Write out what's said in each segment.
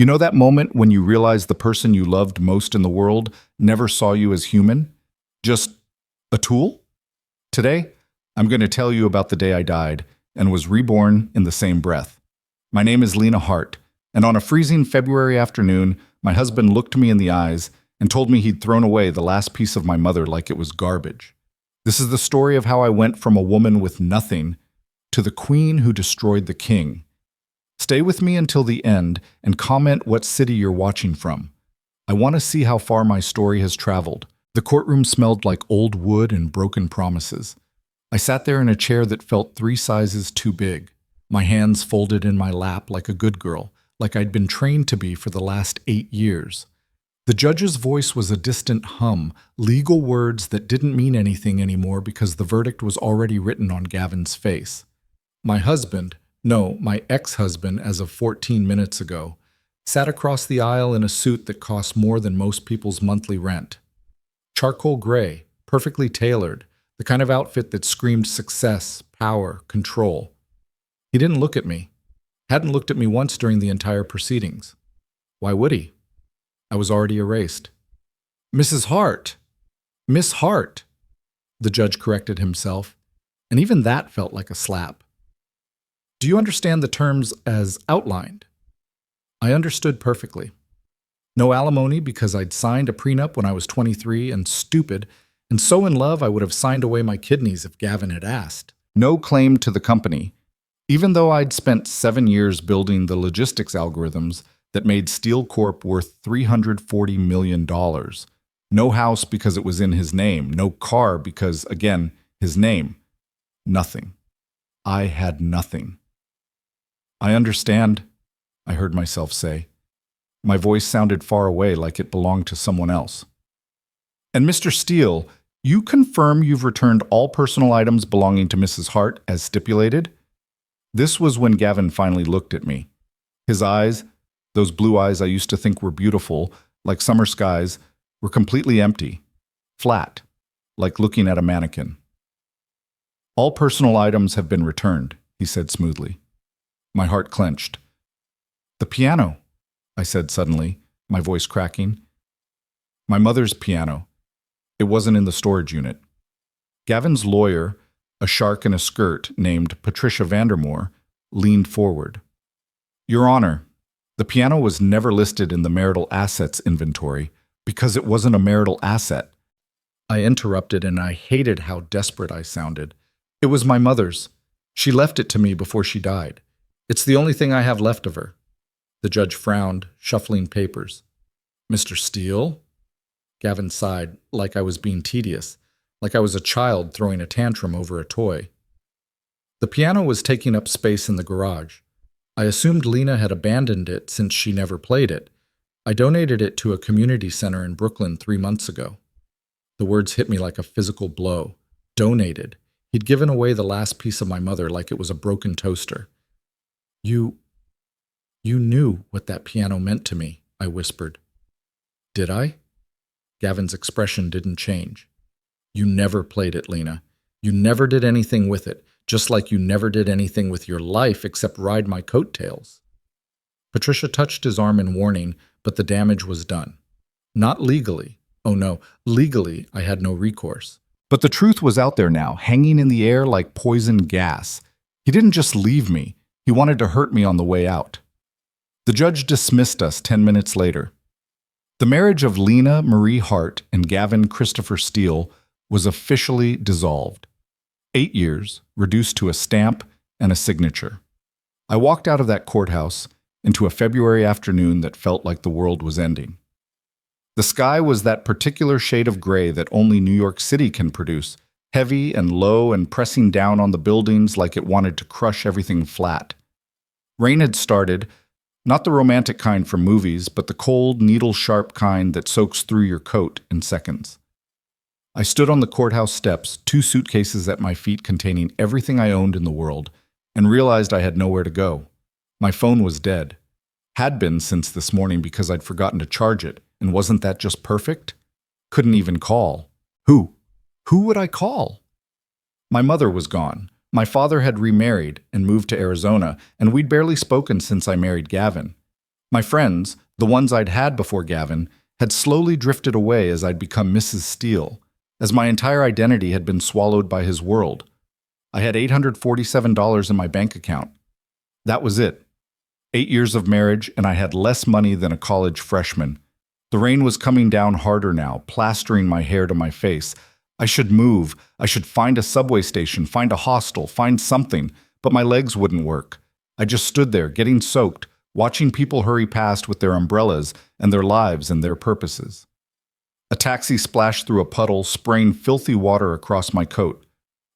You know that moment when you realize the person you loved most in the world never saw you as human? Just a tool? Today, I'm going to tell you about the day I died and was reborn in the same breath. My name is Lena Hart, and on a freezing February afternoon, my husband looked me in the eyes and told me he'd thrown away the last piece of my mother like it was garbage. This is the story of how I went from a woman with nothing to the queen who destroyed the king. Stay with me until the end and comment what city you're watching from. I want to see how far my story has traveled. The courtroom smelled like old wood and broken promises. I sat there in a chair that felt 3 sizes too big, my hands folded in my lap like a good girl, like I'd been trained to be for the last 8 years. The judge's voice was a distant hum, legal words that didn't mean anything anymore because the verdict was already written on Gavin's face. My ex-husband as of 14 minutes ago, sat across the aisle in a suit that cost more than most people's monthly rent. Charcoal gray, perfectly tailored, the kind of outfit that screamed success, power, control. He didn't look at me. Hadn't looked at me once during the entire proceedings. Why would he? I was already erased. Mrs. Hart! Miss Hart! The judge corrected himself, and even that felt like a slap. Do you understand the terms as outlined? I understood perfectly. No alimony because I'd signed a prenup when I was 23 and stupid, and so in love I would have signed away my kidneys if Gavin had asked. No claim to the company. Even though I'd spent 7 years building the logistics algorithms that made Steel Corp worth $340 million. No house because it was in his name. No car because, again, his name. Nothing. I had nothing. I understand, I heard myself say. My voice sounded far away like it belonged to someone else. And Mr. Steele, you confirm you've returned all personal items belonging to Mrs. Hart as stipulated? This was when Gavin finally looked at me. His eyes, those blue eyes I used to think were beautiful, like summer skies, were completely empty, flat, like looking at a mannequin. All personal items have been returned, he said smoothly. My heart clenched. The piano, I said suddenly, my voice cracking. My mother's piano. It wasn't in the storage unit. Gavin's lawyer, a shark in a skirt named Patricia Vandermoor, leaned forward. Your Honor, the piano was never listed in the marital assets inventory because it wasn't a marital asset. I interrupted and I hated how desperate I sounded. It was my mother's. She left it to me before she died. It's the only thing I have left of her. The judge frowned, shuffling papers. Mr. Steele? Gavin sighed, like I was being tedious, like I was a child throwing a tantrum over a toy. The piano was taking up space in the garage. I assumed Lena had abandoned it since she never played it. I donated it to a community center in Brooklyn 3 months ago. The words hit me like a physical blow. Donated. He'd given away the last piece of my mother like it was a broken toaster. You knew what that piano meant to me, I whispered. Did I? Gavin's expression didn't change. You never played it, Lena. You never did anything with it, just like you never did anything with your life except ride my coattails. Patricia touched his arm in warning, but the damage was done. Not legally. Oh no, legally I had no recourse. But the truth was out there now, hanging in the air like poison gas. He didn't just leave me. He wanted to hurt me on the way out. The judge dismissed us 10 minutes later. The marriage of Lena Marie Hart and Gavin Christopher Steele was officially dissolved. 8 years, reduced to a stamp and a signature. I walked out of that courthouse into a February afternoon that felt like the world was ending. The sky was that particular shade of gray that only New York City can produce, heavy and low and pressing down on the buildings like it wanted to crush everything flat. Rain had started, not the romantic kind from movies, but the cold, needle-sharp kind that soaks through your coat in seconds. I stood on the courthouse steps, 2 suitcases at my feet containing everything I owned in the world, and realized I had nowhere to go. My phone was dead. Had been since this morning because I'd forgotten to charge it, and wasn't that just perfect? Couldn't even call. Who? Who would I call? My mother was gone. My father had remarried and moved to Arizona, and we'd barely spoken since I married Gavin. My friends, the ones I'd had before Gavin, had slowly drifted away as I'd become Mrs. Steele, as my entire identity had been swallowed by his world. I had $847 in my bank account. That was it. 8 years of marriage, and I had less money than a college freshman. The rain was coming down harder now, plastering my hair to my face. I should move. I should find a subway station, find a hostel, find something, but my legs wouldn't work. I just stood there, getting soaked, watching people hurry past with their umbrellas and their lives and their purposes. A taxi splashed through a puddle, spraying filthy water across my coat.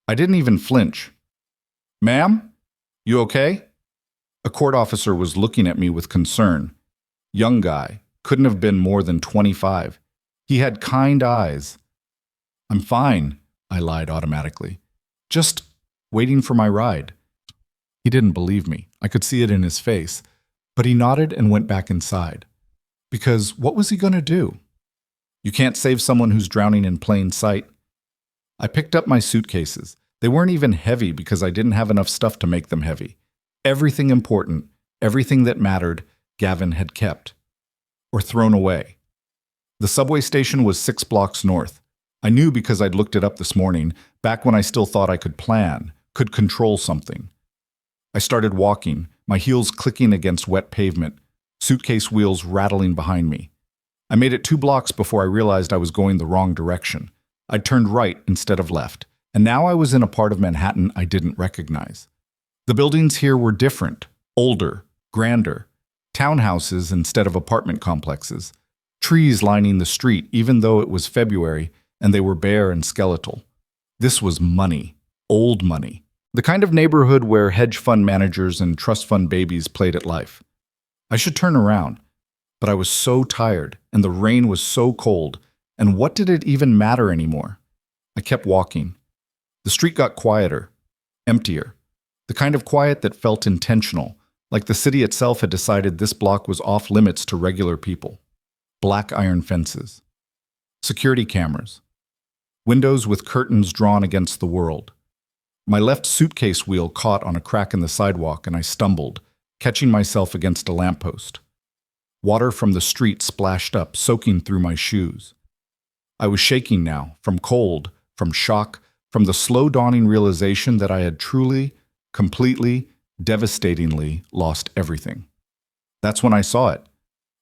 I didn't even flinch. "Ma'am? You okay?" A court officer was looking at me with concern. Young guy, couldn't have been more than 25. He had kind eyes. "I'm fine," I lied automatically. "Just waiting for my ride." He didn't believe me. I could see it in his face. But he nodded and went back inside. Because what was he going to do? You can't save someone who's drowning in plain sight. I picked up my suitcases. They weren't even heavy because I didn't have enough stuff to make them heavy. Everything important, everything that mattered, Gavin had kept. Or thrown away. The subway station was 6 blocks north. I knew because I'd looked it up this morning, back when I still thought I could plan, could control something. I started walking, my heels clicking against wet pavement, suitcase wheels rattling behind me. I made it 2 blocks before I realized I was going the wrong direction. I'd turned right instead of left, and now I was in a part of Manhattan I didn't recognize. The buildings here were different, older, grander, townhouses instead of apartment complexes, trees lining the street even though it was February and they were bare and skeletal. This was money, old money. The kind of neighborhood where hedge fund managers and trust fund babies played at life. I should turn around, but I was so tired, and the rain was so cold, and what did it even matter anymore? I kept walking. The street got quieter, emptier, the kind of quiet that felt intentional, like the city itself had decided this block was off limits to regular people. Black iron fences. Security cameras. Windows with curtains drawn against the world. My left suitcase wheel caught on a crack in the sidewalk and I stumbled, catching myself against a lamppost. Water from the street splashed up, soaking through my shoes. I was shaking now, from cold, from shock, from the slow dawning realization that I had truly, completely, devastatingly lost everything. That's when I saw it.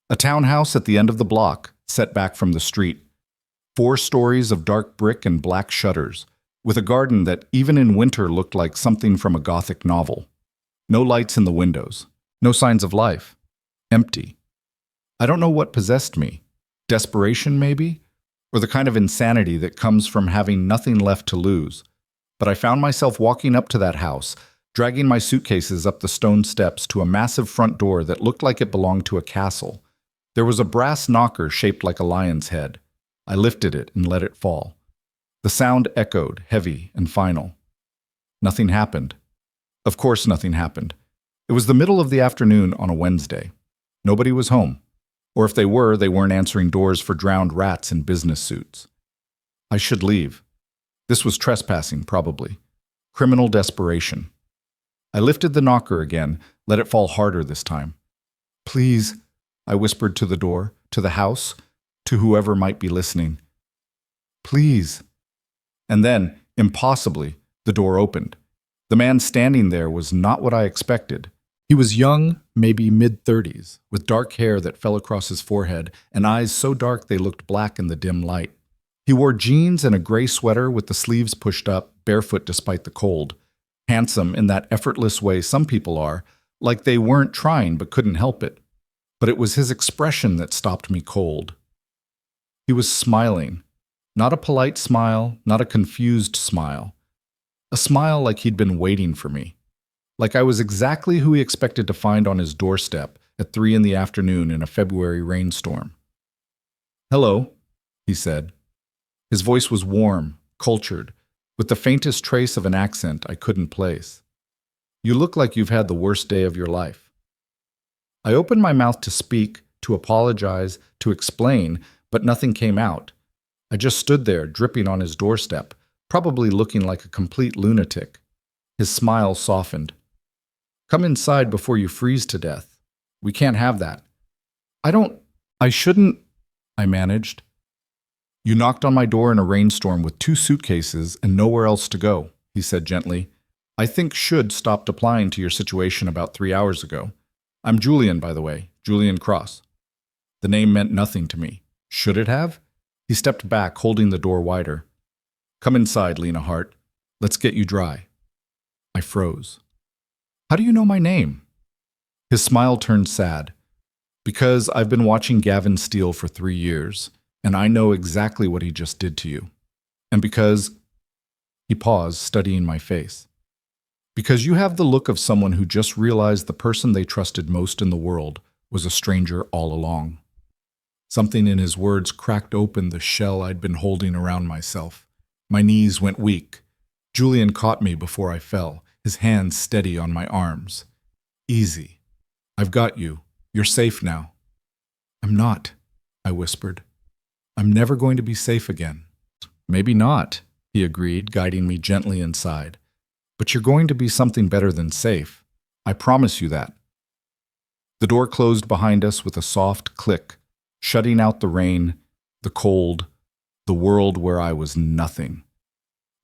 A townhouse at the end of the block, set back from the street. 4 stories of dark brick and black shutters, with a garden that even in winter looked like something from a Gothic novel. No lights in the windows. No signs of life. Empty. I don't know what possessed me. Desperation, maybe? Or the kind of insanity that comes from having nothing left to lose. But I found myself walking up to that house, dragging my suitcases up the stone steps to a massive front door that looked like it belonged to a castle. There was a brass knocker shaped like a lion's head. I lifted it and let it fall. The sound echoed, heavy and final. Nothing happened. Of course nothing happened. It was the middle of the afternoon on a Wednesday. Nobody was home. Or if they were, they weren't answering doors for drowned rats in business suits. I should leave. This was trespassing, probably. Criminal desperation. I lifted the knocker again, let it fall harder this time. "Please," I whispered to the door, to the house, to whoever might be listening. "Please." And then, impossibly, the door opened. The man standing there was not what I expected. He was young, maybe mid-30s, with dark hair that fell across his forehead and eyes so dark they looked black in the dim light. He wore jeans and a gray sweater with the sleeves pushed up, barefoot despite the cold. Handsome in that effortless way some people are, like they weren't trying but couldn't help it. But it was his expression that stopped me cold. He was smiling. Not a polite smile, not a confused smile. A smile like he'd been waiting for me. Like I was exactly who he expected to find on his doorstep at 3 in the afternoon in a February rainstorm. "Hello," he said. His voice was warm, cultured, with the faintest trace of an accent I couldn't place. "You look like you've had the worst day of your life." I opened my mouth to speak, to apologize, to explain, but nothing came out. I just stood there, dripping on his doorstep, probably looking like a complete lunatic. His smile softened. "Come inside before you freeze to death. We can't have that. I shouldn't, I managed. You knocked on my door in a rainstorm with 2 suitcases and nowhere else to go, he said gently. I think should stopped applying to your situation about 3 hours ago. I'm Julian, by the way, Julian Cross. The name meant nothing to me. Should it have? He stepped back, holding the door wider. Come inside, Lena Hart. Let's get you dry. I froze. How do you know my name? His smile turned sad. Because I've been watching Gavin steal for 3 years, and I know exactly what he just did to you. And because... He paused, studying my face. Because you have the look of someone who just realized the person they trusted most in the world was a stranger all along. Something in his words cracked open the shell I'd been holding around myself. My knees went weak. Julian caught me before I fell, his hands steady on my arms. Easy. I've got you. You're safe now. I'm not, I whispered. I'm never going to be safe again. Maybe not, he agreed, guiding me gently inside. But you're going to be something better than safe. I promise you that. The door closed behind us with a soft click, shutting out the rain, the cold, the world where I was nothing.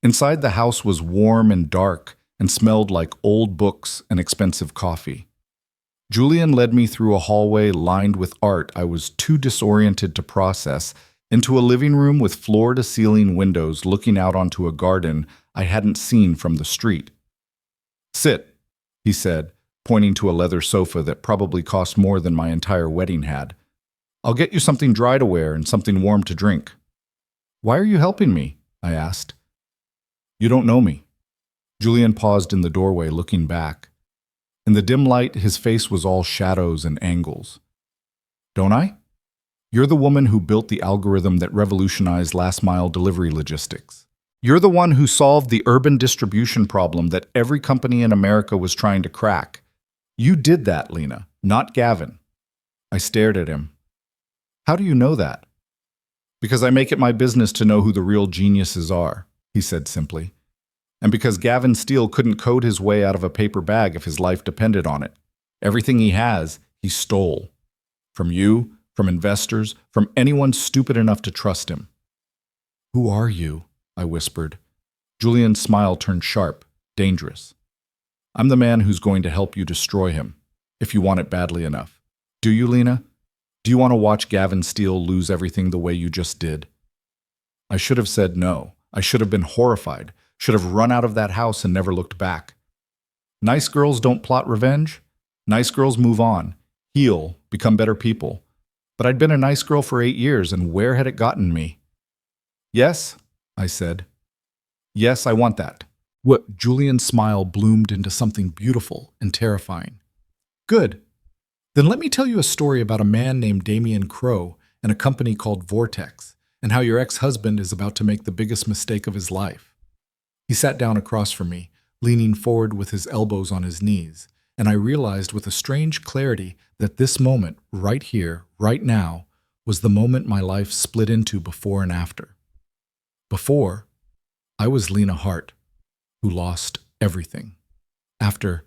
Inside the house was warm and dark and smelled like old books and expensive coffee. Julian led me through a hallway lined with art I was too disoriented to process, into a living room with floor-to-ceiling windows looking out onto a garden I hadn't seen from the street. Sit, he said, pointing to a leather sofa that probably cost more than my entire wedding had. I'll get you something dry to wear and something warm to drink. Why are you helping me? I asked. You don't know me. Julian paused in the doorway, looking back. In the dim light, his face was all shadows and angles. Don't I? You're the woman who built the algorithm that revolutionized last-mile delivery logistics. You're the one who solved the urban distribution problem that every company in America was trying to crack. You did that, Lena, not Gavin. I stared at him. How do you know that? Because I make it my business to know who the real geniuses are, he said simply. And because Gavin Steele couldn't code his way out of a paper bag if his life depended on it. Everything he has, he stole. From you, from investors, from anyone stupid enough to trust him. Who are you? I whispered. Julian's smile turned sharp, dangerous. I'm the man who's going to help you destroy him, if you want it badly enough. Do you, Lena? Do you want to watch Gavin Steele lose everything the way you just did? I should have said no. I should have been horrified, should have run out of that house and never looked back. Nice girls don't plot revenge. Nice girls move on, heal, become better people. But I'd been a nice girl for 8 years, and where had it gotten me? Yes, I said. Yes, I want that. What? Julian's smile bloomed into something beautiful and terrifying. Good. Then let me tell you a story about a man named Julian Cross and a company called Vortex, and how your ex-husband is about to make the biggest mistake of his life. He sat down across from me, leaning forward with his elbows on his knees, and I realized with a strange clarity that this moment, right here, right now, was the moment my life split into before and after. Before, I was Lena Hart, who lost everything. After,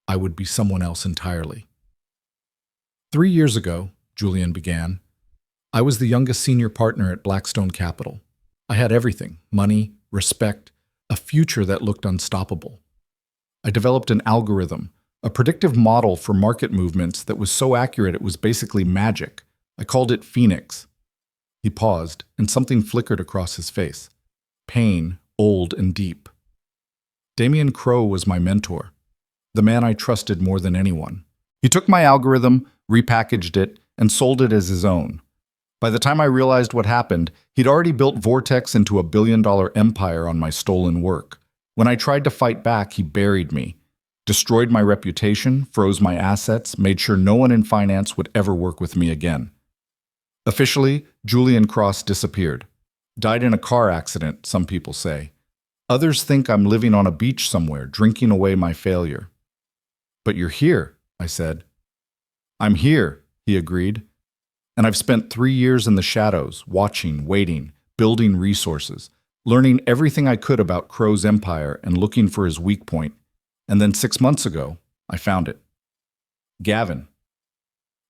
I would be someone else entirely. 3 years ago, Julian began, I was the youngest senior partner at Blackstone Capital. I had everything, money, respect, a future that looked unstoppable. I developed an algorithm, a predictive model for market movements that was so accurate it was basically magic. I called it Phoenix. He paused, and something flickered across his face. Pain, old and deep. Julian Cross was my mentor, the man I trusted more than anyone. He took my algorithm, repackaged it, and sold it as his own. By the time I realized what happened, he'd already built Vortex into a billion-dollar empire on my stolen work. When I tried to fight back, he buried me, destroyed my reputation, froze my assets, made sure no one in finance would ever work with me again. Officially, Julian Cross disappeared. Died in a car accident, some people say. Others think I'm living on a beach somewhere, drinking away my failure. But you're here, I said. I'm here, he agreed. And I've spent 3 years in the shadows, watching, waiting, building resources, learning everything I could about Cross's empire and looking for his weak point. And then 6 months ago, I found it. Gavin.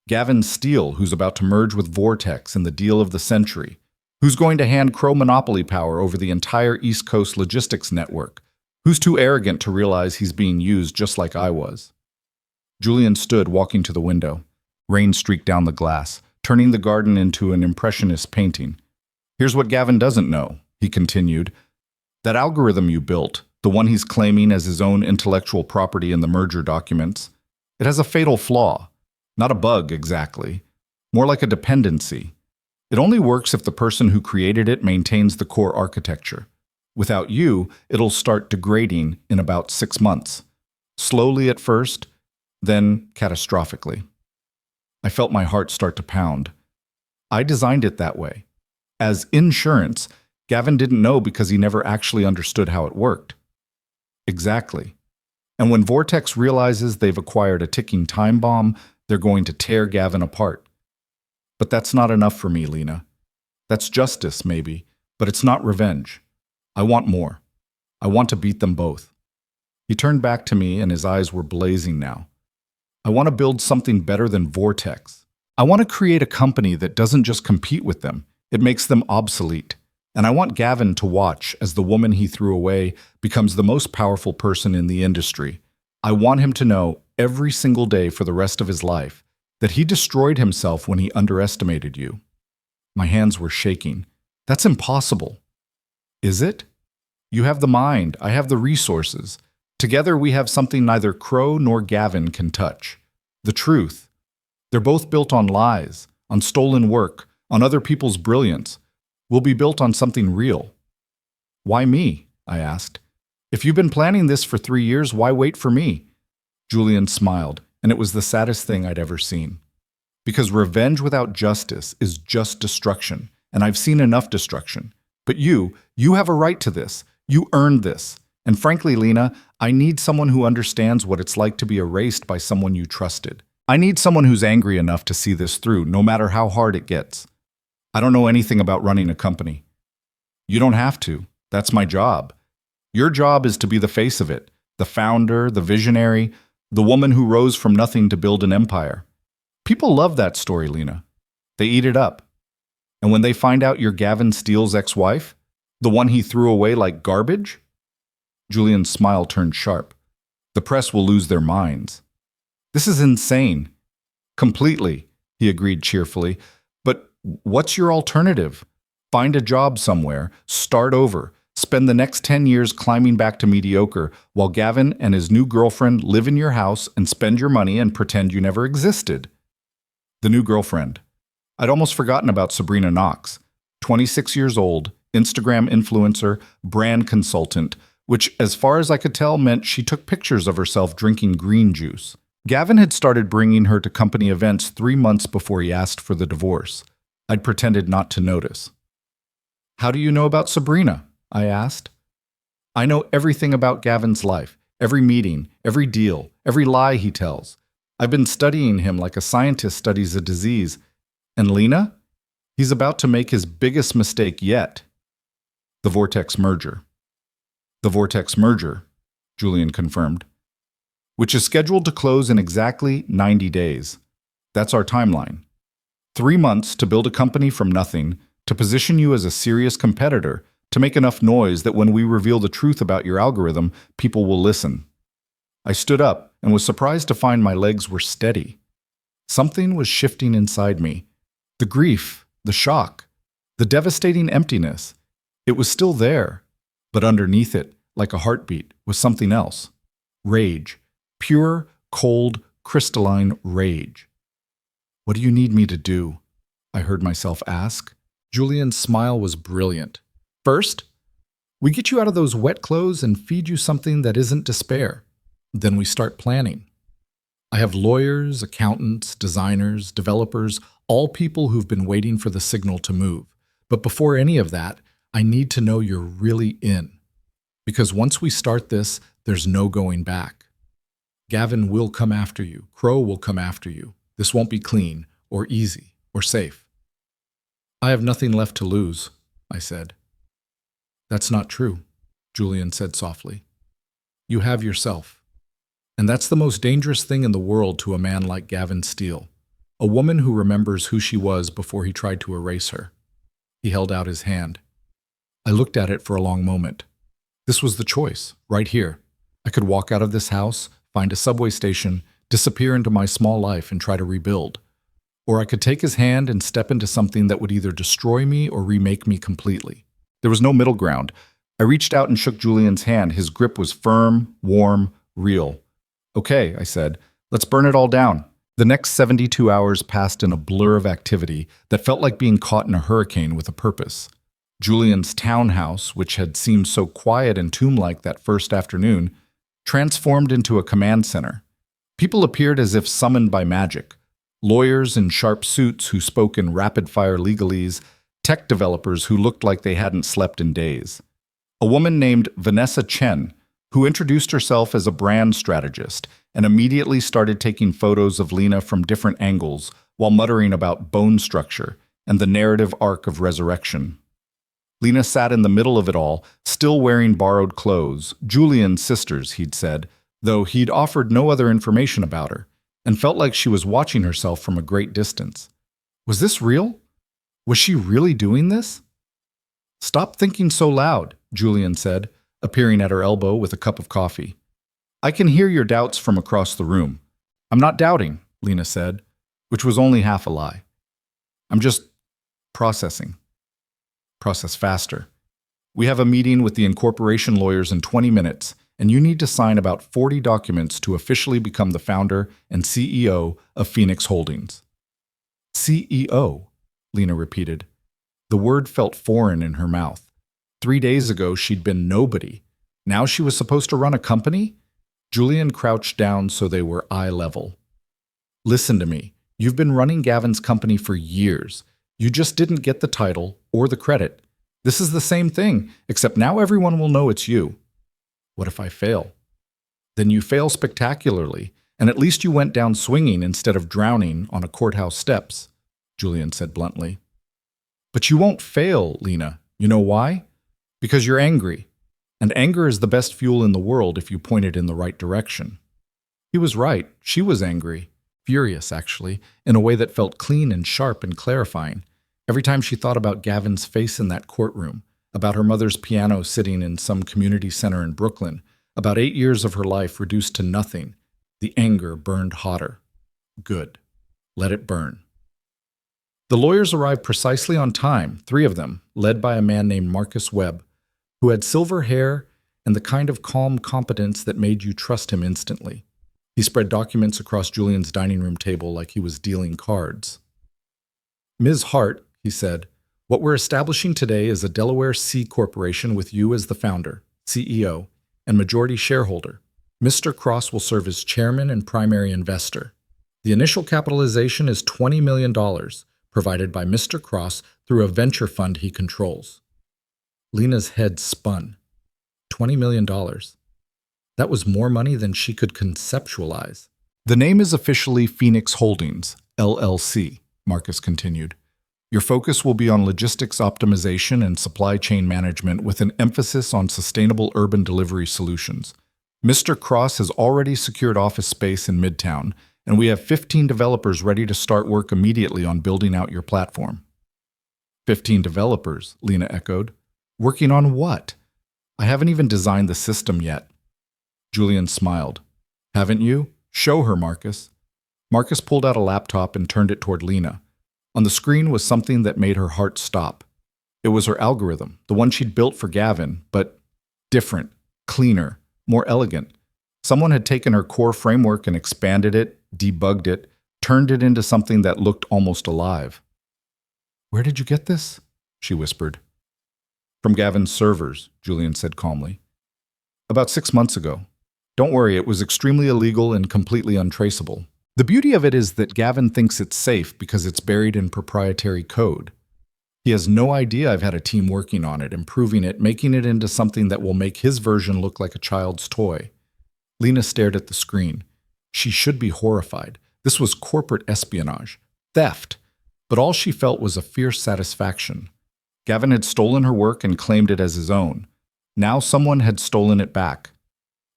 Gavin Steele, who's about to merge with Vortex in the deal of the century, who's going to hand Crow monopoly power over the entire East Coast logistics network, who's too arrogant to realize he's being used just like I was. Julian stood walking to the window. Rain streaked down the glass, turning the garden into an impressionist painting. Here's what Gavin doesn't know, he continued. That algorithm you built, the one he's claiming as his own intellectual property in the merger documents, it has a fatal flaw. Not a bug, exactly. More like a dependency. It only works if the person who created it maintains the core architecture. Without you, it'll start degrading in about 6 months. Slowly at first, then catastrophically. I felt my heart start to pound. I designed it that way. As insurance, Gavin didn't know because he never actually understood how it worked. Exactly. And when Vortex realizes they've acquired a ticking time bomb, they're going to tear Gavin apart. But that's not enough for me, Lena. That's justice, maybe, but it's not revenge. I want more. I want to beat them both. He turned back to me and his eyes were blazing now. I want to build something better than Vortex. I want to create a company that doesn't just compete with them, it makes them obsolete. And I want Gavin to watch as the woman he threw away becomes the most powerful person in the industry. I want him to know every single day for the rest of his life that he destroyed himself when he underestimated you. My hands were shaking. That's impossible. Is it? You have the mind, I have the resources. Together we have something neither Crow nor Gavin can touch. The truth. They're both built on lies, on stolen work, on other people's brilliance. We'll be built on something real. Why me? I asked. If you've been planning this for 3 years, why wait for me? Julian smiled, and it was the saddest thing I'd ever seen. Because revenge without justice is just destruction, and I've seen enough destruction. But you have a right to this. You earned this. And frankly, Lena, I need someone who understands what it's like to be erased by someone you trusted. I need someone who's angry enough to see this through, no matter how hard it gets. I don't know anything about running a company. You don't have to. That's my job. Your job is to be the face of it, the founder, the visionary, the woman who rose from nothing to build an empire. People love that story, Lena. They eat it up. And when they find out you're Gavin Steele's ex-wife, the one he threw away like garbage? Julian's smile turned sharp. The press will lose their minds. This is insane. Completely, he agreed cheerfully. But what's your alternative? Find a job somewhere, start over, spend the next 10 years climbing back to mediocre while Gavin and his new girlfriend live in your house and spend your money and pretend you never existed. The new girlfriend. I'd almost forgotten about Sabrina Knox, 26 years old, Instagram influencer, brand consultant, which, as far as I could tell, meant she took pictures of herself drinking green juice. Gavin had started bringing her to company events 3 months before he asked for the divorce. I'd pretended not to notice. How do you know about Sabrina? I asked. I know everything about Gavin's life, every meeting, every deal, every lie he tells. I've been studying him like a scientist studies a disease. And Lena? He's about to make his biggest mistake yet. The Vortex merger. The Vortex merger, Julian confirmed, which is scheduled to close in exactly 90 days. That's our timeline. 3 months to build a company from nothing, to position you as a serious competitor, to make enough noise that when we reveal the truth about your algorithm, people will listen. I stood up and was surprised to find my legs were steady. Something was shifting inside me. The grief, the shock, the devastating emptiness. It was still there. But underneath it, like a heartbeat, was something else. Rage. Pure, cold, crystalline rage. What do you need me to do? I heard myself ask. Julian's smile was brilliant. First, we get you out of those wet clothes and feed you something that isn't despair. Then we start planning. I have lawyers, accountants, designers, developers, all people who've been waiting for the signal to move. But before any of that, I need to know you're really in. Because once we start this, there's no going back. Gavin will come after you. Crow will come after you. This won't be clean, or easy, or safe. I have nothing left to lose, I said. That's not true, Julian said softly. You have yourself. And that's the most dangerous thing in the world to a man like Gavin Steele. A woman who remembers who she was before he tried to erase her. He held out his hand. I looked at it for a long moment. This was the choice, right here. I could walk out of this house, find a subway station, disappear into my small life and try to rebuild. Or I could take his hand and step into something that would either destroy me or remake me completely. There was no middle ground. I reached out and shook Julian's hand. His grip was firm, warm, real. Okay, I said, let's burn it all down. The next 72 hours passed in a blur of activity that felt like being caught in a hurricane with a purpose. Julian's townhouse, which had seemed so quiet and tomb-like that first afternoon, transformed into a command center. People appeared as if summoned by magic. Lawyers in sharp suits who spoke in rapid-fire legalese, tech developers who looked like they hadn't slept in days. A woman named Vanessa Chen, who introduced herself as a brand strategist and immediately started taking photos of Lena from different angles while muttering about bone structure and the narrative arc of resurrection. Lena sat in the middle of it all, still wearing borrowed clothes, Julian's sisters, he'd said, though he'd offered no other information about her, and felt like she was watching herself from a great distance. Was this real? Was she really doing this? Stop thinking so loud, Julian said, appearing at her elbow with a cup of coffee. I can hear your doubts from across the room. I'm not doubting, Lena said, which was only half a lie. I'm just processing. Process faster. We have a meeting with the incorporation lawyers in 20 minutes, and you need to sign about 40 documents to officially become the founder and CEO of Phoenix Holdings. CEO, Lena repeated. The word felt foreign in her mouth. 3 days ago, she'd been nobody. Now she was supposed to run a company? Julian crouched down so they were eye level. Listen to me. You've been running Gavin's company for years. You just didn't get the title or the credit. This is the same thing, except now everyone will know it's you. What if I fail? Then you fail spectacularly, and at least you went down swinging instead of drowning on a courthouse steps, Julian said bluntly. But you won't fail, Lena. You know why? Because you're angry. And anger is the best fuel in the world if you point it in the right direction. He was right. She was angry. Furious, actually, in a way that felt clean and sharp and clarifying. Every time she thought about Gavin's face in that courtroom, about her mother's piano sitting in some community center in Brooklyn, about 8 years of her life reduced to nothing, the anger burned hotter. Good. Let it burn. The lawyers arrived precisely on time, 3 of them, led by a man named Marcus Webb, who had silver hair and the kind of calm competence that made you trust him instantly. He spread documents across Julian's dining room table like he was dealing cards. Ms. Hart, he said, what we're establishing today is a Delaware C corporation with you as the founder, CEO, and majority shareholder. Mr. Cross will serve as chairman and primary investor. The initial capitalization is $20 million, provided by Mr. Cross through a venture fund he controls. Lena's head spun. $20 million. That was more money than she could conceptualize. The name is officially Phoenix Holdings, LLC, Marcus continued. Your focus will be on logistics optimization and supply chain management with an emphasis on sustainable urban delivery solutions. Mr. Cross has already secured office space in Midtown, and we have 15 developers ready to start work immediately on building out your platform. 15 developers, Lena echoed. Working on what? I haven't even designed the system yet. Julian smiled. Haven't you? Show her, Marcus. Marcus pulled out a laptop and turned it toward Lena. On the screen was something that made her heart stop. It was her algorithm, the one she'd built for Gavin, but different, cleaner, more elegant. Someone had taken her core framework and expanded it, debugged it, turned it into something that looked almost alive. Where did you get this? She whispered. From Gavin's servers, Julian said calmly. About 6 months ago. Don't worry, it was extremely illegal and completely untraceable. The beauty of it is that Gavin thinks it's safe because it's buried in proprietary code. He has no idea I've had a team working on it, improving it, making it into something that will make his version look like a child's toy. Lena stared at the screen. She should be horrified. This was corporate espionage, theft, but all she felt was a fierce satisfaction. Gavin had stolen her work and claimed it as his own. Now someone had stolen it back.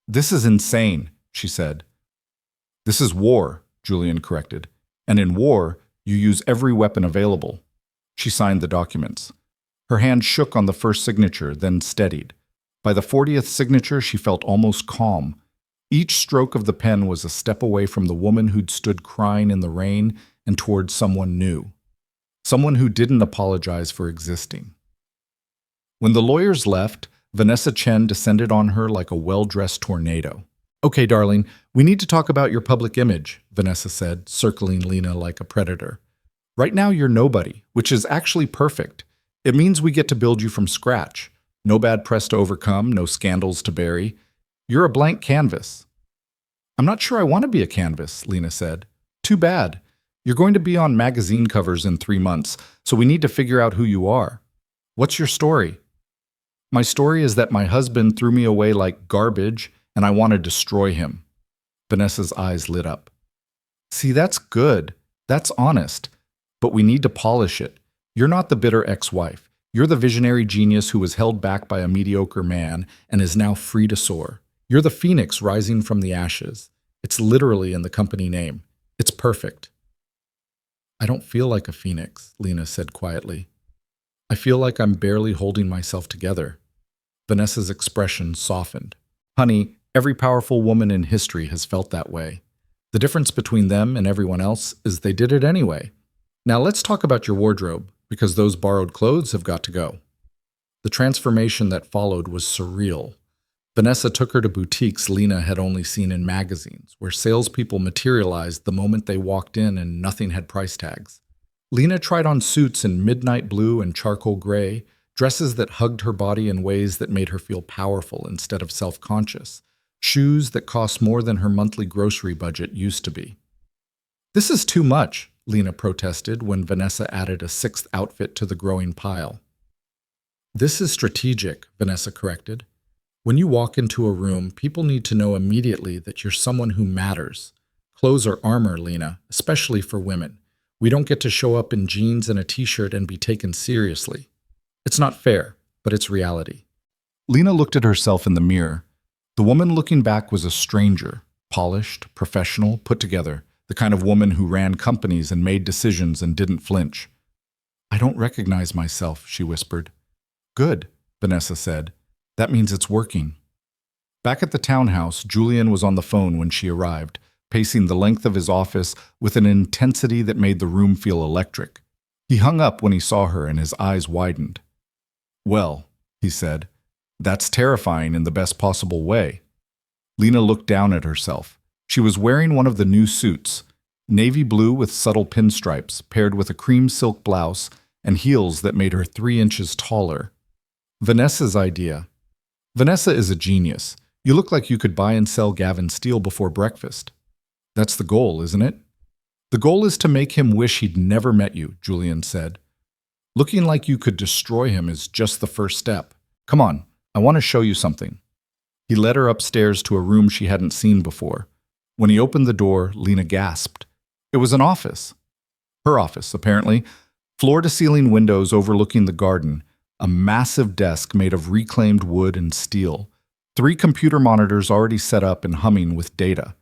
This is insane, she said. This is war, Julian corrected. And in war, you use every weapon available. She signed the documents. Her hand shook on the first signature, then steadied. By the 40th signature, she felt almost calm. Each stroke of the pen was a step away from the woman who'd stood crying in the rain and towards someone new. Someone who didn't apologize for existing. When the lawyers left, Vanessa Chen descended on her like a well-dressed tornado. "Okay, darling, we need to talk about your public image," Vanessa said, circling Lena like a predator. "Right now you're nobody, which is actually perfect. It means we get to build you from scratch. No bad press to overcome, no scandals to bury. You're a blank canvas." "I'm not sure I want to be a canvas," Lena said. "Too bad. You're going to be on magazine covers in 3 months, so we need to figure out who you are. What's your story?" "My story is that my husband threw me away like garbage, and I want to destroy him." Vanessa's eyes lit up. "See, that's good. That's honest. But we need to polish it. You're not the bitter ex-wife. You're the visionary genius who was held back by a mediocre man and is now free to soar. You're the phoenix rising from the ashes. It's literally in the company name. It's perfect." "I don't feel like a phoenix," Lena said quietly. "I feel like I'm barely holding myself together." Vanessa's expression softened. "Honey, every powerful woman in history has felt that way. The difference between them and everyone else is they did it anyway. Now let's talk about your wardrobe, because those borrowed clothes have got to go." The transformation that followed was surreal. Vanessa took her to boutiques Lena had only seen in magazines, where salespeople materialized the moment they walked in and nothing had price tags. Lena tried on suits in midnight blue and charcoal gray, dresses that hugged her body in ways that made her feel powerful instead of self-conscious, shoes that cost more than her monthly grocery budget used to be. "This is too much," Lena protested when Vanessa added a 6th outfit to the growing pile. "This is strategic," Vanessa corrected. "When you walk into a room, people need to know immediately that you're someone who matters. Clothes are armor, Lena, especially for women. We don't get to show up in jeans and a t-shirt and be taken seriously. It's not fair, but it's reality." Lena looked at herself in the mirror. The woman looking back was a stranger, polished, professional, put together, the kind of woman who ran companies and made decisions and didn't flinch. "I don't recognize myself," she whispered. "Good," Vanessa said. "That means it's working." Back at the townhouse, Julian was on the phone when she arrived, pacing the length of his office with an intensity that made the room feel electric. He hung up when he saw her and his eyes widened. "Well," he said, "that's terrifying in the best possible way." Lena looked down at herself. She was wearing one of the new suits, navy blue with subtle pinstripes, paired with a cream silk blouse and heels that made her 3 inches taller. Vanessa's idea. Vanessa is a genius. You look like you could buy and sell Gavin steel before breakfast. That's the goal, isn't it? "The goal is to make him wish he'd never met you," Julian said. "Looking like you could destroy him is just the first step. Come on, I want to show you something." He led her upstairs to a room she hadn't seen before. When he opened the door, Lena gasped. It was an office. Her office, apparently. Floor-to-ceiling windows overlooking the garden. A massive desk made of reclaimed wood and steel. 3 computer monitors already set up and humming with data.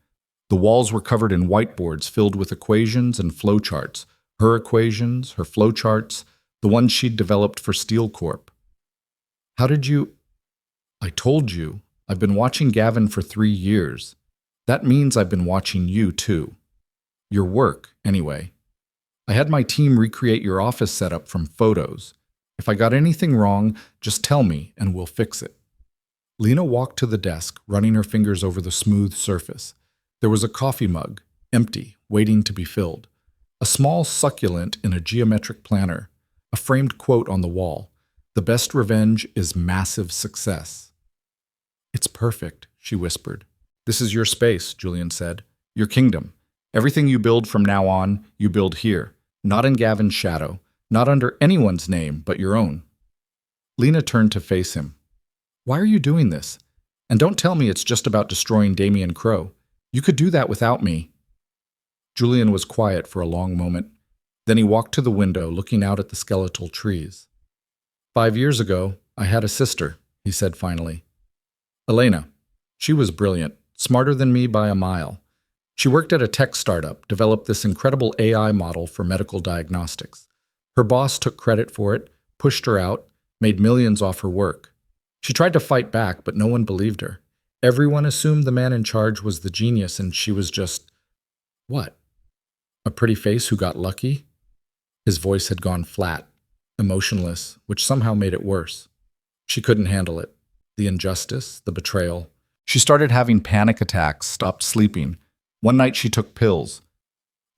The walls were covered in whiteboards filled with equations and flowcharts. Her equations, her flowcharts, the ones she'd developed for Steel Corp. "How did you—" "I told you. I've been watching Gavin for 3 years. That means I've been watching you, too. Your work, anyway. I had my team recreate your office setup from photos. If I got anything wrong, just tell me and we'll fix it." Lena walked to the desk, running her fingers over the smooth surface. There was a coffee mug, empty, waiting to be filled. A small succulent in a geometric planner. A framed quote on the wall. "The best revenge is massive success." "It's perfect," she whispered. "This is your space," Julian said. "Your kingdom. Everything you build from now on, you build here. Not in Gavin's shadow. Not under anyone's name but your own." Lena turned to face him. "Why are you doing this? And don't tell me it's just about destroying Damien Crow. You could do that without me." Julian was quiet for a long moment. Then he walked to the window, looking out at the skeletal trees. 5 years ago, I had a sister," he said finally. "Elena. She was brilliant, smarter than me by a mile. She worked at a tech startup, developed this incredible AI model for medical diagnostics. Her boss took credit for it, pushed her out, made millions off her work. She tried to fight back, but no one believed her. Everyone assumed the man in charge was the genius, and she was just, what? A pretty face who got lucky? His voice had gone flat, emotionless, which somehow made it worse. She couldn't handle it. The injustice, the betrayal. She started having panic attacks, stopped sleeping. One night she took pills.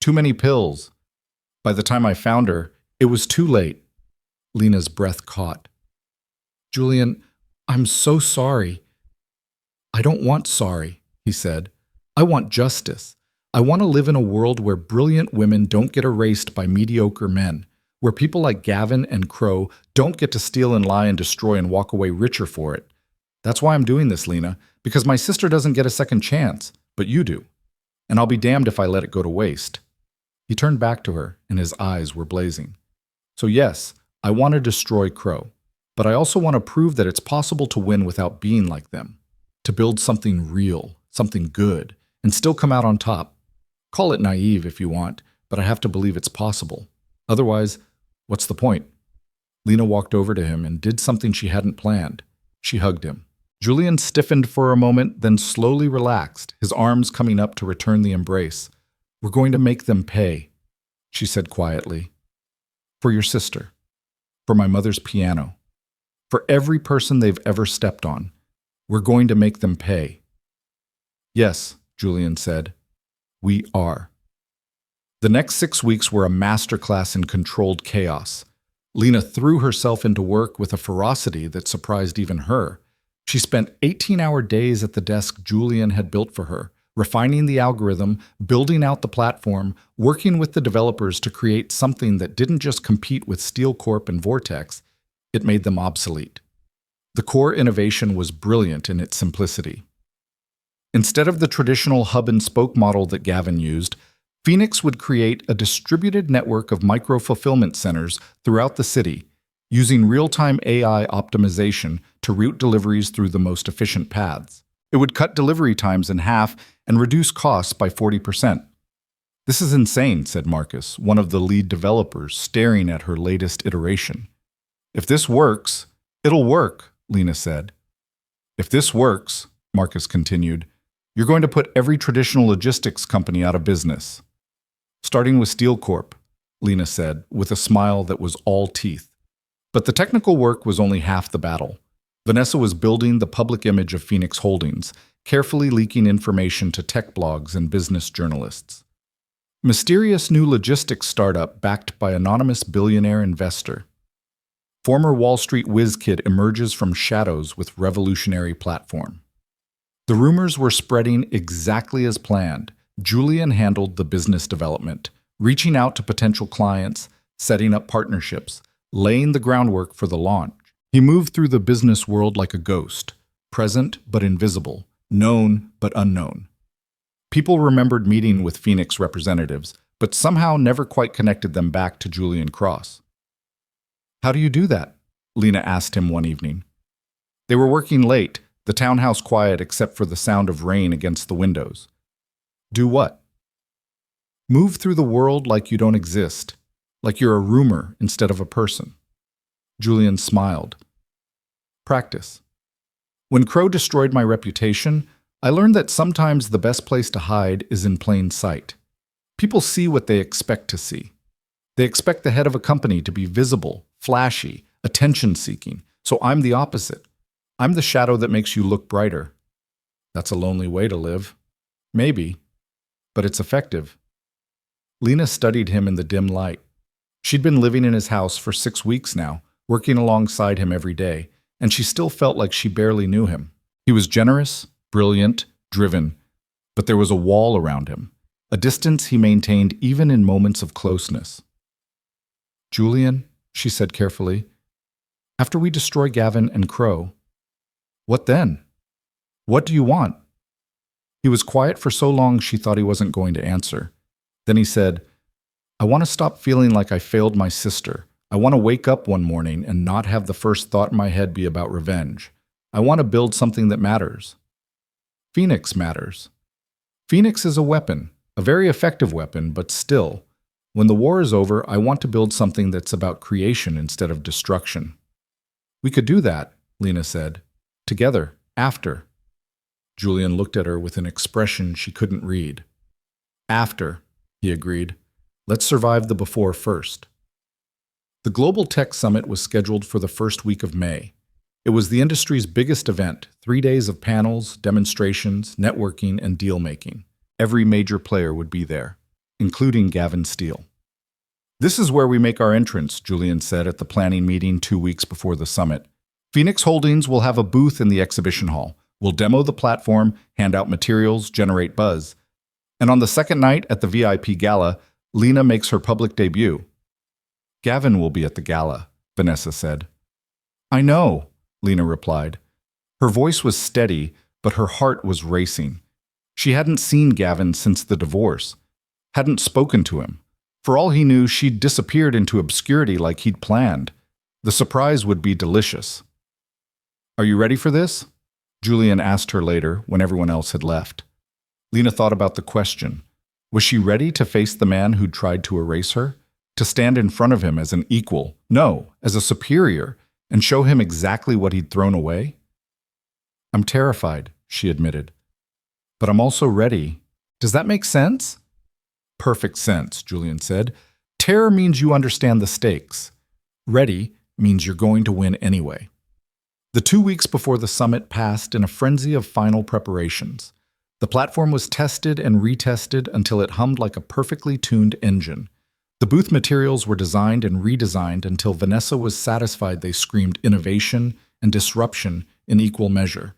Too many pills. By the time I found her, it was too late. Lena's breath caught. Julian, I'm so sorry. I don't want sorry, he said. I want justice. I want to live in a world where brilliant women don't get erased by mediocre men, where people like Gavin and Crow don't get to steal and lie and destroy and walk away richer for it. That's why I'm doing this, Lena, because my sister doesn't get a second chance, but you do. And I'll be damned if I let it go to waste. He turned back to her, and his eyes were blazing. So yes, I want to destroy Crow, but I also want to prove that it's possible to win without being like them, to build something real, something good, and still come out on top. Call it naive if you want, but I have to believe it's possible. Otherwise, what's the point? Lena walked over to him and did something she hadn't planned. She hugged him. Julian stiffened for a moment, then slowly relaxed, his arms coming up to return the embrace. We're going to make them pay, she said quietly. For your sister. For my mother's piano. For every person they've ever stepped on. We're going to make them pay. Yes, Julian said. We are. The next 6 weeks were a masterclass in controlled chaos. Lena threw herself into work with a ferocity that surprised even her. She spent 18-hour days at the desk Julian had built for her, refining the algorithm, building out the platform, working with the developers to create something that didn't just compete with Steel Corp and Vortex, it made them obsolete. The core innovation was brilliant in its simplicity. Instead of the traditional hub-and-spoke model that Gavin used, Phoenix would create a distributed network of micro-fulfillment centers throughout the city, using real-time AI optimization to route deliveries through the most efficient paths. It would cut delivery times in half and reduce costs by 40%. This is insane, said Marcus, one of the lead developers, staring at her latest iteration. If this works, it'll work, Lena said. If this works, Marcus continued, you're going to put every traditional logistics company out of business. Starting with Steel Corp, Lena said, with a smile that was all teeth. But the technical work was only half the battle. Vanessa was building the public image of Phoenix Holdings, carefully leaking information to tech blogs and business journalists. Mysterious new logistics startup backed by anonymous billionaire investor. Former Wall Street whiz kid emerges from shadows with revolutionary platform. The rumors were spreading exactly as planned. Julian handled the business development, reaching out to potential clients, setting up partnerships, laying the groundwork for the launch. He moved through the business world like a ghost, present but invisible, known but unknown. People remembered meeting with Phoenix representatives, but somehow never quite connected them back to Julian Cross. How do you do that? Lena asked him one evening. They were working late, the townhouse quiet except for the sound of rain against the windows. Do what? Move through the world like you don't exist, like you're a rumor instead of a person. Julian smiled. Practice. When Crow destroyed my reputation, I learned that sometimes the best place to hide is in plain sight. People see what they expect to see. They expect the head of a company to be visible, flashy, attention-seeking, so I'm the opposite. I'm the shadow that makes you look brighter. That's a lonely way to live. Maybe, but it's effective. Lena studied him in the dim light. She'd been living in his house for 6 weeks now, working alongside him every day, and she still felt like she barely knew him. He was generous, brilliant, driven, but there was a wall around him, a distance he maintained even in moments of closeness. Julian, she said carefully, after we destroy Gavin and Crow, what then? What do you want? He was quiet for so long she thought he wasn't going to answer. Then he said, I want to stop feeling like I failed my sister. I want to wake up one morning and not have the first thought in my head be about revenge. I want to build something that matters. Phoenix matters. Phoenix is a weapon, a very effective weapon, but still, when the war is over, I want to build something that's about creation instead of destruction. We could do that, Lena said. Together, after. Julian looked at her with an expression she couldn't read. After, he agreed. Let's survive the before first. The Global Tech Summit was scheduled for the first week of May. It was the industry's biggest event, 3 days of panels, demonstrations, networking, and deal-making. Every major player would be there, including Gavin Steele. This is where we make our entrance, Julian said at the planning meeting 2 weeks before the summit. Phoenix Holdings will have a booth in the exhibition hall. We'll demo the platform, hand out materials, generate buzz. And on the second night at the VIP gala, Lena makes her public debut. Gavin will be at the gala, Vanessa said. I know, Lena replied. Her voice was steady, but her heart was racing. She hadn't seen Gavin since the divorce, hadn't spoken to him. For all he knew, she'd disappeared into obscurity like he'd planned. The surprise would be delicious. Are you ready for this? Julian asked her later, when everyone else had left. Lena thought about the question. Was she ready to face the man who'd tried to erase her? To stand in front of him as an equal, no, as a superior, and show him exactly what he'd thrown away? I'm terrified, she admitted. But I'm also ready. Does that make sense? Perfect sense, Julian said. Terror means you understand the stakes. Ready means you're going to win anyway. The 2 weeks before the summit passed in a frenzy of final preparations. The platform was tested and retested until it hummed like a perfectly tuned engine. The booth materials were designed and redesigned until Vanessa was satisfied they screamed innovation and disruption in equal measure.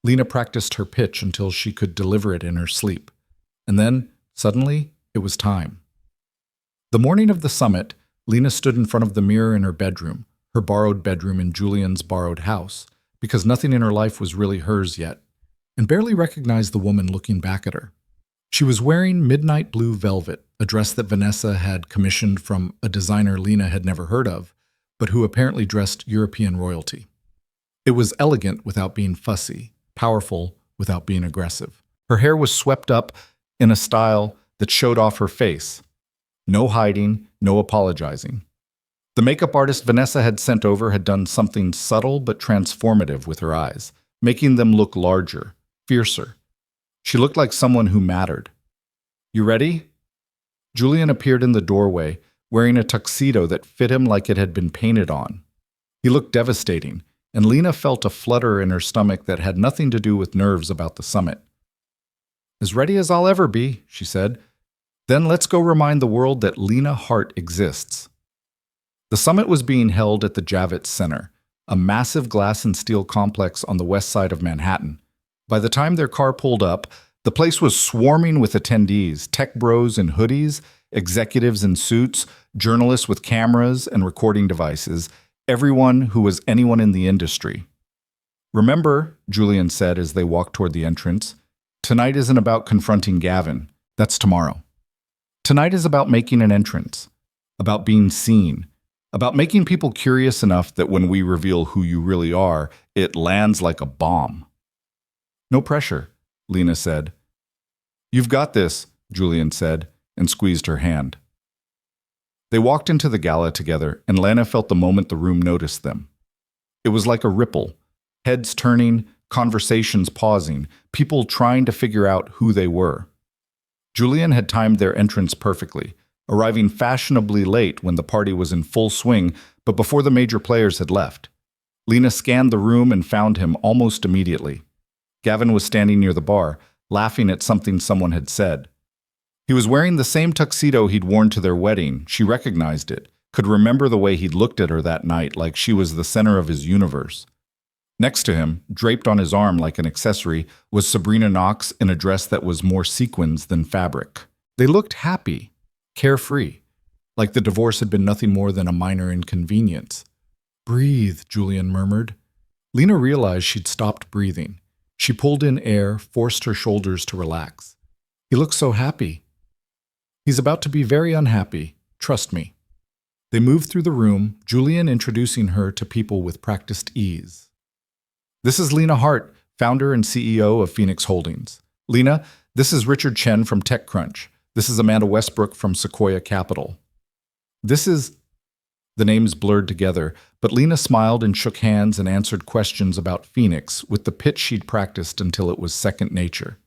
Lena practiced her pitch until she could deliver it in her sleep. And then, suddenly, it was time. The morning of the summit, Lena stood in front of the mirror in her bedroom, her borrowed bedroom in Julian's borrowed house, because nothing in her life was really hers yet, and barely recognized the woman looking back at her. She was wearing midnight blue velvet, a dress that Vanessa had commissioned from a designer Lena had never heard of, but who apparently dressed European royalty. It was elegant without being fussy, powerful without being aggressive. Her hair was swept up in a style that showed off her face. No hiding, no apologizing. The makeup artist Vanessa had sent over had done something subtle but transformative with her eyes, making them look larger, fiercer. She looked like someone who mattered. You ready? Julian appeared in the doorway, wearing a tuxedo that fit him like it had been painted on. He looked devastating, and Lena felt a flutter in her stomach that had nothing to do with nerves about the summit. As ready as I'll ever be, she said. Then let's go remind the world that Lena Hart exists. The summit was being held at the Javits Center, a massive glass and steel complex on the west side of Manhattan. By the time their car pulled up, the place was swarming with attendees, tech bros in hoodies, executives in suits, journalists with cameras and recording devices, everyone who was anyone in the industry. Remember, Julian said as they walked toward the entrance, tonight isn't about confronting Gavin. That's tomorrow. Tonight is about making an entrance, about being seen, about making people curious enough that when we reveal who you really are, it lands like a bomb. No pressure, Lena said. You've got this, Julian said, and squeezed her hand. They walked into the gala together, and Lena felt the moment the room noticed them. It was like a ripple, heads turning, conversations pausing, people trying to figure out who they were. Julian had timed their entrance perfectly, arriving fashionably late when the party was in full swing, but before the major players had left. Lena scanned the room and found him almost immediately. Gavin was standing near the bar, laughing at something someone had said. He was wearing the same tuxedo he'd worn to their wedding. She recognized it, could remember the way he'd looked at her that night like she was the center of his universe. Next to him, draped on his arm like an accessory, was Sabrina Knox in a dress that was more sequins than fabric. They looked happy, carefree, like the divorce had been nothing more than a minor inconvenience. Breathe, Julian murmured. Lena realized she'd stopped breathing. She pulled in air, forced her shoulders to relax. He looks so happy. He's about to be very unhappy. Trust me. They moved through the room, Julian introducing her to people with practiced ease. This is Lena Hart, founder and CEO of Phoenix Holdings. Lena, This is Richard Chen from TechCrunch. This is Amanda Westbrook from Sequoia Capital. This is... The names blurred together, but Lena smiled and shook hands and answered questions about Phoenix with the pitch she'd practiced until it was second nature.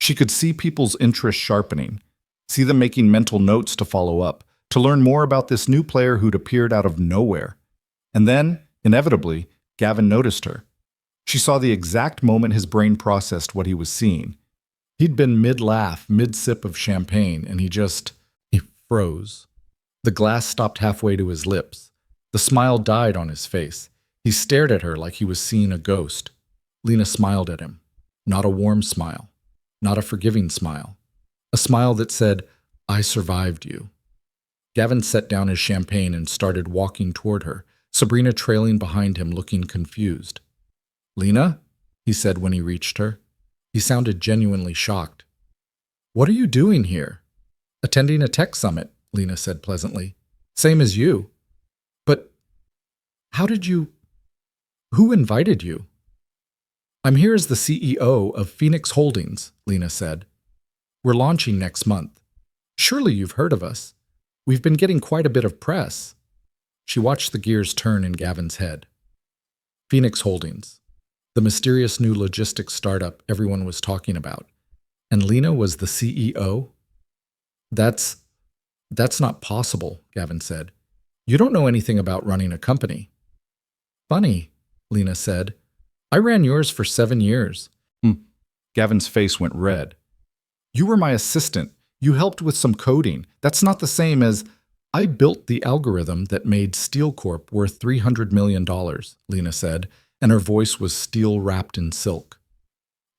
She could see people's interest sharpening, see them making mental notes to follow up, to learn more about this new player who'd appeared out of nowhere. And then, inevitably, Gavin noticed her. She saw the exact moment his brain processed what he was seeing. He'd been mid-laugh, mid-sip of champagne, and he froze. The glass stopped halfway to his lips. The smile died on his face. He stared at her like he was seeing a ghost. Lena smiled at him. Not a warm smile. Not a forgiving smile. A smile that said, "I survived you." Gavin set down his champagne and started walking toward her, Sabrina trailing behind him, looking confused. "Lena?" he said when he reached her. He sounded genuinely shocked. "What are you doing here?" "Attending a tech summit," Lena said pleasantly. "Same as you." "But how did you... Who invited you?" "I'm here as the CEO of Phoenix Holdings," Lena said. "We're launching next month. Surely you've heard of us. We've been getting quite a bit of press." She watched the gears turn in Gavin's head. Phoenix Holdings, the mysterious new logistics startup everyone was talking about. And Lena was the CEO? That's not possible, Gavin said. "You don't know anything about running a company." "Funny," Lena said. "I ran yours for 7 years. Gavin's face went red. "You were my assistant. You helped with some coding. That's not the same as..." "I built the algorithm that made Steel Corp worth $300 million, Lena said, and her voice was steel wrapped in silk.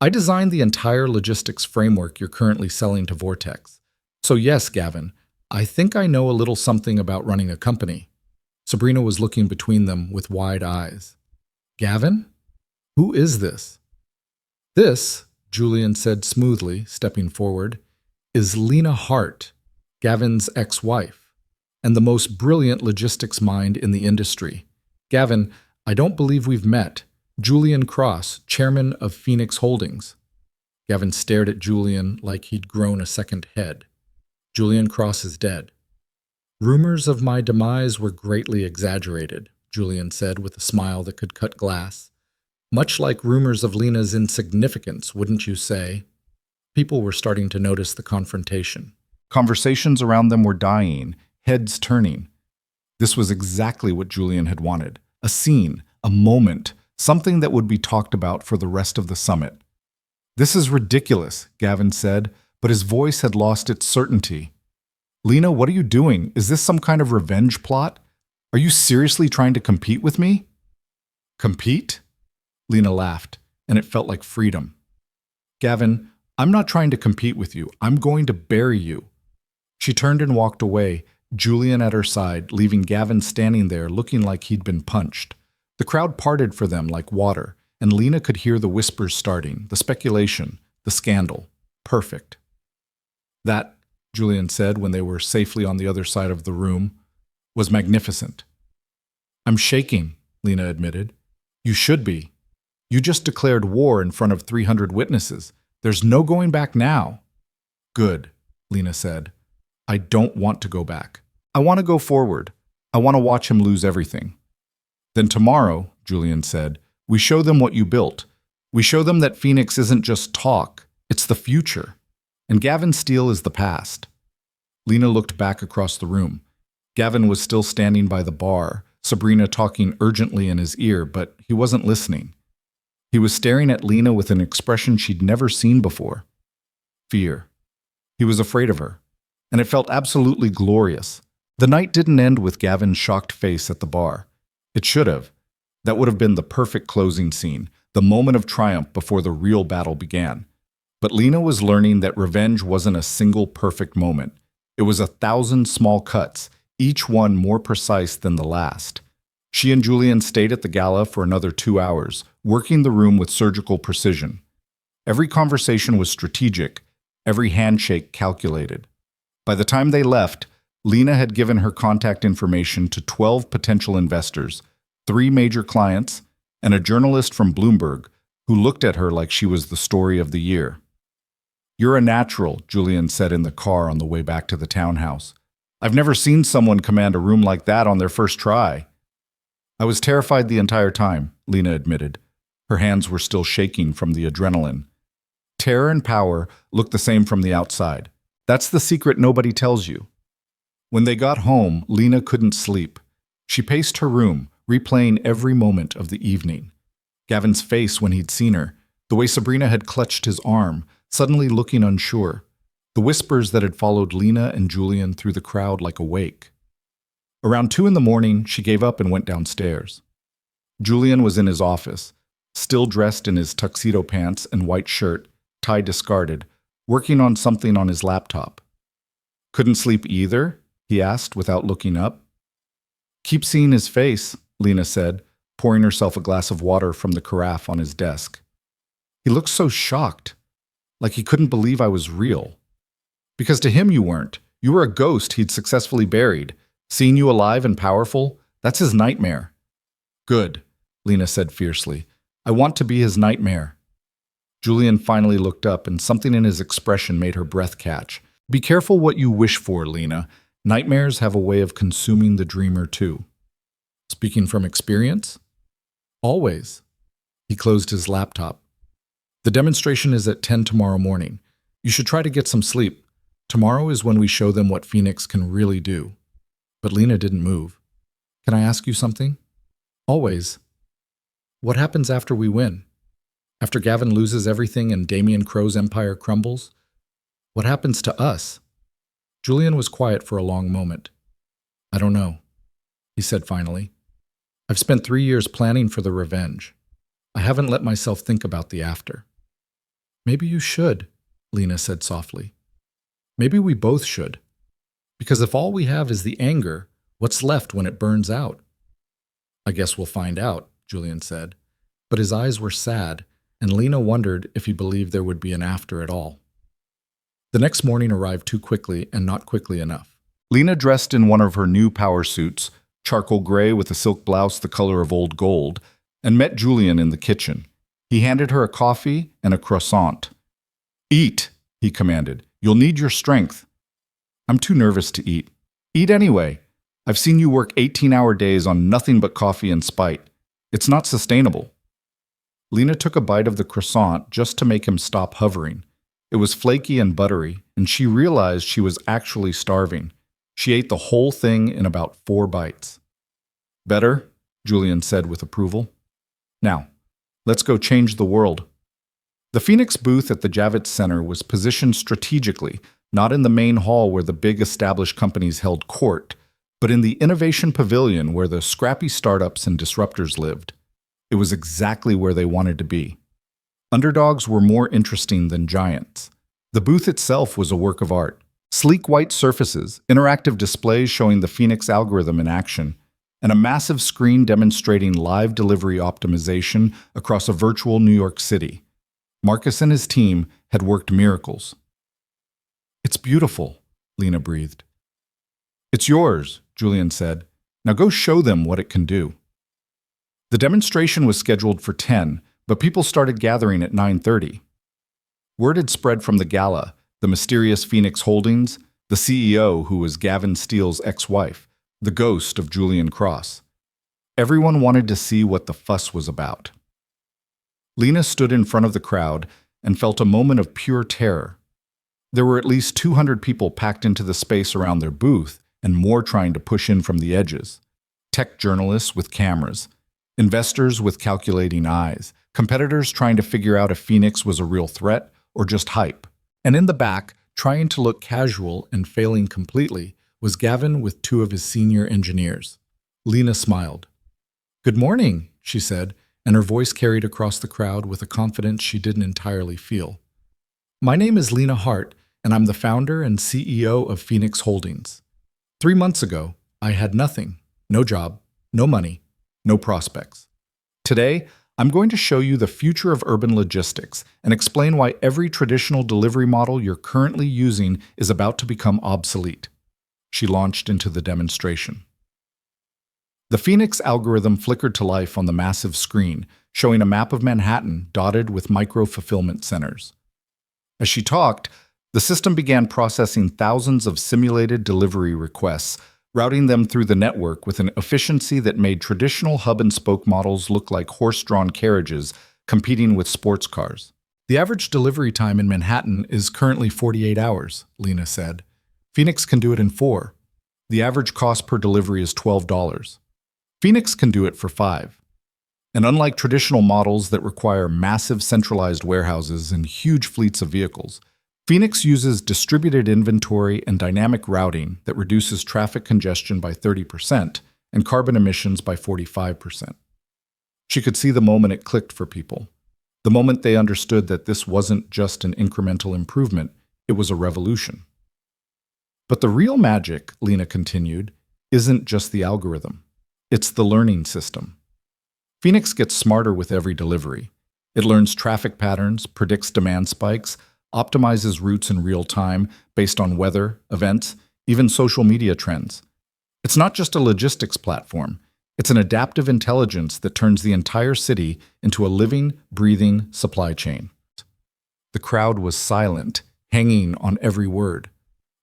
"I designed the entire logistics framework you're currently selling to Vortex. So yes, Gavin, I think I know a little something about running a company." Sabrina was looking between them with wide eyes. "Gavin? Who is this?" "This," Julian said smoothly, stepping forward, "is Lena Hart, Gavin's ex-wife, and the most brilliant logistics mind in the industry. Gavin, I don't believe we've met. Julian Cross, chairman of Phoenix Holdings." Gavin stared at Julian like he'd grown a second head. "Julian Cross is dead." "Rumors of my demise were greatly exaggerated," Julian said with a smile that could cut glass. "Much like rumors of Lena's insignificance, wouldn't you say?" People were starting to notice the confrontation. Conversations around them were dying, heads turning. This was exactly what Julian had wanted. A scene, a moment, something that would be talked about for the rest of the summit. "This is ridiculous," Gavin said, but his voice had lost its certainty. "Lena, what are you doing? Is this some kind of revenge plot? Are you seriously trying to compete with me?" "Compete?" Lena laughed, and it felt like freedom. "Gavin, I'm not trying to compete with you. I'm going to bury you." She turned and walked away, Julian at her side, leaving Gavin standing there looking like he'd been punched. The crowd parted for them like water, and Lena could hear the whispers starting, the speculation, the scandal. Perfect. "That," Julian said when they were safely on the other side of the room, "was magnificent." "I'm shaking," Lena admitted. "You should be. You just declared war in front of 300 witnesses. There's no going back now." "Good," Lena said. "I don't want to go back. I want to go forward. I want to watch him lose everything." "Then tomorrow," Julian said, "we show them what you built. We show them that Phoenix isn't just talk, it's the future. And Gavin Steele is the past." Lena looked back across the room. Gavin was still standing by the bar, Sabrina talking urgently in his ear, but he wasn't listening. He was staring at Lena with an expression she'd never seen before. Fear. He was afraid of her. And it felt absolutely glorious. The night didn't end with Gavin's shocked face at the bar. It should have. That would have been the perfect closing scene, the moment of triumph before the real battle began. But Lena was learning that revenge wasn't a single perfect moment. It was 1,000 small cuts, each one more precise than the last. She and Julian stayed at the gala for another 2 hours, working the room with surgical precision. Every conversation was strategic, every handshake calculated. By the time they left, Lena had given her contact information to 12 potential investors, 3 major clients, and a journalist from Bloomberg who looked at her like she was the story of the year. "You're a natural," Julian said in the car on the way back to the townhouse. "I've never seen someone command a room like that on their first try." "I was terrified the entire time," Lena admitted. Her hands were still shaking from the adrenaline. Terror and power look the same from the outside. That's the secret nobody tells you. When they got home, Lena couldn't sleep. She paced her room, replaying every moment of the evening. Gavin's face when he'd seen her, the way Sabrina had clutched his arm, suddenly looking unsure, the whispers that had followed Lena and Julian through the crowd like a wake. Around 2 in the morning, she gave up and went downstairs. Julian was in his office, still dressed in his tuxedo pants and white shirt, tie discarded, working on something on his laptop. "Couldn't sleep either?" he asked without looking up. "Keep seeing his face," Lena said, pouring herself a glass of water from the carafe on his desk. "He looked so shocked, like he couldn't believe I was real. Because to him you weren't. You were a ghost he'd successfully buried. Seeing you alive and powerful, that's his nightmare." "Good," Lena said fiercely. "I want to be his nightmare." Julian finally looked up, and something in his expression made her breath catch. "Be careful what you wish for, Lena. Nightmares have a way of consuming the dreamer, too." "Speaking from experience?" "Always." He closed his laptop. "The demonstration is at 10 tomorrow morning. You should try to get some sleep. Tomorrow is when we show them what Phoenix can really do." But Lena didn't move. "Can I ask you something?" "Always." "What happens after we win? After Gavin loses everything and Damien Crow's empire crumbles? What happens to us?" Julian was quiet for a long moment. "I don't know," he said finally. "I've spent 3 years planning for the revenge. I haven't let myself think about the after." "Maybe you should," Lena said softly. "Maybe we both should. Because if all we have is the anger, what's left when it burns out?" "I guess we'll find out," Julian said. But his eyes were sad, and Lena wondered if he believed there would be an after at all. The next morning arrived too quickly and not quickly enough. Lena dressed in one of her new power suits, charcoal gray with a silk blouse the color of old gold, and met Julian in the kitchen. He handed her a coffee and a croissant. "Eat," he commanded. "You'll need your strength." "I'm too nervous to eat." "Eat anyway. I've seen you work 18-hour days on nothing but coffee and spite. It's not sustainable." Lena took a bite of the croissant just to make him stop hovering. It was flaky and buttery, and she realized she was actually starving. She ate the whole thing in about 4 bites. "Better?" Julian said with approval. "Now, let's go change the world." The Phoenix booth at the Javits Center was positioned strategically, not in the main hall where the big established companies held court, but in the innovation pavilion where the scrappy startups and disruptors lived. It was exactly where they wanted to be. Underdogs were more interesting than giants. The booth itself was a work of art. Sleek white surfaces, interactive displays showing the Phoenix algorithm in action, and a massive screen demonstrating live delivery optimization across a virtual New York City. Marcus and his team had worked miracles. "It's beautiful," Lena breathed. "It's yours," Julian said. "Now go show them what it can do." The demonstration was scheduled for 10, but people started gathering at 9:30. Word had spread from the gala, the mysterious Phoenix Holdings, the CEO who was Gavin Steele's ex-wife, the ghost of Julian Cross. Everyone wanted to see what the fuss was about. Lena stood in front of the crowd and felt a moment of pure terror. There were at least 200 people packed into the space around their booth, and more trying to push in from the edges. Tech journalists with cameras, investors with calculating eyes, competitors trying to figure out if Phoenix was a real threat or just hype. And in the back, trying to look casual and failing completely, was Gavin with 2 of his senior engineers. Lena smiled. "Good morning," she said, and her voice carried across the crowd with a confidence she didn't entirely feel. "My name is Lena Hart, and I'm the founder and CEO of Phoenix Holdings. 3 months ago, I had nothing, no job, no money, no prospects. Today, I'm going to show you the future of urban logistics and explain why every traditional delivery model you're currently using is about to become obsolete." She launched into the demonstration. The Phoenix algorithm flickered to life on the massive screen, showing a map of Manhattan dotted with micro-fulfillment centers. As she talked, the system began processing thousands of simulated delivery requests, routing them through the network with an efficiency that made traditional hub-and-spoke models look like horse-drawn carriages competing with sports cars. The average delivery time in Manhattan is currently 48 hours, Lena said. Phoenix can do it in 4. The average cost per delivery is $12. Phoenix can do it for 5. And unlike traditional models that require massive centralized warehouses and huge fleets of vehicles, Phoenix uses distributed inventory and dynamic routing that reduces traffic congestion by 30% and carbon emissions by 45%. She could see the moment it clicked for people. The moment they understood that this wasn't just an incremental improvement, it was a revolution. But the real magic, Lena continued, isn't just the algorithm. It's the learning system. Phoenix gets smarter with every delivery. It learns traffic patterns, predicts demand spikes, optimizes routes in real time based on weather, events, even social media trends. It's not just a logistics platform. It's an adaptive intelligence that turns the entire city into a living, breathing supply chain. The crowd was silent, hanging on every word.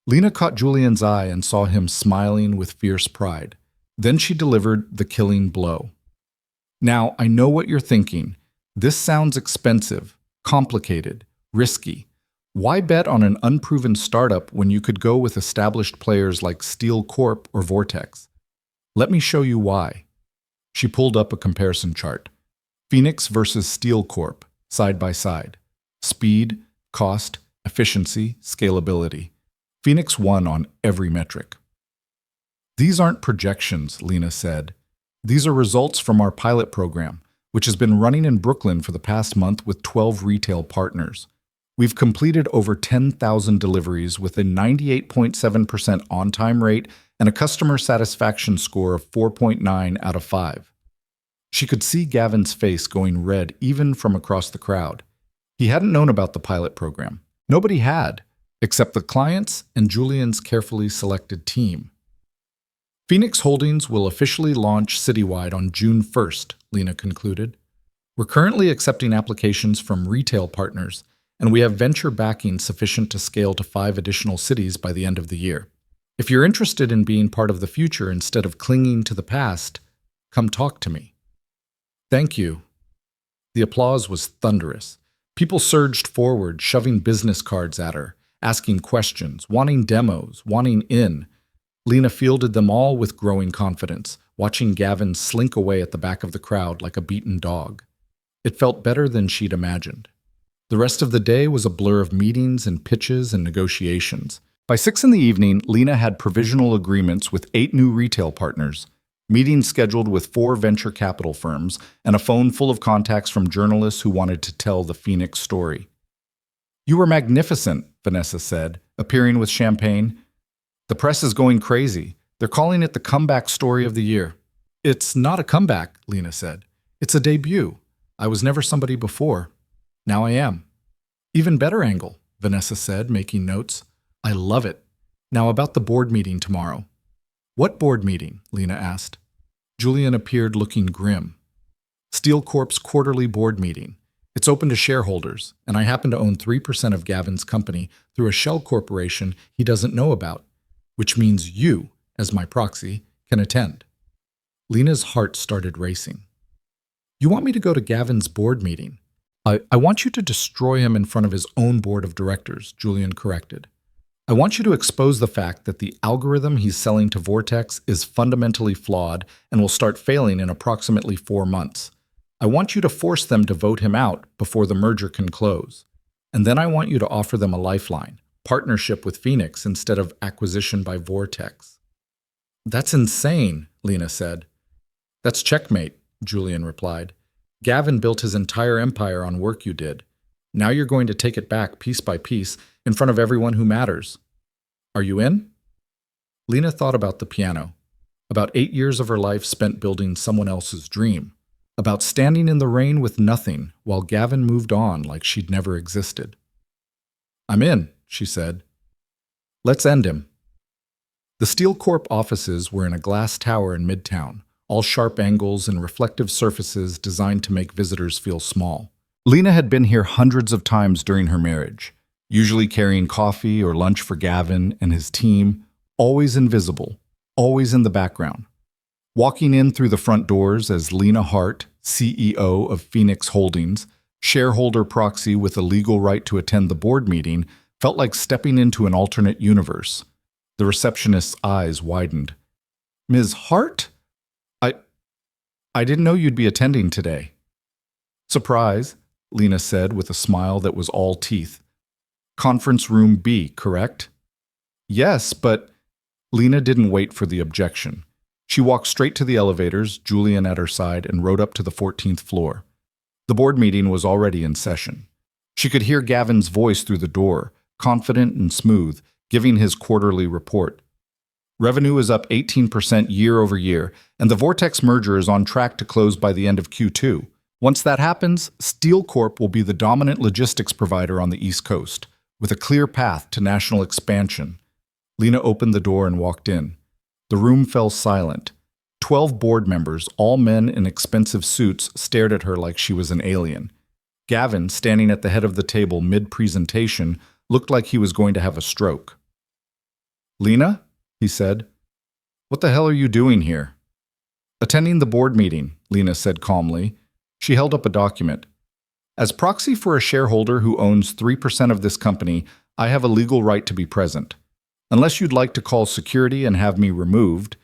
Lena caught Julian's eye and saw him smiling with fierce pride. Then she delivered the killing blow. Now, I know what you're thinking. This sounds expensive, complicated, risky. Why bet on an unproven startup when you could go with established players like Steel Corp or Vortex? Let me show you why. She pulled up a comparison chart. Phoenix versus Steel Corp, side by side. Speed, cost, efficiency, scalability. Phoenix won on every metric. These aren't projections, Lena said. These are results from our pilot program, which has been running in Brooklyn for the past month with 12 retail partners. We've completed over 10,000 deliveries with a 98.7% on-time rate and a customer satisfaction score of 4.9 out of 5. She could see Gavin's face going red even from across the crowd. He hadn't known about the pilot program. Nobody had, except the clients and Julian's carefully selected team. Phoenix Holdings will officially launch citywide on June 1st, Lena concluded. We're currently accepting applications from retail partners, and we have venture backing sufficient to scale to 5 additional cities by the end of the year. If you're interested in being part of the future instead of clinging to the past, come talk to me. Thank you. The applause was thunderous. People surged forward, shoving business cards at her, asking questions, wanting demos, wanting in. Lena fielded them all with growing confidence, watching Gavin slink away at the back of the crowd like a beaten dog. It felt better than she'd imagined. The rest of the day was a blur of meetings and pitches and negotiations. By 6 in the evening, Lena had provisional agreements with 8 new retail partners, meetings scheduled with 4 venture capital firms, and a phone full of contacts from journalists who wanted to tell the Phoenix story. You were magnificent, Vanessa said, appearing with champagne. The press is going crazy. They're calling it the comeback story of the year. It's not a comeback, Lena said. It's a debut. I was never somebody before. Now I am. Even better angle, Vanessa said, making notes. I love it. Now about the board meeting tomorrow. What board meeting? Lena asked. Julian appeared looking grim. Steel Corp's quarterly board meeting. It's open to shareholders, and I happen to own 3% of Gavin's company through a shell corporation he doesn't know about, which means you, as my proxy, can attend. Lena's heart started racing. You want me to go to Gavin's board meeting? I want you to destroy him in front of his own board of directors, Julian corrected. I want you to expose the fact that the algorithm he's selling to Vortex is fundamentally flawed and will start failing in approximately 4 months. I want you to force them to vote him out before the merger can close. And then I want you to offer them a lifeline, partnership with Phoenix instead of acquisition by Vortex. That's insane, Lena said. That's checkmate, Julian replied. Gavin built his entire empire on work you did. Now you're going to take it back piece by piece in front of everyone who matters. Are you in? Lena thought about the piano, about 8 years of her life spent building someone else's dream, about standing in the rain with nothing while Gavin moved on like she'd never existed. I'm in, she said. Let's end him. The Steel Corp offices were in a glass tower in Midtown, all sharp angles and reflective surfaces designed to make visitors feel small. Lena had been here hundreds of times during her marriage. usually carrying coffee or lunch for Gavin and his team, always invisible, always in the background. Walking in through the front doors as Lena Hart, CEO of Phoenix Holdings, shareholder proxy with a legal right to attend the board meeting, felt like stepping into an alternate universe. The receptionist's eyes widened. "Ms. Hart? I didn't know you'd be attending today." "Surprise," Lena said with a smile that was all teeth. "Conference room B, correct?" "Yes, but—" Lena didn't wait for the objection. She walked straight to the elevators, Julian at her side, and rode up to the 14th floor. The board meeting was already in session. She could hear Gavin's voice through the door, confident and smooth, giving his quarterly report. Revenue is up 18% year over year, and the Vortex merger is on track to close by the end of Q2. Once that happens, Steel Corp will be the dominant logistics provider on the East Coast, with a clear path to national expansion. Lena opened the door and walked in. The room fell silent. 12 board members, all men in expensive suits, stared at her like she was an alien. Gavin, standing at the head of the table mid-presentation, looked like he was going to have a stroke. "Lena?" he said. "What the hell are you doing here?" "Attending the board meeting," Lena said calmly. She held up a document. "As proxy for a shareholder who owns 3% of this company, I have a legal right to be present. Unless you'd like to call security and have me removed,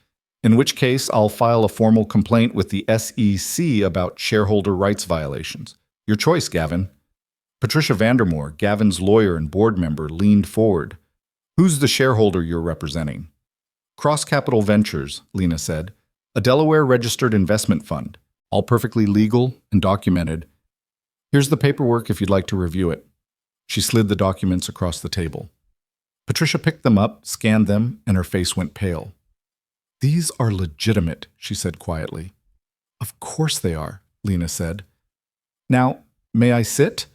in which case I'll file a formal complaint with the SEC about shareholder rights violations. Your choice, Gavin." Patricia Vandermoor, Gavin's lawyer and board member, leaned forward. "Who's the shareholder you're representing?" "Cross Capital Ventures," Lena said. "A Delaware-registered investment fund. All perfectly legal and documented. Here's the paperwork if you'd like to review it." She slid the documents across the table. Patricia picked them up, scanned them, and her face went pale. "These are legitimate," she said quietly. "Of course they are," Lena said. "Now, may I sit?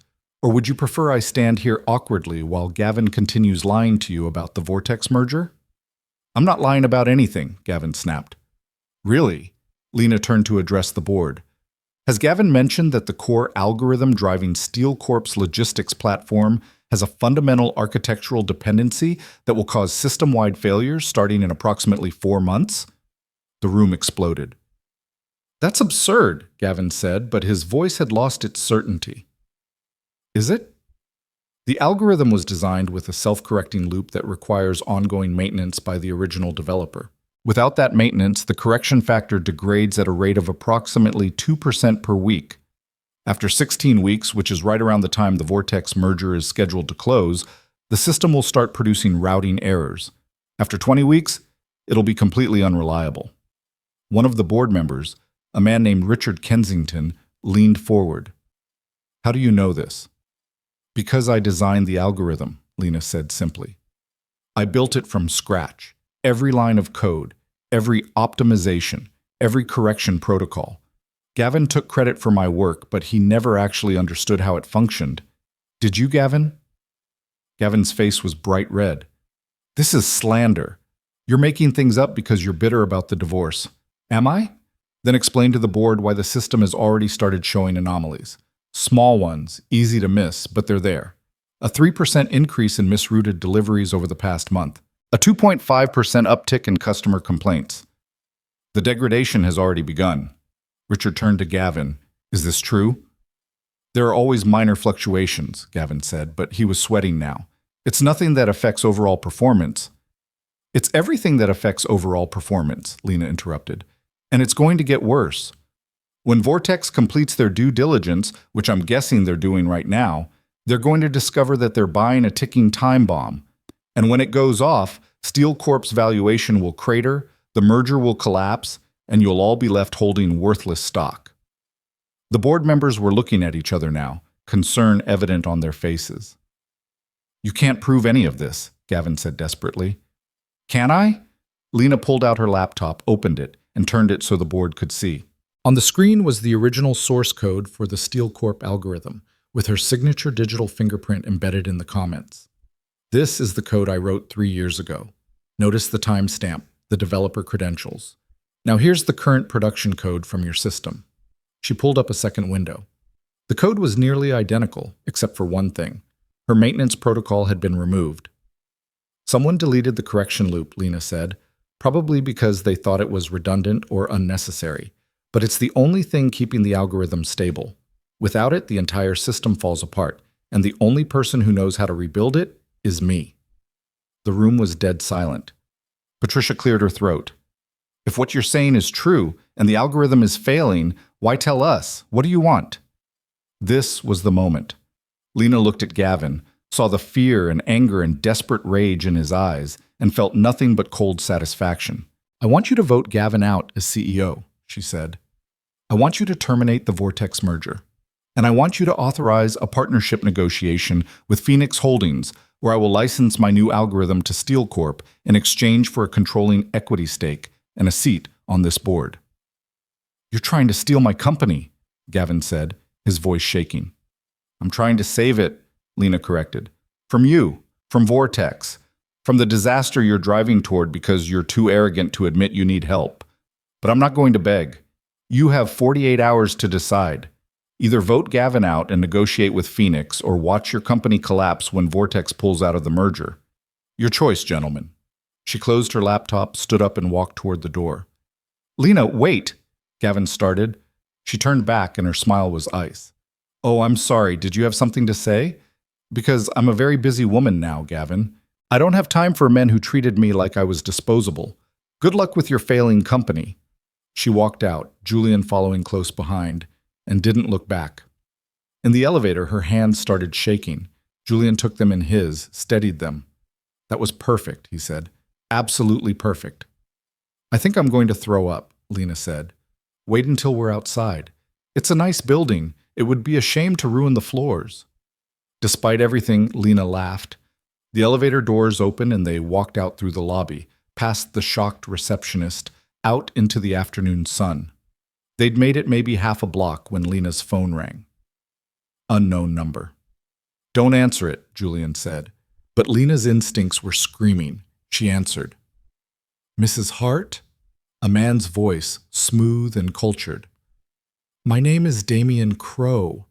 Or would you prefer I stand here awkwardly while Gavin continues lying to you about the Vortex merger?" "I'm not lying about anything," Gavin snapped. "Really?" Lena turned to address the board. "Has Gavin mentioned that the core algorithm driving Steel Corp's logistics platform has a fundamental architectural dependency that will cause system-wide failures starting in approximately 4 months?" The room exploded. "That's absurd," Gavin said, but his voice had lost its certainty. "Is it?" The algorithm was designed with a self-correcting loop that requires ongoing maintenance by the original developer. Without that maintenance, the correction factor degrades at a rate of approximately 2% per week. After 16 weeks, which is right around the time the Vortex merger is scheduled to close, the system will start producing routing errors. After 20 weeks, it'll be completely unreliable. One of the board members, a man named Richard Kensington, leaned forward. "How do you know this?" "Because I designed the algorithm," Lena said simply. "I built it from scratch. Every line of code, every optimization, every correction protocol. Gavin took credit for my work, but he never actually understood how it functioned. Did you, Gavin?" Gavin's face was bright red. "This is slander. You're making things up because you're bitter about the divorce." "Am I?" "Then explain to the board why the system has already started showing anomalies. Small ones, easy to miss, but they're there. A 3% increase in misrouted deliveries over the past month. A 2.5% uptick in customer complaints. The degradation has already begun." Richard turned to Gavin. "Is this true?" "There are always minor fluctuations," Gavin said, but he was sweating now. "It's nothing that affects overall performance." "It's everything that affects overall performance," Lena interrupted. "And it's going to get worse. When Vortex completes their due diligence, which I'm guessing they're doing right now, they're going to discover that they're buying a ticking time bomb. And when it goes off, Steel Corp's valuation will crater, the merger will collapse, and you'll all be left holding worthless stock." The board members were looking at each other now, concern evident on their faces. "You can't prove any of this," Gavin said desperately. "Can I?" Lena pulled out her laptop, opened it, and turned it so the board could see. On the screen was the original source code for the Steel Corp algorithm, with her signature digital fingerprint embedded in the comments. "This is the code I wrote 3 years ago. Notice the timestamp, the developer credentials. Now here's the current production code from your system." She pulled up a second window. The code was nearly identical, except for one thing. Her maintenance protocol had been removed. Someone deleted the correction loop, Lena said, probably because they thought it was redundant or unnecessary. But it's the only thing keeping the algorithm stable. Without it, the entire system falls apart, and the only person who knows how to rebuild it is me. The room was dead silent. Patricia cleared her throat. If what you're saying is true, and the algorithm is failing, why tell us? What do you want? This was the moment. Lena looked at Gavin, saw the fear and anger and desperate rage in his eyes, and felt nothing but cold satisfaction. I want you to vote Gavin out as CEO, she said. I want you to terminate the Vortex merger. And I want you to authorize a partnership negotiation with Phoenix Holdings, where I will license my new algorithm to Steel Corp in exchange for a controlling equity stake and a seat on this board. You're trying to steal my company, Gavin said, his voice shaking. I'm trying to save it, Lena corrected. From you, from Vortex, from the disaster you're driving toward because you're too arrogant to admit you need help. But I'm not going to beg. You have 48 hours to decide. Either vote Gavin out and negotiate with Phoenix, or watch your company collapse when Vortex pulls out of the merger. Your choice, gentlemen. She closed her laptop, stood up, and walked toward the door. Lena, wait, Gavin started. She turned back, and her smile was ice. Oh, I'm sorry. Did you have something to say? Because I'm a very busy woman now, Gavin. I don't have time for men who treated me like I was disposable. Good luck with your failing company. She walked out, Julian following close behind, and didn't look back. In the elevator, her hands started shaking. Julian took them in his, steadied them. That was perfect, he said. Absolutely perfect. I think I'm going to throw up, Lena said. Wait until we're outside. It's a nice building. It would be a shame to ruin the floors. Despite everything, Lena laughed. The elevator doors opened and they walked out through the lobby, past the shocked receptionist, out into the afternoon sun. They'd made it maybe half a block when Lena's phone rang. Unknown number. Don't answer it, Julian said. But Lena's instincts were screaming. She answered. Mrs. Hart? A man's voice, smooth and cultured. My name is Damian Crow.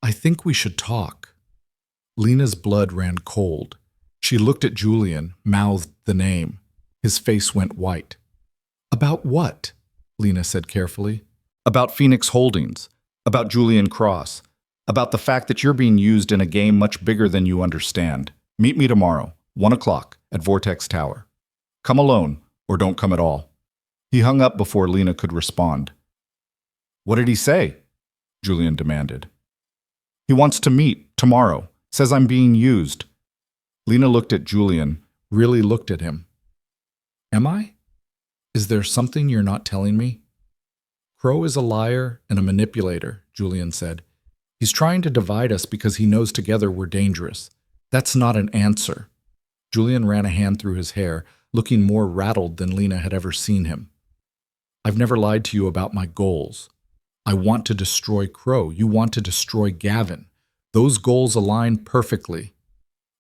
I think we should talk. Lena's blood ran cold. She looked at Julian, mouthed the name. His face went white. About what? Lena said carefully. About Phoenix Holdings. About Julian Cross. About the fact that you're being used in a game much bigger than you understand. Meet me tomorrow, 1 o'clock, at Vortex Tower. Come alone, or don't come at all. He hung up before Lena could respond. What did he say? Julian demanded. He wants to meet, tomorrow. Says I'm being used. Lena looked at Julian, really looked at him. Am I? Is there something you're not telling me? Crow is a liar and a manipulator, Julian said. He's trying to divide us because he knows together we're dangerous. That's not an answer. Julian ran a hand through his hair, looking more rattled than Lena had ever seen him. I've never lied to you about my goals. I want to destroy Crow. You want to destroy Gavin. Those goals align perfectly.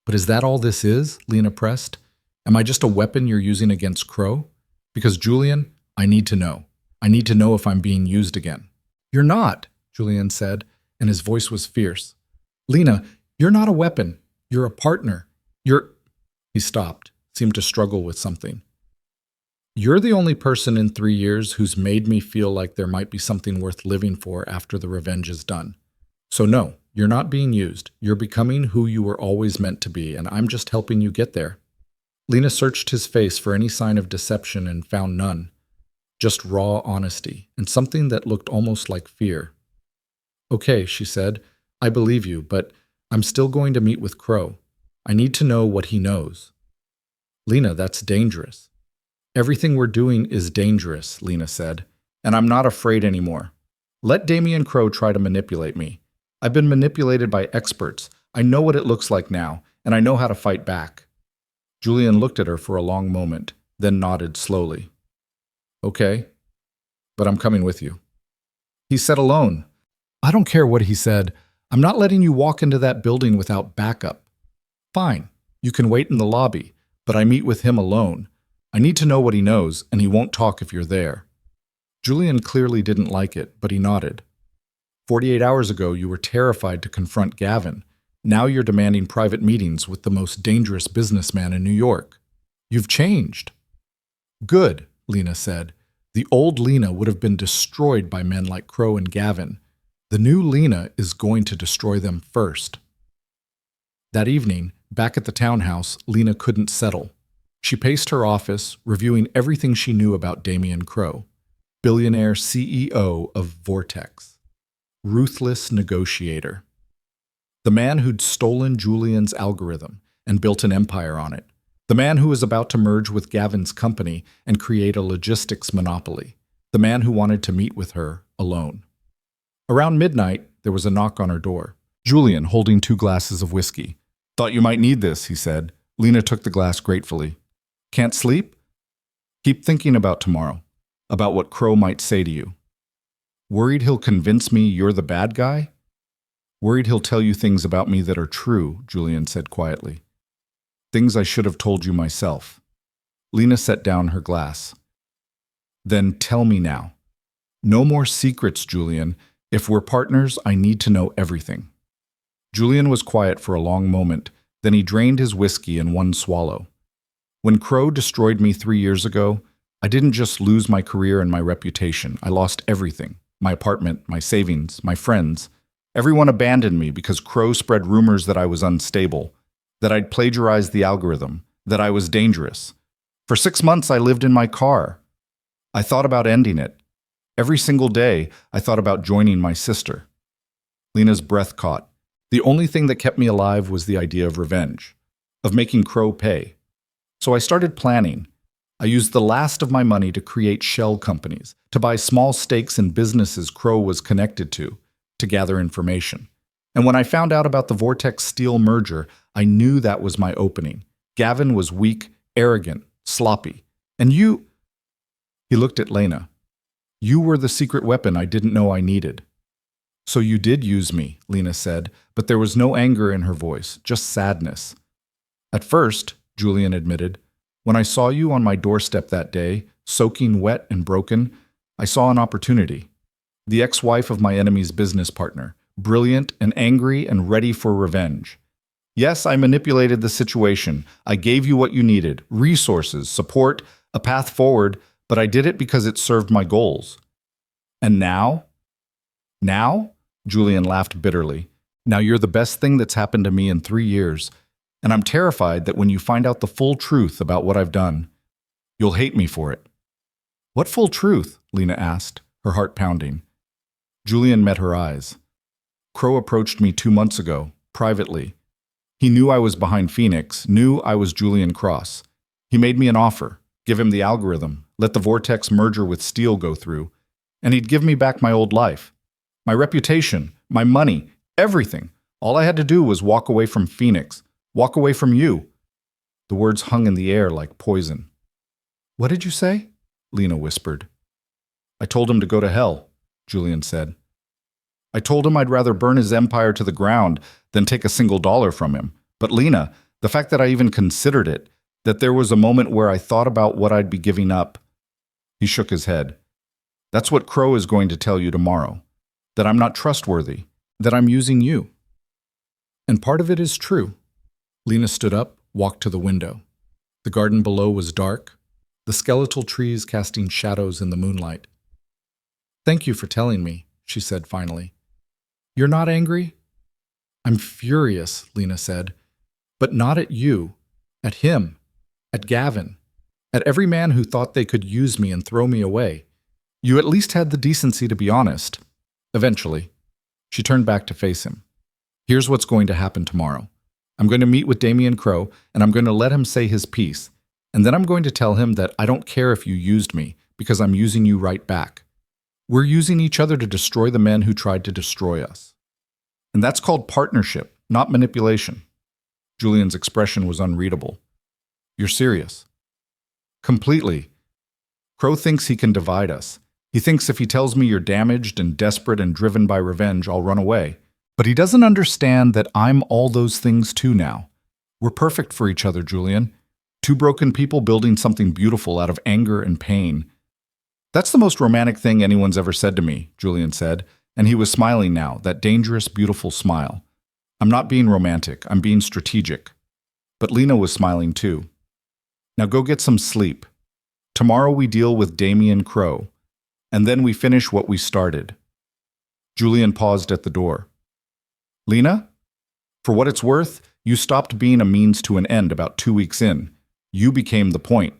But is that all this is? Lena pressed. Am I just a weapon you're using against Crow? Because, Julian, I need to know. I need to know if I'm being used again. You're not, Julian said, and his voice was fierce. Lena, you're not a weapon. You're a partner. He stopped, seemed to struggle with something. You're the only person in 3 years who's made me feel like there might be something worth living for after the revenge is done. So no, you're not being used. You're becoming who you were always meant to be, and I'm just helping you get there. Lena searched his face for any sign of deception and found none. Just raw honesty, and something that looked almost like fear. Okay, she said, I believe you, but I'm still going to meet with Crow. I need to know what he knows. Lena, that's dangerous. Everything we're doing is dangerous, Lena said, and I'm not afraid anymore. Let Damian Crow try to manipulate me. I've been manipulated by experts. I know what it looks like now, and I know how to fight back. Julian looked at her for a long moment, then nodded slowly. Okay, but I'm coming with you. He said alone. I don't care what he said. I'm not letting you walk into that building without backup. Fine, you can wait in the lobby, but I meet with him alone. I need to know what he knows, and he won't talk if you're there. Julian clearly didn't like it, but he nodded. 48 hours ago, you were terrified to confront Gavin. Now you're demanding private meetings with the most dangerous businessman in New York. You've changed." "Good," Lena said. "The old Lena would have been destroyed by men like Crow and Gavin. The new Lena is going to destroy them first." That evening, back at the townhouse, Lena couldn't settle. She paced her office, reviewing everything she knew about Julian Cross, billionaire CEO of Vortex, ruthless negotiator. The man who'd stolen Julian's algorithm and built an empire on it. The man who was about to merge with Gavin's company and create a logistics monopoly. The man who wanted to meet with her alone. Around midnight, there was a knock on her door. Julian, holding 2 glasses of whiskey. "Thought you might need this," he said. Lena took the glass gratefully. "Can't sleep?" "Keep thinking about tomorrow, about what Crow might say to you." "Worried he'll convince me you're the bad guy?" "Worried he'll tell you things about me that are true," Julian said quietly. "Things I should have told you myself." Lena set down her glass. "Then tell me now. No more secrets, Julian. If we're partners, I need to know everything." Julian was quiet for a long moment, then he drained his whiskey in one swallow. "When Crow destroyed me 3 years ago, I didn't just lose my career and my reputation. I lost everything. My apartment, my savings, my friends. Everyone abandoned me because Crow spread rumors that I was unstable, that I'd plagiarized the algorithm, that I was dangerous. For 6 months, I lived in my car. I thought about ending it. Every single day, I thought about joining my sister." Lena's breath caught. "The only thing that kept me alive was the idea of revenge, of making Crow pay. So I started planning. I used the last of my money to create shell companies, to buy small stakes in businesses Crow was connected to gather information. And when I found out about the Vortex Steel merger, I knew that was my opening. Gavin was weak, arrogant, sloppy. And you—" He looked at Lena. "You were the secret weapon I didn't know I needed." "So you did use me," Lena said, but there was no anger in her voice, just sadness. "At first," Julian admitted, "when I saw you on my doorstep that day, soaking wet and broken, I saw an opportunity. The ex-wife of my enemy's business partner, brilliant and angry and ready for revenge. Yes, I manipulated the situation. I gave you what you needed, resources, support, a path forward, but I did it because it served my goals. And now?" "Now?" Julian laughed bitterly. "Now you're the best thing that's happened to me in 3 years, and I'm terrified that when you find out the full truth about what I've done, you'll hate me for it." "What full truth?" Lena asked, her heart pounding. Julian met her eyes. "Crow approached me 2 months ago, privately. He knew I was behind Phoenix, knew I was Julian Cross. He made me an offer, give him the algorithm, let the Vortex merger with Steel go through, and he'd give me back my old life. My reputation, my money, everything. All I had to do was walk away from Phoenix, walk away from you." The words hung in the air like poison. "What did you say?" Lena whispered. "I told him to go to hell," Julian said. "I told him I'd rather burn his empire to the ground than take a single dollar from him. But Lena, the fact that I even considered it, that there was a moment where I thought about what I'd be giving up." He shook his head. "That's what Crow is going to tell you tomorrow. That I'm not trustworthy, that I'm using you." And part of it is true. Lena stood up, walked to the window. The garden below was dark, the skeletal trees casting shadows in the moonlight. "Thank you for telling me," she said finally. "You're not angry?" "I'm furious," Lena said, "but not at you, at him, at Gavin, at every man who thought they could use me and throw me away. You at least had the decency to be honest. Eventually." She turned back to face him. "Here's what's going to happen tomorrow. I'm going to meet with Julian Cross, and I'm going to let him say his piece. And then I'm going to tell him that I don't care if you used me, because I'm using you right back. We're using each other to destroy the men who tried to destroy us. And that's called partnership, not manipulation." Julian's expression was unreadable. "You're serious?" "Completely. Crow thinks he can divide us. He thinks if he tells me you're damaged and desperate and driven by revenge, I'll run away. But he doesn't understand that I'm all those things too now. We're perfect for each other, Julian. 2 broken people building something beautiful out of anger and pain." "That's the most romantic thing anyone's ever said to me," Julian said, and he was smiling now, that dangerous, beautiful smile. I'm not being romantic, I'm being strategic. But Lena was smiling too. Now go get some sleep. Tomorrow we deal with Damien Crow, and then we finish what we started. Julian paused at the door. Lena? For what it's worth, you stopped being a means to an end about 2 weeks in. You became the point.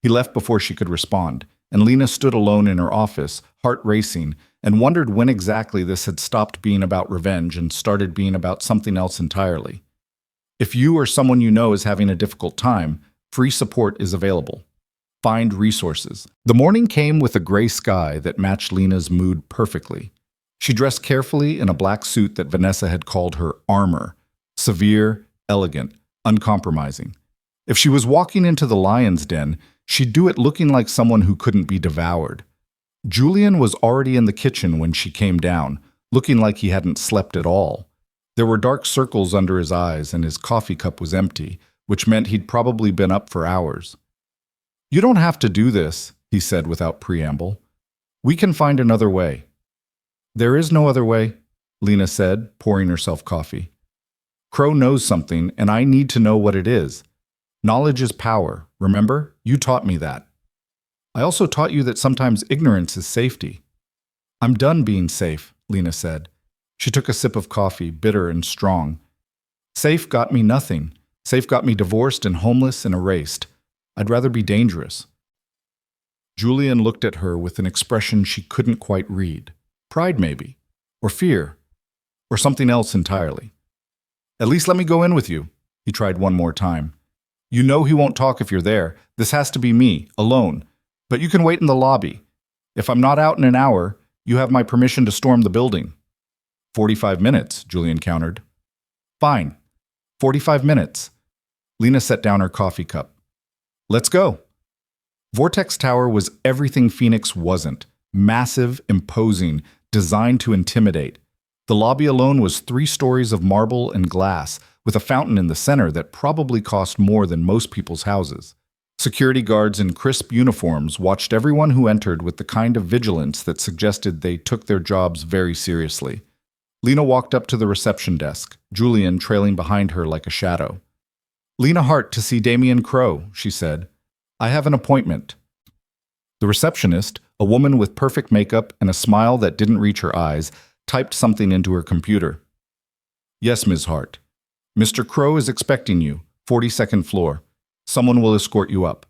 He left before she could respond, and Lena stood alone in her office, heart racing, and wondered when exactly this had stopped being about revenge and started being about something else entirely. If you or someone you know is having a difficult time, free support is available. Find resources. The morning came with a gray sky that matched Lena's mood perfectly. She dressed carefully in a black suit that Vanessa had called her armor, severe, elegant, uncompromising. If she was walking into the lion's den, she'd do it looking like someone who couldn't be devoured. Julian was already in the kitchen when she came down, looking like he hadn't slept at all. There were dark circles under his eyes and his coffee cup was empty, which meant he'd probably been up for hours. You don't have to do this, he said without preamble. We can find another way. There is no other way, Lena said, pouring herself coffee. Crow knows something, and I need to know what it is. Knowledge is power, remember? You taught me that. I also taught you that sometimes ignorance is safety. I'm done being safe, Lena said. She took a sip of coffee, bitter and strong. Safe got me nothing. Safe got me divorced and homeless and erased. I'd rather be dangerous. Julian looked at her with an expression she couldn't quite read. Pride, maybe. Or fear. Or something else entirely. At least let me go in with you, he tried one more time. You know he won't talk if you're there. This has to be me, alone. But you can wait in the lobby. If I'm not out in an hour, you have my permission to storm the building. 45 minutes, Julian countered. Fine. 45 minutes. Lena set down her coffee cup. Let's go. Vortex Tower was everything Phoenix wasn't. Massive, imposing, designed to intimidate. The lobby alone was 3 stories of marble and glass, with a fountain in the center that probably cost more than most people's houses. Security guards in crisp uniforms watched everyone who entered with the kind of vigilance that suggested they took their jobs very seriously. Lena walked up to the reception desk, Julian trailing behind her like a shadow. Lena Hart to see Damien Crow, she said. I have an appointment. The receptionist, a woman with perfect makeup and a smile that didn't reach her eyes, typed something into her computer. Yes, Ms. Hart. Mr. Crow is expecting you, 42nd floor. Someone will escort you up.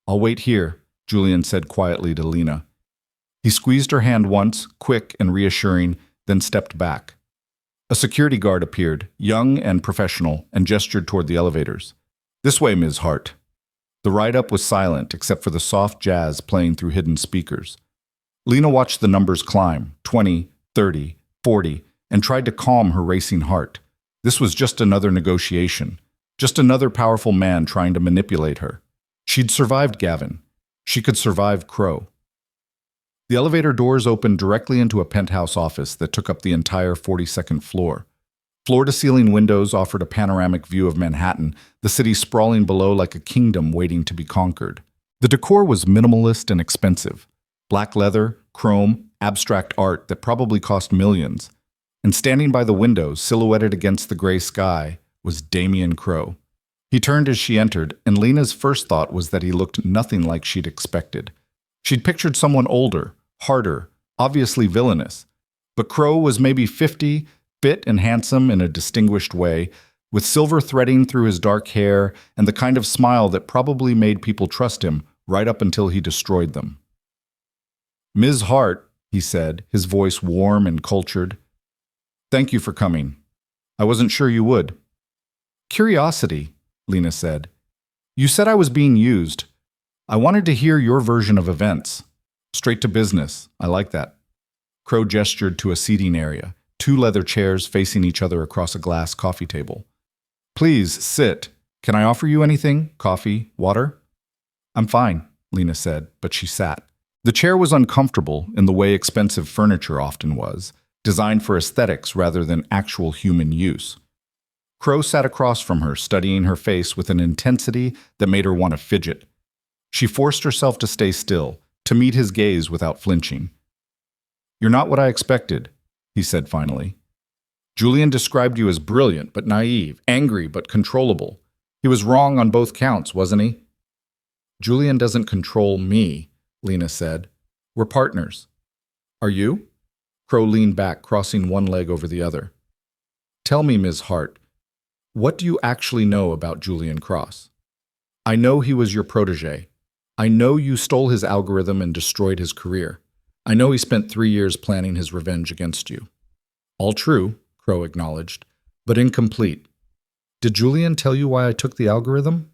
I'll wait here, Julian said quietly to Lena. He squeezed her hand once, quick and reassuring, then stepped back. A security guard appeared, young and professional, and gestured toward the elevators. This way, Ms. Hart. The ride-up was silent except for the soft jazz playing through hidden speakers. Lena watched the numbers climb, 20, 30, 40, and tried to calm her racing heart. This was just another negotiation. Just another powerful man trying to manipulate her. She'd survived Gavin. She could survive Crow. The elevator doors opened directly into a penthouse office that took up the entire 42nd floor. Floor-to-ceiling windows offered a panoramic view of Manhattan, the city sprawling below like a kingdom waiting to be conquered. The decor was minimalist and expensive. Black leather, chrome, abstract art that probably cost millions. And standing by the windows, silhouetted against the gray sky, was Damien Crow. He turned as she entered, and Lena's first thought was that he looked nothing like she'd expected. She'd pictured someone older, harder, obviously villainous. But Crow was maybe 50, fit and handsome in a distinguished way, with silver threading through his dark hair and the kind of smile that probably made people trust him right up until he destroyed them. Ms. Hart, he said, his voice warm and cultured. Thank you for coming. I wasn't sure you would. Curiosity, Lena said. You said I was being used. I wanted to hear your version of events. Straight to business. I like that. Crow gestured to a seating area, 2 leather chairs facing each other across a glass coffee table. Please, sit. Can I offer you anything? Coffee? Water? I'm fine, Lena said, but she sat. The chair was uncomfortable in the way expensive furniture often was, designed for aesthetics rather than actual human use. Crow sat across from her, studying her face with an intensity that made her want to fidget. She forced herself to stay still, to meet his gaze without flinching. You're not what I expected, he said finally. Julian described you as brilliant but naive, angry but controllable. He was wrong on both counts, wasn't he? Julian doesn't control me, Lena said. We're partners. Are you? Crow leaned back, crossing one leg over the other. Tell me, Ms. Hart, what do you actually know about Julian Cross? I know he was your protege. I know you stole his algorithm and destroyed his career. I know he spent 3 years planning his revenge against you. All true, Crow acknowledged, but incomplete. Did Julian tell you why I took the algorithm?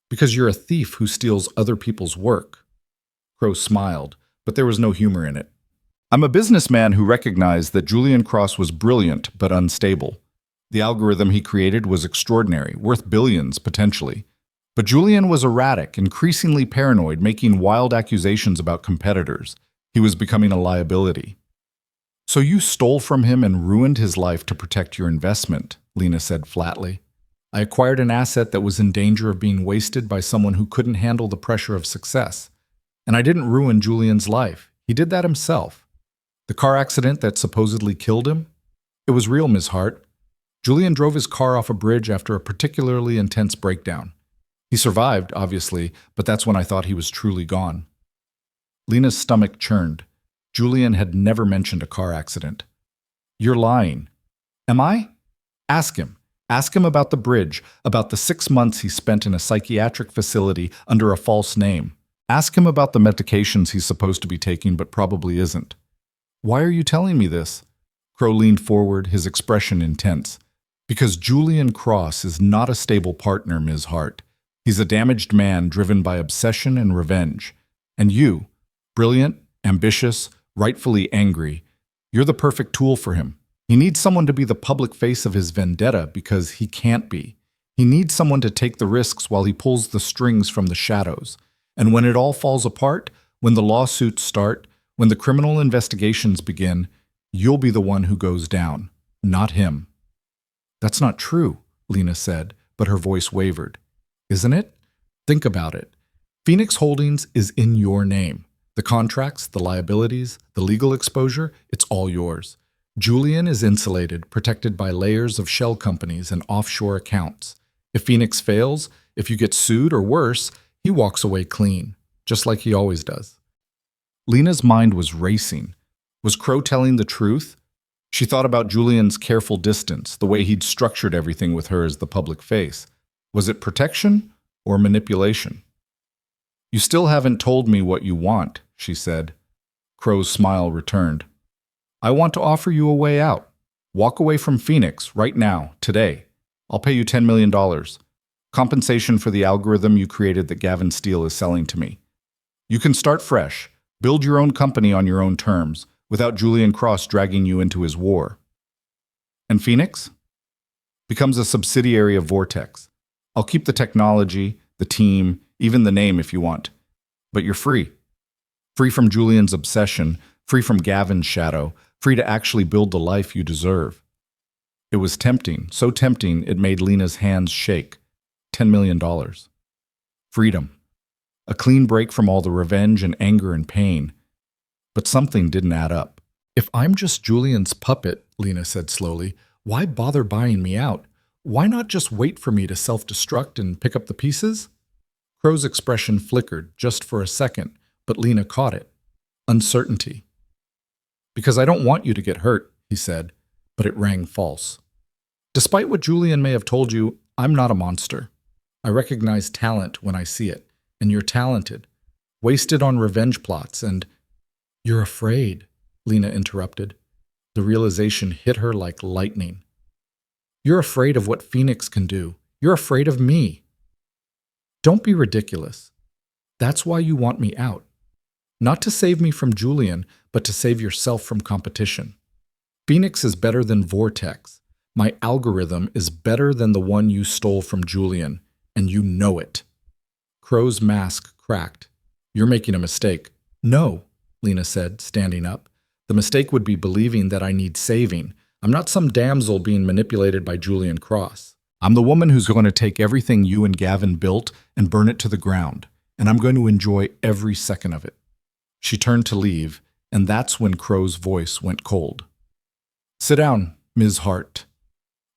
Because you're a thief who steals other people's work. Crow smiled, but there was no humor in it. I'm a businessman who recognized that Julian Cross was brilliant but unstable. The algorithm he created was extraordinary, worth billions potentially. But Julian was erratic, increasingly paranoid, making wild accusations about competitors. He was becoming a liability. So you stole from him and ruined his life to protect your investment, Lena said flatly. I acquired an asset that was in danger of being wasted by someone who couldn't handle the pressure of success. And I didn't ruin Julian's life. He did that himself. The car accident that supposedly killed him? It was real, Ms. Hart. Julian drove his car off a bridge after a particularly intense breakdown. He survived, obviously, but that's when I thought he was truly gone. Lena's stomach churned. Julian had never mentioned a car accident. You're lying. Am I? Ask him. Ask him about the bridge, about the 6 months he spent in a psychiatric facility under a false name. Ask him about the medications he's supposed to be taking but probably isn't. Why are you telling me this? Crow leaned forward, his expression intense. Because Julian Cross is not a stable partner, Ms. Hart. He's a damaged man driven by obsession and revenge. And you, brilliant, ambitious, rightfully angry, you're the perfect tool for him. He needs someone to be the public face of his vendetta because he can't be. He needs someone to take the risks while he pulls the strings from the shadows. And when it all falls apart, when the lawsuits start, when the criminal investigations begin, you'll be the one who goes down, not him. That's not true, Lena said, but her voice wavered. Isn't it? Think about it. Phoenix Holdings is in your name. The contracts, the liabilities, the legal exposure, it's all yours. Julian is insulated, protected by layers of shell companies and offshore accounts. If Phoenix fails, if you get sued or worse, he walks away clean, just like he always does. Lena's mind was racing. Was Crow telling the truth? She thought about Julian's careful distance, the way he'd structured everything with her as the public face. Was it protection or manipulation? You still haven't told me what you want, she said. Crow's smile returned. I want to offer you a way out. Walk away from Phoenix right now, today. I'll pay you $10 million. Compensation for the algorithm you created that Gavin Steele is selling to me. You can start fresh, build your own company on your own terms, without Julian Cross dragging you into his war. And Phoenix? Becomes a subsidiary of Vortex. I'll keep the technology, the team, even the name if you want. But you're free. Free from Julian's obsession, free from Gavin's shadow, free to actually build the life you deserve. It was tempting, so tempting it made Lena's hands shake. $10 million. Freedom. A clean break from all the revenge and anger and pain. But something didn't add up. If I'm just Julian's puppet, Lena said slowly, why bother buying me out? Why not just wait for me to self-destruct and pick up the pieces? Crow's expression flickered just for a second, but Lena caught it. Uncertainty. Because I don't want you to get hurt, he said, but it rang false. Despite what Julian may have told you, I'm not a monster. I recognize talent when I see it, and you're talented. Wasted on revenge plots and... You're afraid, Lena interrupted. The realization hit her like lightning. You're afraid of what Phoenix can do. You're afraid of me. Don't be ridiculous. That's why you want me out. Not to save me from Julian, but to save yourself from competition. Phoenix is better than Vortex. My algorithm is better than the one you stole from Julian, and you know it. Crow's mask cracked. You're making a mistake. No, Lena said, standing up. The mistake would be believing that I need saving. I'm not some damsel being manipulated by Julian Cross. I'm the woman who's going to take everything you and Gavin built and burn it to the ground, and I'm going to enjoy every second of it. She turned to leave, and that's when Crow's voice went cold. Sit down, Ms. Hart.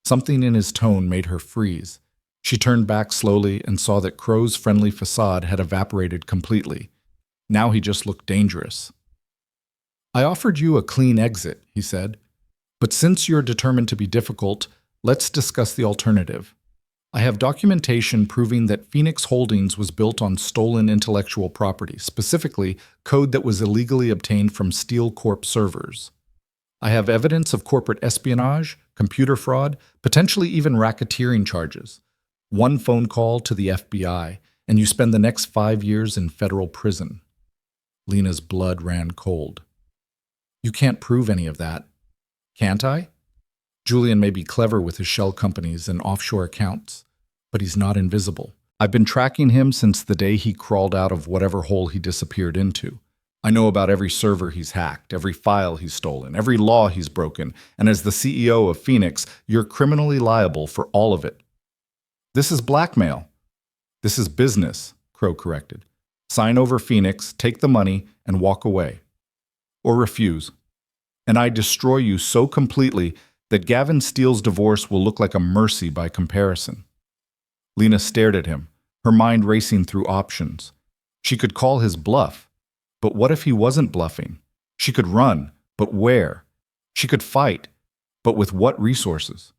Something in his tone made her freeze. She turned back slowly and saw that Crow's friendly facade had evaporated completely. Now he just looked dangerous. I offered you a clean exit, he said. But since you're determined to be difficult, let's discuss the alternative. I have documentation proving that Phoenix Holdings was built on stolen intellectual property, specifically code that was illegally obtained from Steel Corp servers. I have evidence of corporate espionage, computer fraud, potentially even racketeering charges. One phone call to the FBI, and you spend the next 5 years in federal prison. Lena's blood ran cold. You can't prove any of that. Can't I? Julian may be clever with his shell companies and offshore accounts, but he's not invisible. I've been tracking him since the day he crawled out of whatever hole he disappeared into. I know about every server he's hacked, every file he's stolen, every law he's broken, and as the CEO of Phoenix, you're criminally liable for all of it. This is blackmail. This is business, Crow corrected. Sign over Phoenix, take the money, and walk away. Or refuse. And I destroy you so completely that Gavin Steele's divorce will look like a mercy by comparison. Lena stared at him, her mind racing through options. She could call his bluff. But what if he wasn't bluffing? She could run, but where? She could fight, but with what resources?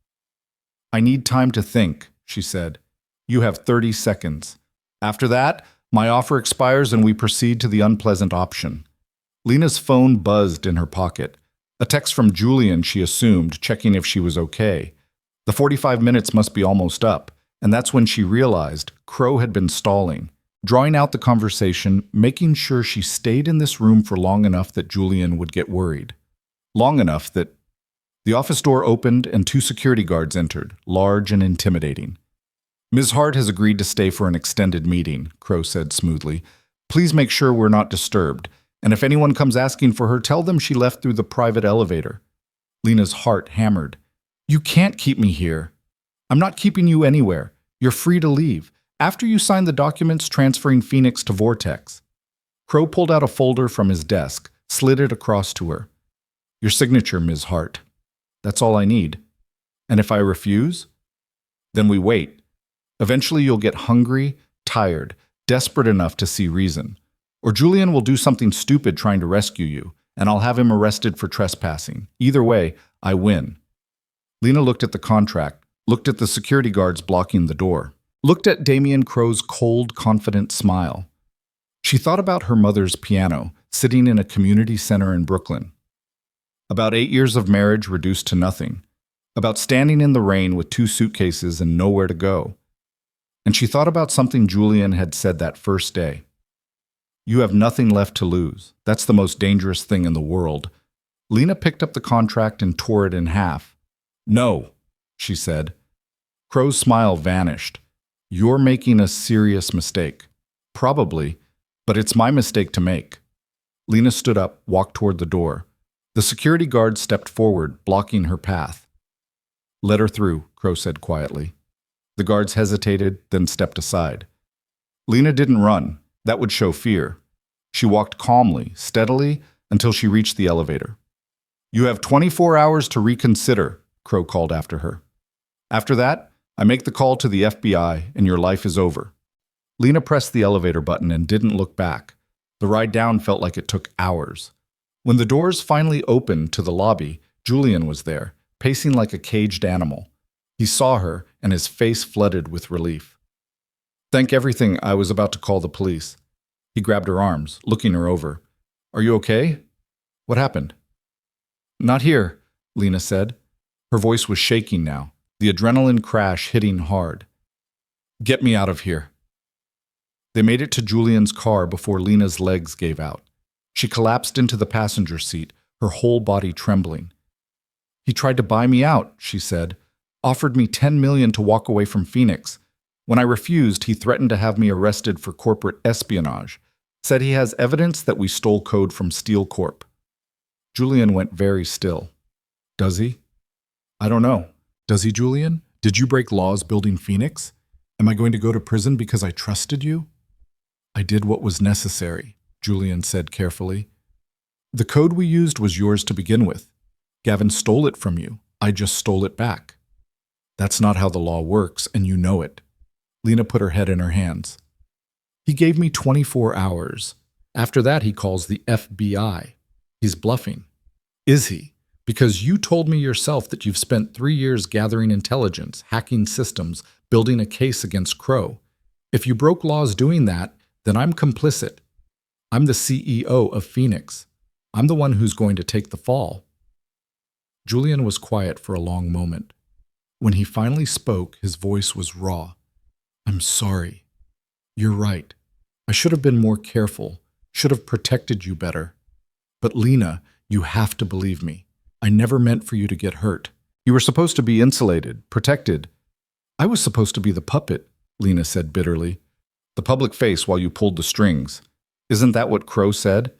I need time to think, she said. You have 30 seconds. After that, my offer expires and we proceed to the unpleasant option. Lena's phone buzzed in her pocket. A text from Julian, she assumed, checking if she was okay. The 45 minutes must be almost up, and that's when she realized Crow had been stalling, drawing out the conversation, making sure she stayed in this room for long enough that Julian would get worried. Long enough that the office door opened and 2 security guards entered, large and intimidating. Ms. Hart has agreed to stay for an extended meeting, Crow said smoothly. Please make sure we're not disturbed, and if anyone comes asking for her, tell them she left through the private elevator. Lena's heart hammered. You can't keep me here. I'm not keeping you anywhere. You're free to leave. After you sign the documents transferring Phoenix to Vortex. Crow pulled out a folder from his desk, slid it across to her. Your signature, Ms. Hart. That's all I need. And if I refuse? Then we wait. Eventually you'll get hungry, tired, desperate enough to see reason. Or Julian will do something stupid trying to rescue you, and I'll have him arrested for trespassing. Either way, I win. Lena looked at the contract, looked at the security guards blocking the door. Looked at Damien Crow's cold, confident smile. She thought about her mother's piano, sitting in a community center in Brooklyn. About 8 years of marriage reduced to nothing. About standing in the rain with 2 suitcases and nowhere to go. And she thought about something Julian had said that first day. You have nothing left to lose. That's the most dangerous thing in the world. Lena picked up the contract and tore it in half. No, she said. Crow's smile vanished. You're making a serious mistake. Probably, but it's my mistake to make. Lena stood up, walked toward the door. The security guard stepped forward, blocking her path. Let her through, Crow said quietly. The guards hesitated, then stepped aside. Lena didn't run. That would show fear. She walked calmly, steadily, until she reached the elevator. You have 24 hours to reconsider, Crow called after her. After that, I make the call to the FBI and your life is over. Lena pressed the elevator button and didn't look back. The ride down felt like it took hours. When the doors finally opened to the lobby, Julian was there, pacing like a caged animal. He saw her and his face flooded with relief. Thank everything, I was about to call the police. He grabbed her arms, looking her over. Are you okay? What happened? Not here, Lena said. Her voice was shaking now, the adrenaline crash hitting hard. Get me out of here. They made it to Julian's car before Lena's legs gave out. She collapsed into the passenger seat, her whole body trembling. He tried to buy me out, she said, offered me $10 million to walk away from Phoenix. When I refused, he threatened to have me arrested for corporate espionage, said he has evidence that we stole code from Steel Corp. Julian went very still. Does he? I don't know. Does he, Julian? Did you break laws building Phoenix? Am I going to go to prison because I trusted you? I did what was necessary, Julian said carefully. The code we used was yours to begin with. Gavin stole it from you. I just stole it back. That's not how the law works, and you know it. Lena put her head in her hands. He gave me 24 hours. After that, he calls the FBI. He's bluffing. Is he? Because you told me yourself that you've spent 3 years gathering intelligence, hacking systems, building a case against Crow. If you broke laws doing that, then I'm complicit. I'm the CEO of Phoenix. I'm the one who's going to take the fall. Julian was quiet for a long moment. When he finally spoke, his voice was raw. I'm sorry. You're right. I should have been more careful, should have protected you better. But Lena, you have to believe me. I never meant for you to get hurt. You were supposed to be insulated, protected. I was supposed to be the puppet, Lena said bitterly. The public face while you pulled the strings. Isn't that what Crow said?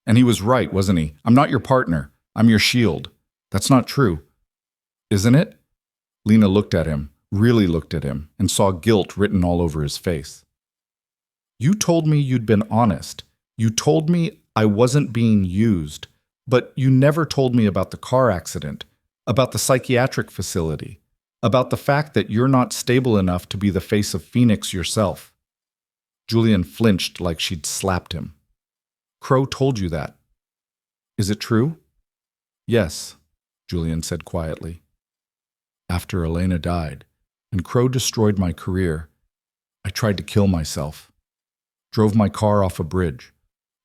And he was right, wasn't he? I'm not your partner. I'm your shield. That's not true. Isn't it? Lena looked at him, really looked at him, and saw guilt written all over his face. You told me you'd been honest. You told me I wasn't being used. But you never told me about the car accident, about the psychiatric facility, about the fact that you're not stable enough to be the face of Phoenix yourself. Julian flinched like she'd slapped him. Crow told you that. Is it true? Yes, Julian said quietly. After Elena died, and Crow destroyed my career, I tried to kill myself. Drove my car off a bridge.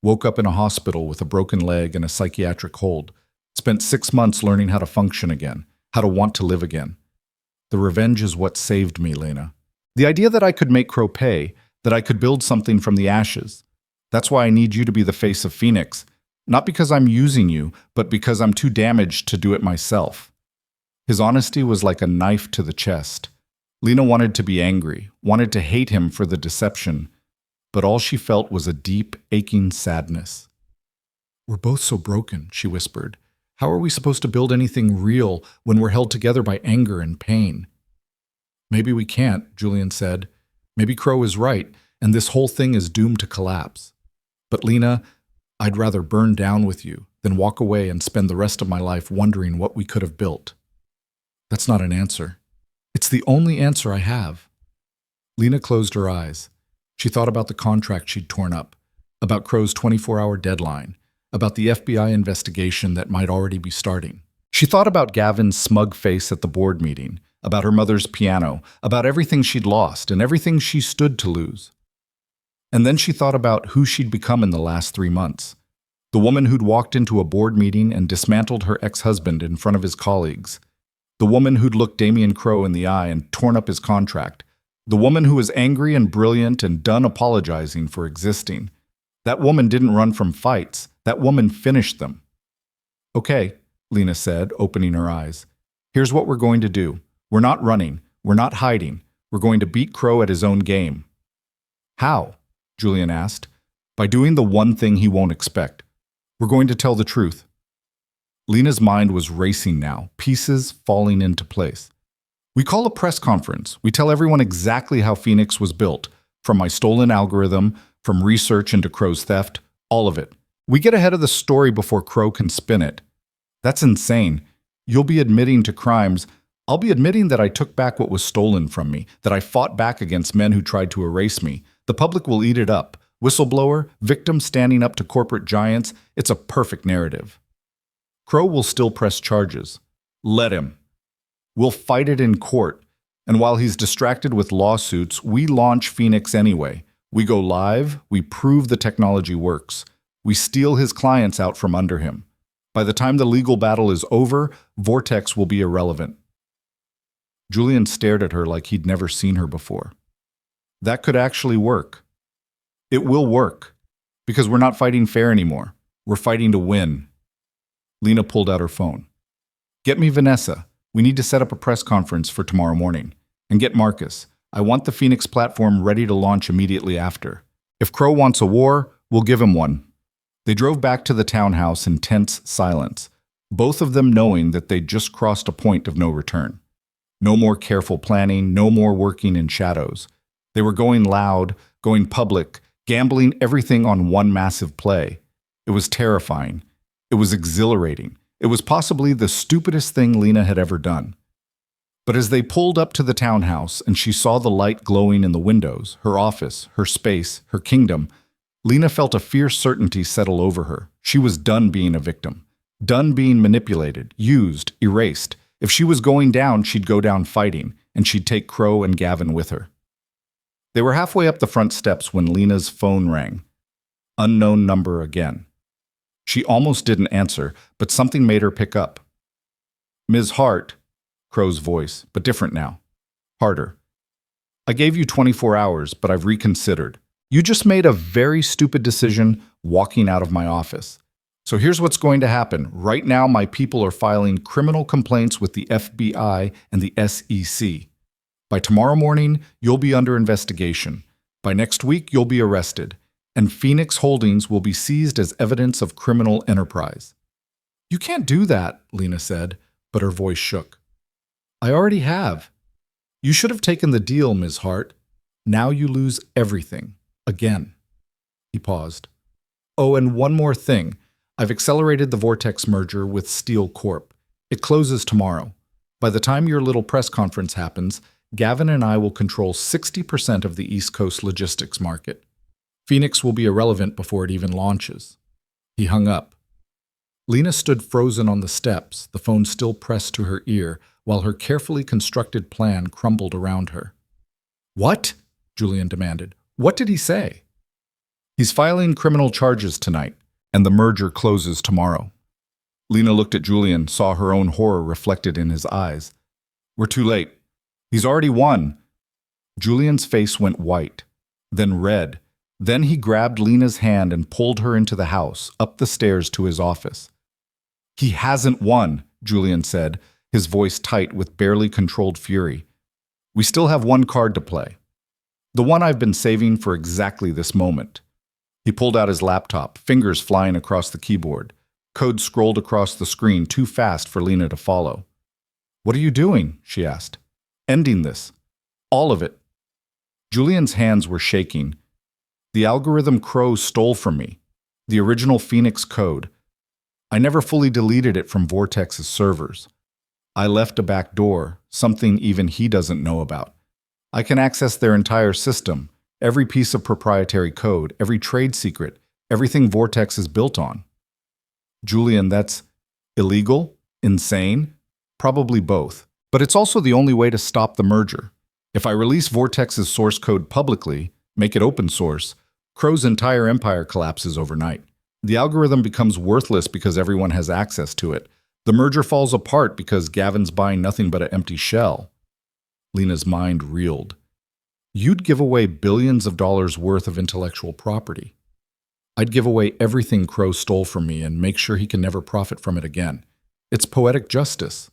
Woke up in a hospital with a broken leg and a psychiatric hold. Spent 6 months learning how to function again, how to want to live again. The revenge is what saved me, Lena. The idea that I could make Crow pay, that I could build something from the ashes. That's why I need you to be the face of Phoenix. Not because I'm using you, but because I'm too damaged to do it myself. His honesty was like a knife to the chest. Lena wanted to be angry, wanted to hate him for the deception, but all she felt was a deep, aching sadness. We're both so broken, she whispered. How are we supposed to build anything real when we're held together by anger and pain? Maybe we can't, Julian said. Maybe Crow is right, and this whole thing is doomed to collapse. But Lena, I'd rather burn down with you than walk away and spend the rest of my life wondering what we could have built. That's not an answer. It's the only answer I have. Lena closed her eyes. She thought about the contract she'd torn up, about Crow's 24-hour deadline, about the FBI investigation that might already be starting. She thought about Gavin's smug face at the board meeting, about her mother's piano, about everything she'd lost and everything she stood to lose. And then she thought about who she'd become in the last 3 months. The woman who'd walked into a board meeting and dismantled her ex-husband in front of his colleagues. The woman who'd looked Damian Crow in the eye and torn up his contract. The woman who was angry and brilliant and done apologizing for existing. That woman didn't run from fights. That woman finished them. Okay, Lena said, opening her eyes. Here's what we're going to do. We're not running. We're not hiding. We're going to beat Crow at his own game. How? Julian asked. By doing the one thing he won't expect. We're going to tell the truth. Lena's mind was racing now, pieces falling into place. We call a press conference. We tell everyone exactly how Phoenix was built, from my stolen algorithm, from research into Crow's theft, all of it. We get ahead of the story before Crow can spin it. That's insane. You'll be admitting to crimes. I'll be admitting that I took back what was stolen from me, that I fought back against men who tried to erase me. The public will eat it up. Whistleblower, victim standing up to corporate giants. It's a perfect narrative. Crow will still press charges. Let him. We'll fight it in court, and while he's distracted with lawsuits, we launch Phoenix anyway. We go live, we prove the technology works. We steal his clients out from under him. By the time the legal battle is over, Vortex will be irrelevant. Julian stared at her like he'd never seen her before. That could actually work. It will work, because we're not fighting fair anymore. We're fighting to win. Lena pulled out her phone. Get me Vanessa. We need to set up a press conference for tomorrow morning. And get Marcus. I want the Phoenix platform ready to launch immediately after. If Crow wants a war, we'll give him one. They drove back to the townhouse in tense silence, both of them knowing that they'd just crossed a point of no return. No more careful planning, no more working in shadows. They were going loud, going public, gambling everything on one massive play. It was terrifying. It was exhilarating. It was possibly the stupidest thing Lena had ever done. But as they pulled up to the townhouse and she saw the light glowing in the windows, her office, her space, her kingdom, Lena felt a fierce certainty settle over her. She was done being a victim. Done being manipulated, used, erased. If she was going down, she'd go down fighting, and she'd take Crow and Gavin with her. They were halfway up the front steps when Lena's phone rang. Unknown number again. She almost didn't answer, but something made her pick up. Ms. Hart, Crow's voice, but different now. Harder. I gave you 24 hours, but I've reconsidered. You just made a very stupid decision walking out of my office. So here's what's going to happen. Right now, my people are filing criminal complaints with the FBI and the SEC. By tomorrow morning, you'll be under investigation. By next week, you'll be arrested. And Phoenix Holdings will be seized as evidence of criminal enterprise. You can't do that, Lena said, but her voice shook. I already have. You should have taken the deal, Ms. Hart. Now you lose everything. Again. He paused. Oh, and one more thing. I've accelerated the Vortex merger with Steel Corp. It closes tomorrow. By the time your little press conference happens, Gavin and I will control 60% of the East Coast logistics market. Phoenix will be irrelevant before it even launches. He hung up. Lena stood frozen on the steps, the phone still pressed to her ear, while her carefully constructed plan crumbled around her. What? Julian demanded. What did he say? He's filing criminal charges tonight, and the merger closes tomorrow. Lena looked at Julian, saw her own horror reflected in his eyes. We're too late. He's already won. Julian's face went white, then red. Then he grabbed Lena's hand and pulled her into the house, up the stairs to his office. He hasn't won, Julian said, his voice tight with barely controlled fury. We still have one card to play. The one I've been saving for exactly this moment. He pulled out his laptop, fingers flying across the keyboard. Code scrolled across the screen too fast for Lena to follow. What are you doing? She asked. Ending this. All of it. Julian's hands were shaking. The algorithm Crow stole from me. The original Phoenix code. I never fully deleted it from Vortex's servers. I left a back door, something even he doesn't know about. I can access their entire system, every piece of proprietary code, every trade secret, everything Vortex is built on. Julian, that's illegal? Insane? Probably both. But it's also the only way to stop the merger. If I release Vortex's source code publicly, make it open source, Crow's entire empire collapses overnight. The algorithm becomes worthless because everyone has access to it. The merger falls apart because Gavin's buying nothing but an empty shell. Lena's mind reeled. You'd give away billions of dollars worth of intellectual property. I'd give away everything Crow stole from me and make sure he can never profit from it again. It's poetic justice.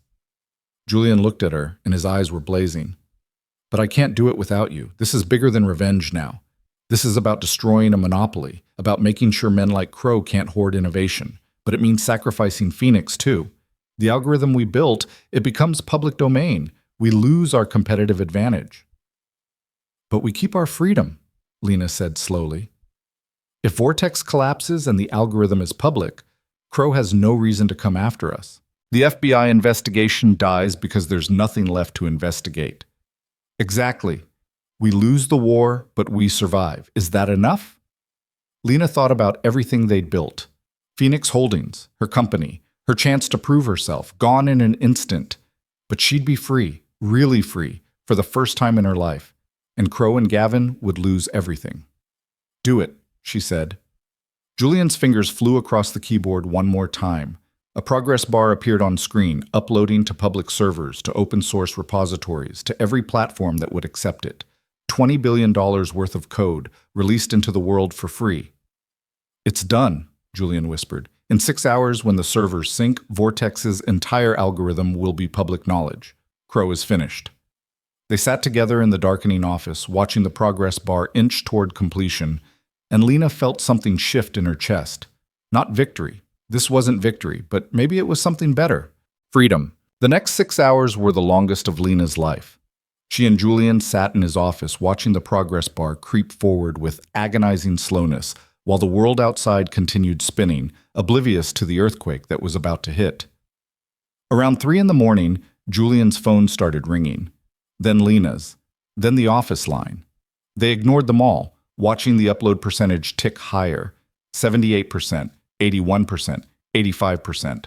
Julian looked at her, and his eyes were blazing. But I can't do it without you. This is bigger than revenge now. This is about destroying a monopoly, about making sure men like Crow can't hoard innovation. But it means sacrificing Phoenix, too. The algorithm we built, it becomes public domain. We lose our competitive advantage. But we keep our freedom, Lena said slowly. If Vortex collapses and the algorithm is public, Crow has no reason to come after us. The FBI investigation dies because there's nothing left to investigate. Exactly. We lose the war, but we survive. Is that enough? Lena thought about everything they'd built. Phoenix Holdings, her company, her chance to prove herself, gone in an instant. But she'd be free, really free, for the first time in her life. And Crow and Gavin would lose everything. Do it, she said. Julian's fingers flew across the keyboard one more time. A progress bar appeared on screen, uploading to public servers, to open source repositories, to every platform that would accept it. $20 billion worth of code, released into the world for free. It's done, Julian whispered. In 6 hours, when the servers sync, Vortex's entire algorithm will be public knowledge. Crow is finished. They sat together in the darkening office, watching the progress bar inch toward completion, and Lena felt something shift in her chest. Not victory. This wasn't victory, but maybe it was something better. Freedom. The next 6 hours were the longest of Lena's life. She and Julian sat in his office watching the progress bar creep forward with agonizing slowness, while the world outside continued spinning, oblivious to the earthquake that was about to hit. Around 3 in the morning, Julian's phone started ringing. Then Lena's. Then the office line. They ignored them all, watching the upload percentage tick higher. 78%, 81%, 85%.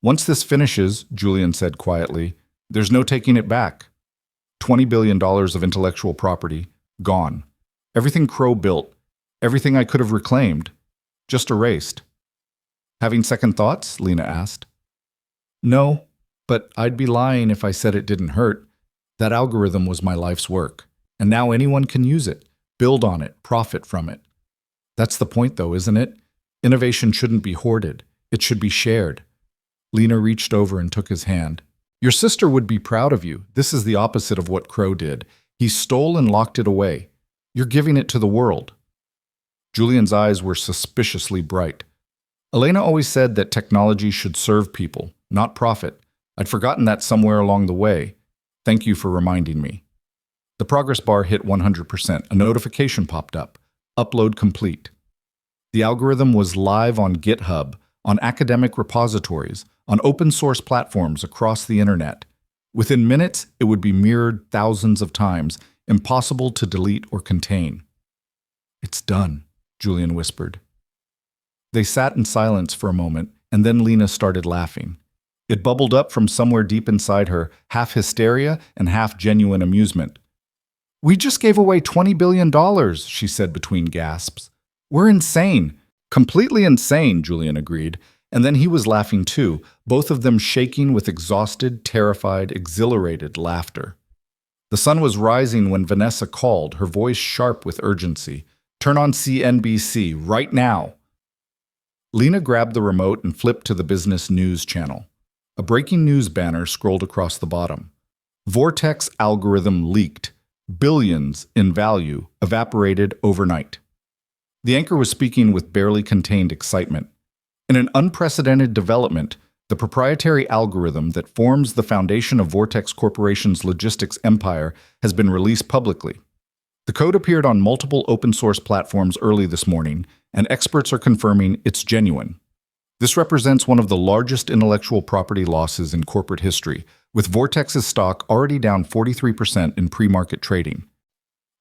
Once this finishes, Julian said quietly, there's no taking it back. $20 billion of intellectual property, gone. Everything Crow built, everything I could have reclaimed, just erased. Having second thoughts? Lena asked. No, but I'd be lying if I said it didn't hurt. That algorithm was my life's work, and now anyone can use it, build on it, profit from it. That's the point, though, isn't it? Innovation shouldn't be hoarded. It should be shared. Lena reached over and took his hand. Your sister would be proud of you. This is the opposite of what Crow did. He stole and locked it away. You're giving it to the world. Julian's eyes were suspiciously bright. Elena always said that technology should serve people, not profit. I'd forgotten that somewhere along the way. Thank you for reminding me. The progress bar hit 100%. A notification popped up. Upload complete. The algorithm was live on GitHub, on academic repositories, on open source platforms across the internet. Within minutes, it would be mirrored thousands of times, impossible to delete or contain. It's done, Julian whispered. They sat in silence for a moment, and then Lena started laughing. It bubbled up from somewhere deep inside her, half hysteria and half genuine amusement. We just gave away $20 billion, she said between gasps. We're insane. Completely insane, Julian agreed. And then he was laughing too, both of them shaking with exhausted, terrified, exhilarated laughter. The sun was rising when Vanessa called, her voice sharp with urgency. Turn on CNBC, right now. Lena grabbed the remote and flipped to the business news channel. A breaking news banner scrolled across the bottom. Vortex algorithm leaked. Billions in value evaporated overnight. The anchor was speaking with barely contained excitement. In an unprecedented development, the proprietary algorithm that forms the foundation of Vortex Corporation's logistics empire has been released publicly. The code appeared on multiple open-source platforms early this morning, and experts are confirming it's genuine. This represents one of the largest intellectual property losses in corporate history, with Vortex's stock already down 43% in pre-market trading.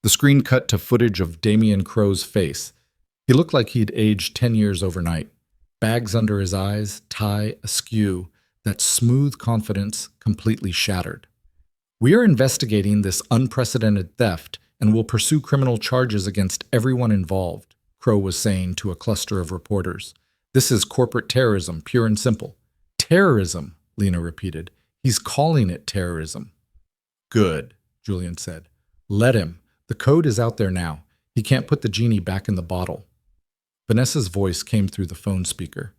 The screen cut to footage of Julian Crow's face. He looked like he'd aged 10 years overnight. Bags under his eyes, tie askew, that smooth confidence completely shattered. We are investigating this unprecedented theft and will pursue criminal charges against everyone involved, Crow was saying to a cluster of reporters. This is corporate terrorism, pure and simple. Terrorism, Lena repeated. He's calling it terrorism. Good, Julian said. Let him. The code is out there now. He can't put the genie back in the bottle. Vanessa's voice came through the phone speaker.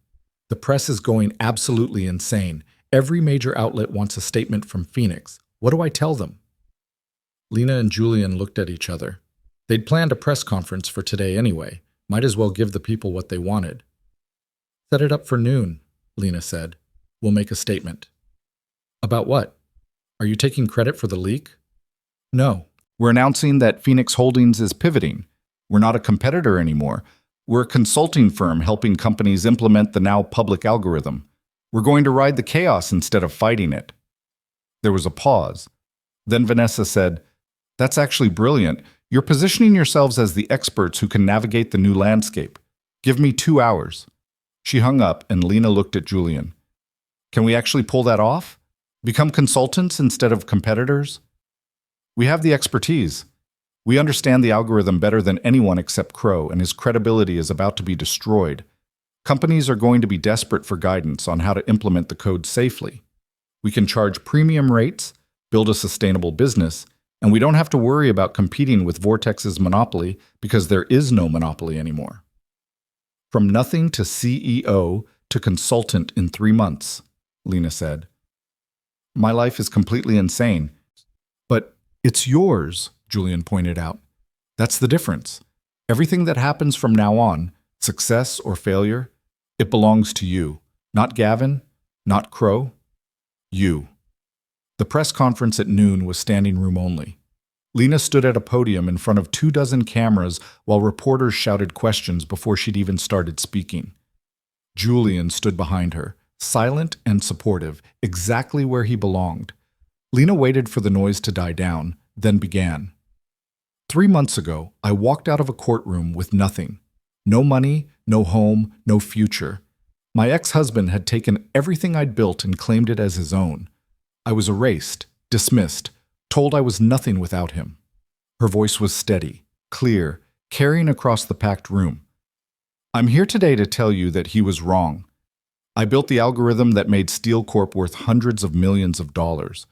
The press is going absolutely insane. Every major outlet wants a statement from Phoenix. What do I tell them? Lena and Julian looked at each other. They'd planned a press conference for today anyway. Might as well give the people what they wanted. Set it up for noon, Lena said. We'll make a statement. About what? Are you taking credit for the leak? No. We're announcing that Phoenix Holdings is pivoting. We're not a competitor anymore. We're a consulting firm helping companies implement the now public algorithm. We're going to ride the chaos instead of fighting it. There was a pause. Then Vanessa said, That's actually brilliant. You're positioning yourselves as the experts who can navigate the new landscape. Give me 2 hours. She hung up and Lena looked at Julian. Can we actually pull that off? Become consultants instead of competitors? We have the expertise. We understand the algorithm better than anyone except Crow, and his credibility is about to be destroyed. Companies are going to be desperate for guidance on how to implement the code safely. We can charge premium rates, build a sustainable business, and we don't have to worry about competing with Vortex's monopoly because there is no monopoly anymore. From nothing to CEO to consultant in 3 months, Lena said. My life is completely insane. But it's yours, Julian pointed out. That's the difference. Everything that happens from now on, success or failure, it belongs to you. Not Gavin, not Crow, you. The press conference at noon was standing room only. Lena stood at a podium in front of 24 cameras while reporters shouted questions before she'd even started speaking. Julian stood behind her, silent and supportive, exactly where he belonged. Lena waited for the noise to die down, then began. 3 months ago, I walked out of a courtroom with nothing. No money, no home, no future. My ex-husband had taken everything I'd built and claimed it as his own. I was erased, dismissed, told I was nothing without him. Her voice was steady, clear, carrying across the packed room. I'm here today to tell you that he was wrong. I built the algorithm that made Steel Corp worth hundreds of millions of dollars.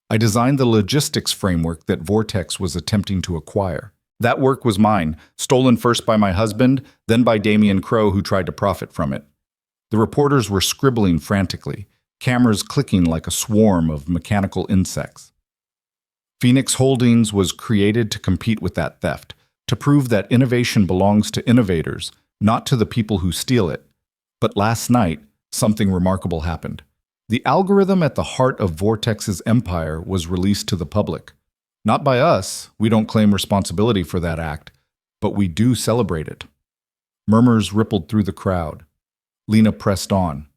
I designed the logistics framework that Vortex was attempting to acquire. That work was mine, stolen first by my husband, then by Julian Cross, who tried to profit from it. The reporters were scribbling frantically, cameras clicking like a swarm of mechanical insects. Phoenix Holdings was created to compete with that theft, to prove that innovation belongs to innovators, not to the people who steal it. But last night, something remarkable happened. The algorithm at the heart of Vortex's empire was released to the public. Not by us, we don't claim responsibility for that act, but we do celebrate it. Murmurs rippled through the crowd. Lena pressed on.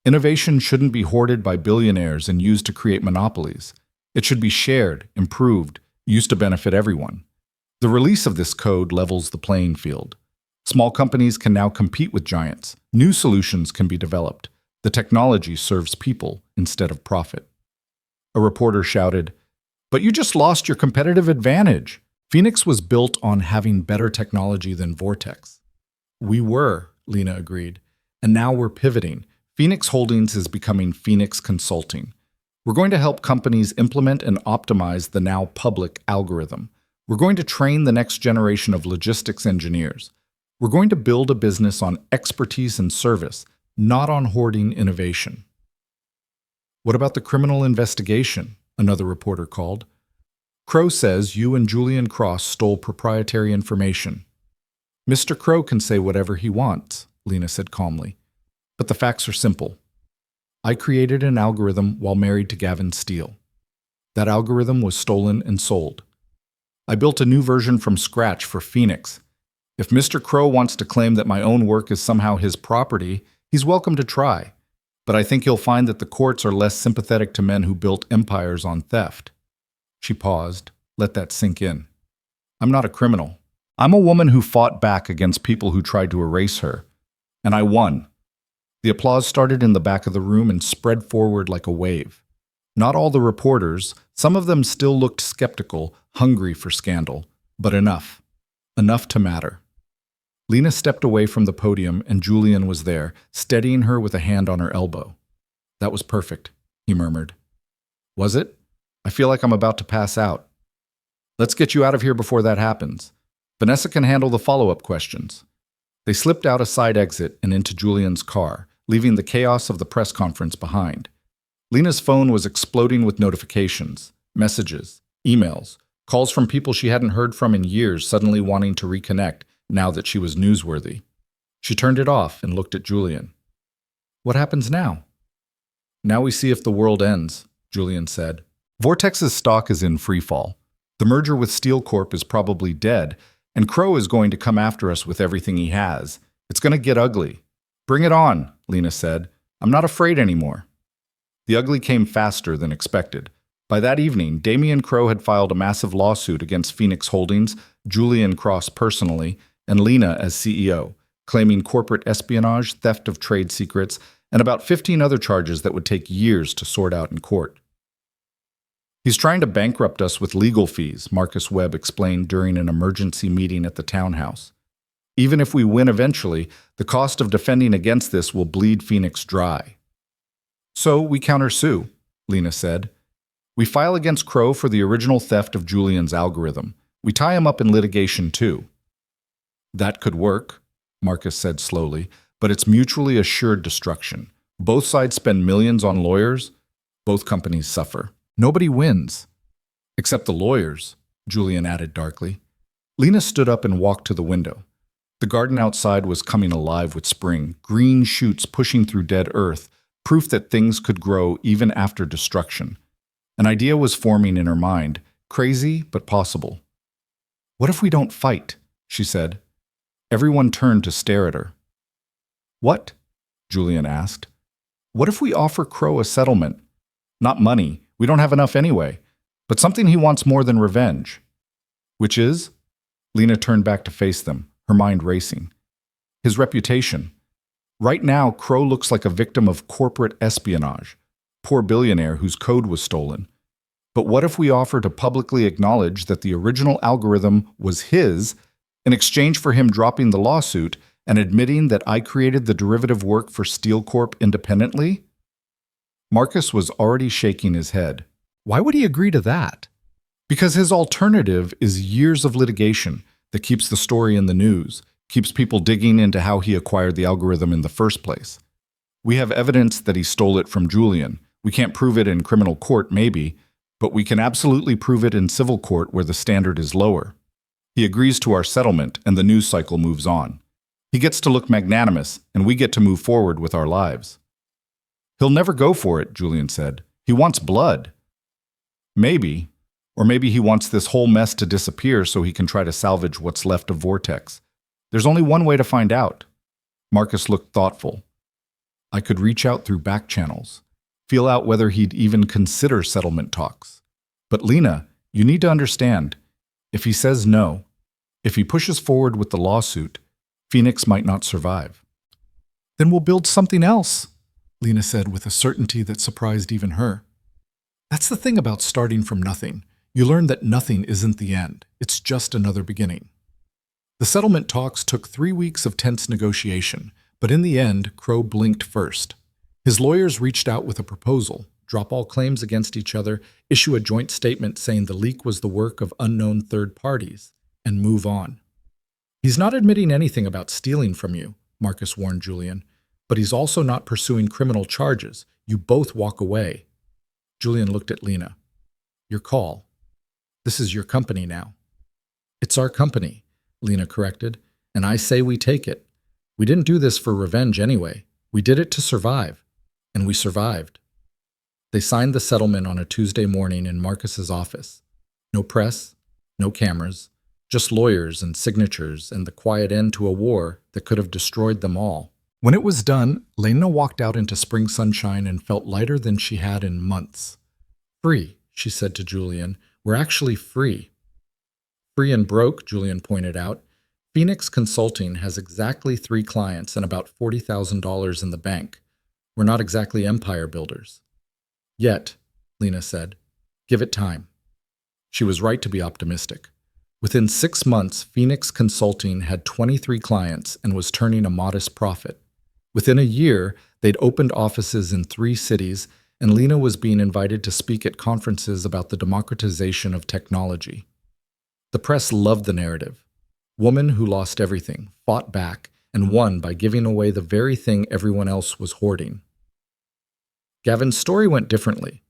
Innovation shouldn't be hoarded by billionaires and used to create monopolies. It should be shared, improved, used to benefit everyone. The release of this code levels the playing field. Small companies can now compete with giants. New solutions can be developed. The technology serves people instead of profit. A reporter shouted, "But you just lost your competitive advantage." Phoenix was built on having better technology than Vortex. We were, Lena agreed, and now we're pivoting. Phoenix Holdings is becoming Phoenix Consulting. We're going to help companies implement and optimize the now public algorithm. We're going to train the next generation of logistics engineers. We're going to build a business on expertise and service, not on hoarding innovation. What about the criminal investigation? Another reporter called. Crow says you and Julian Cross stole proprietary information. Mr. Crow can say whatever he wants, Lena said calmly. But the facts are simple. I created an algorithm while married to Gavin Steele. That algorithm was stolen and sold. I built a new version from scratch for Phoenix. If Mr. Crow wants to claim that my own work is somehow his property, he's welcome to try. But I think he'll find that the courts are less sympathetic to men who built empires on theft. She paused. Let that sink in. I'm not a criminal. I'm a woman who fought back against people who tried to erase her. And I won. The applause started in the back of the room and spread forward like a wave. Not all the reporters, some of them still looked skeptical, hungry for scandal, but enough. Enough to matter. Lena stepped away from the podium and Julian was there, steadying her with a hand on her elbow. That was perfect, he murmured. Was it? I feel like I'm about to pass out. Let's get you out of here before that happens. Vanessa can handle the follow-up questions. They slipped out a side exit and into Julian's car, leaving the chaos of the press conference behind. Lena's phone was exploding with notifications, messages, emails, calls from people she hadn't heard from in years suddenly wanting to reconnect now that she was newsworthy. She turned it off and looked at Julian. What happens now? Now we see if the world ends, Julian said. Vortex's stock is in freefall. The merger with Steel Corp is probably dead, and Crow is going to come after us with everything he has. It's going to get ugly. Bring it on, Lena said. I'm not afraid anymore. The ugly came faster than expected. By that evening, Julian Cross had filed a massive lawsuit against Phoenix Holdings, Julian Cross personally, and Lena as CEO, claiming corporate espionage, theft of trade secrets, and about 15 other charges that would take years to sort out in court. He's trying to bankrupt us with legal fees, Marcus Webb explained during an emergency meeting at the townhouse. Even if we win eventually, the cost of defending against this will bleed Phoenix dry. So we countersue, Lena said. We file against Crow for the original theft of Julian's algorithm. We tie him up in litigation too. That could work, Marcus said slowly, but it's mutually assured destruction. Both sides spend millions on lawyers. Both companies suffer. Nobody wins. Except the lawyers, Julian added darkly. Lena stood up and walked to the window. The garden outside was coming alive with spring, green shoots pushing through dead earth, proof that things could grow even after destruction. An idea was forming in her mind, crazy but possible. What if we don't fight? She said. Everyone turned to stare at her. What? Julian asked. What if we offer Crow a settlement? Not money, we don't have enough anyway, but something he wants more than revenge. Which is? Lena turned back to face them, her mind racing. His reputation. Right now, Crow looks like a victim of corporate espionage. Poor billionaire whose code was stolen. But what if we offer to publicly acknowledge that the original algorithm was his, in exchange for him dropping the lawsuit and admitting that I created the derivative work for Steel Corp independently? Marcus was already shaking his head. Why would he agree to that? Because his alternative is years of litigation that keeps the story in the news, keeps people digging into how he acquired the algorithm in the first place. We have evidence that he stole it from Julian. We can't prove it in criminal court, maybe, but we can absolutely prove it in civil court where the standard is lower. He agrees to our settlement, and the news cycle moves on. He gets to look magnanimous, and we get to move forward with our lives. He'll never go for it, Julian said. He wants blood. Maybe. Or maybe he wants this whole mess to disappear so he can try to salvage what's left of Vortex. There's only one way to find out. Marcus looked thoughtful. I could reach out through back channels, feel out whether he'd even consider settlement talks. But Lena, you need to understand, if he says no, if he pushes forward with the lawsuit, Phoenix might not survive. Then we'll build something else, Lena said with a certainty that surprised even her. That's the thing about starting from nothing. You learn that nothing isn't the end. It's just another beginning. The settlement talks took 3 weeks of tense negotiation, but in the end, Crow blinked first. His lawyers reached out with a proposal, drop all claims against each other, issue a joint statement saying the leak was the work of unknown third parties, and move on. He's not admitting anything about stealing from you, Marcus warned Julian, but he's also not pursuing criminal charges. You both walk away. Julian looked at Lena. Your call. This is your company now. It's our company, Lena corrected, and I say we take it. We didn't do this for revenge anyway. We did it to survive, and we survived. They signed the settlement on a Tuesday morning in Marcus's office. No press, no cameras, just lawyers and signatures and the quiet end to a war that could have destroyed them all. When it was done, Lena walked out into spring sunshine and felt lighter than she had in months. Free, she said to Julian. We're actually free. Free and broke, Julian pointed out. Phoenix Consulting has exactly 3 clients and about $40,000 in the bank. We're not exactly empire builders. Yet, Lena said. Give it time. She was right to be optimistic. Within 6 months, Phoenix Consulting had 23 clients and was turning a modest profit. Within a year, they'd opened offices in 3 cities, and Lena was being invited to speak at conferences about the democratization of technology. The press loved the narrative. Woman who lost everything, fought back, and won by giving away the very thing everyone else was hoarding. Gavin's story went differently.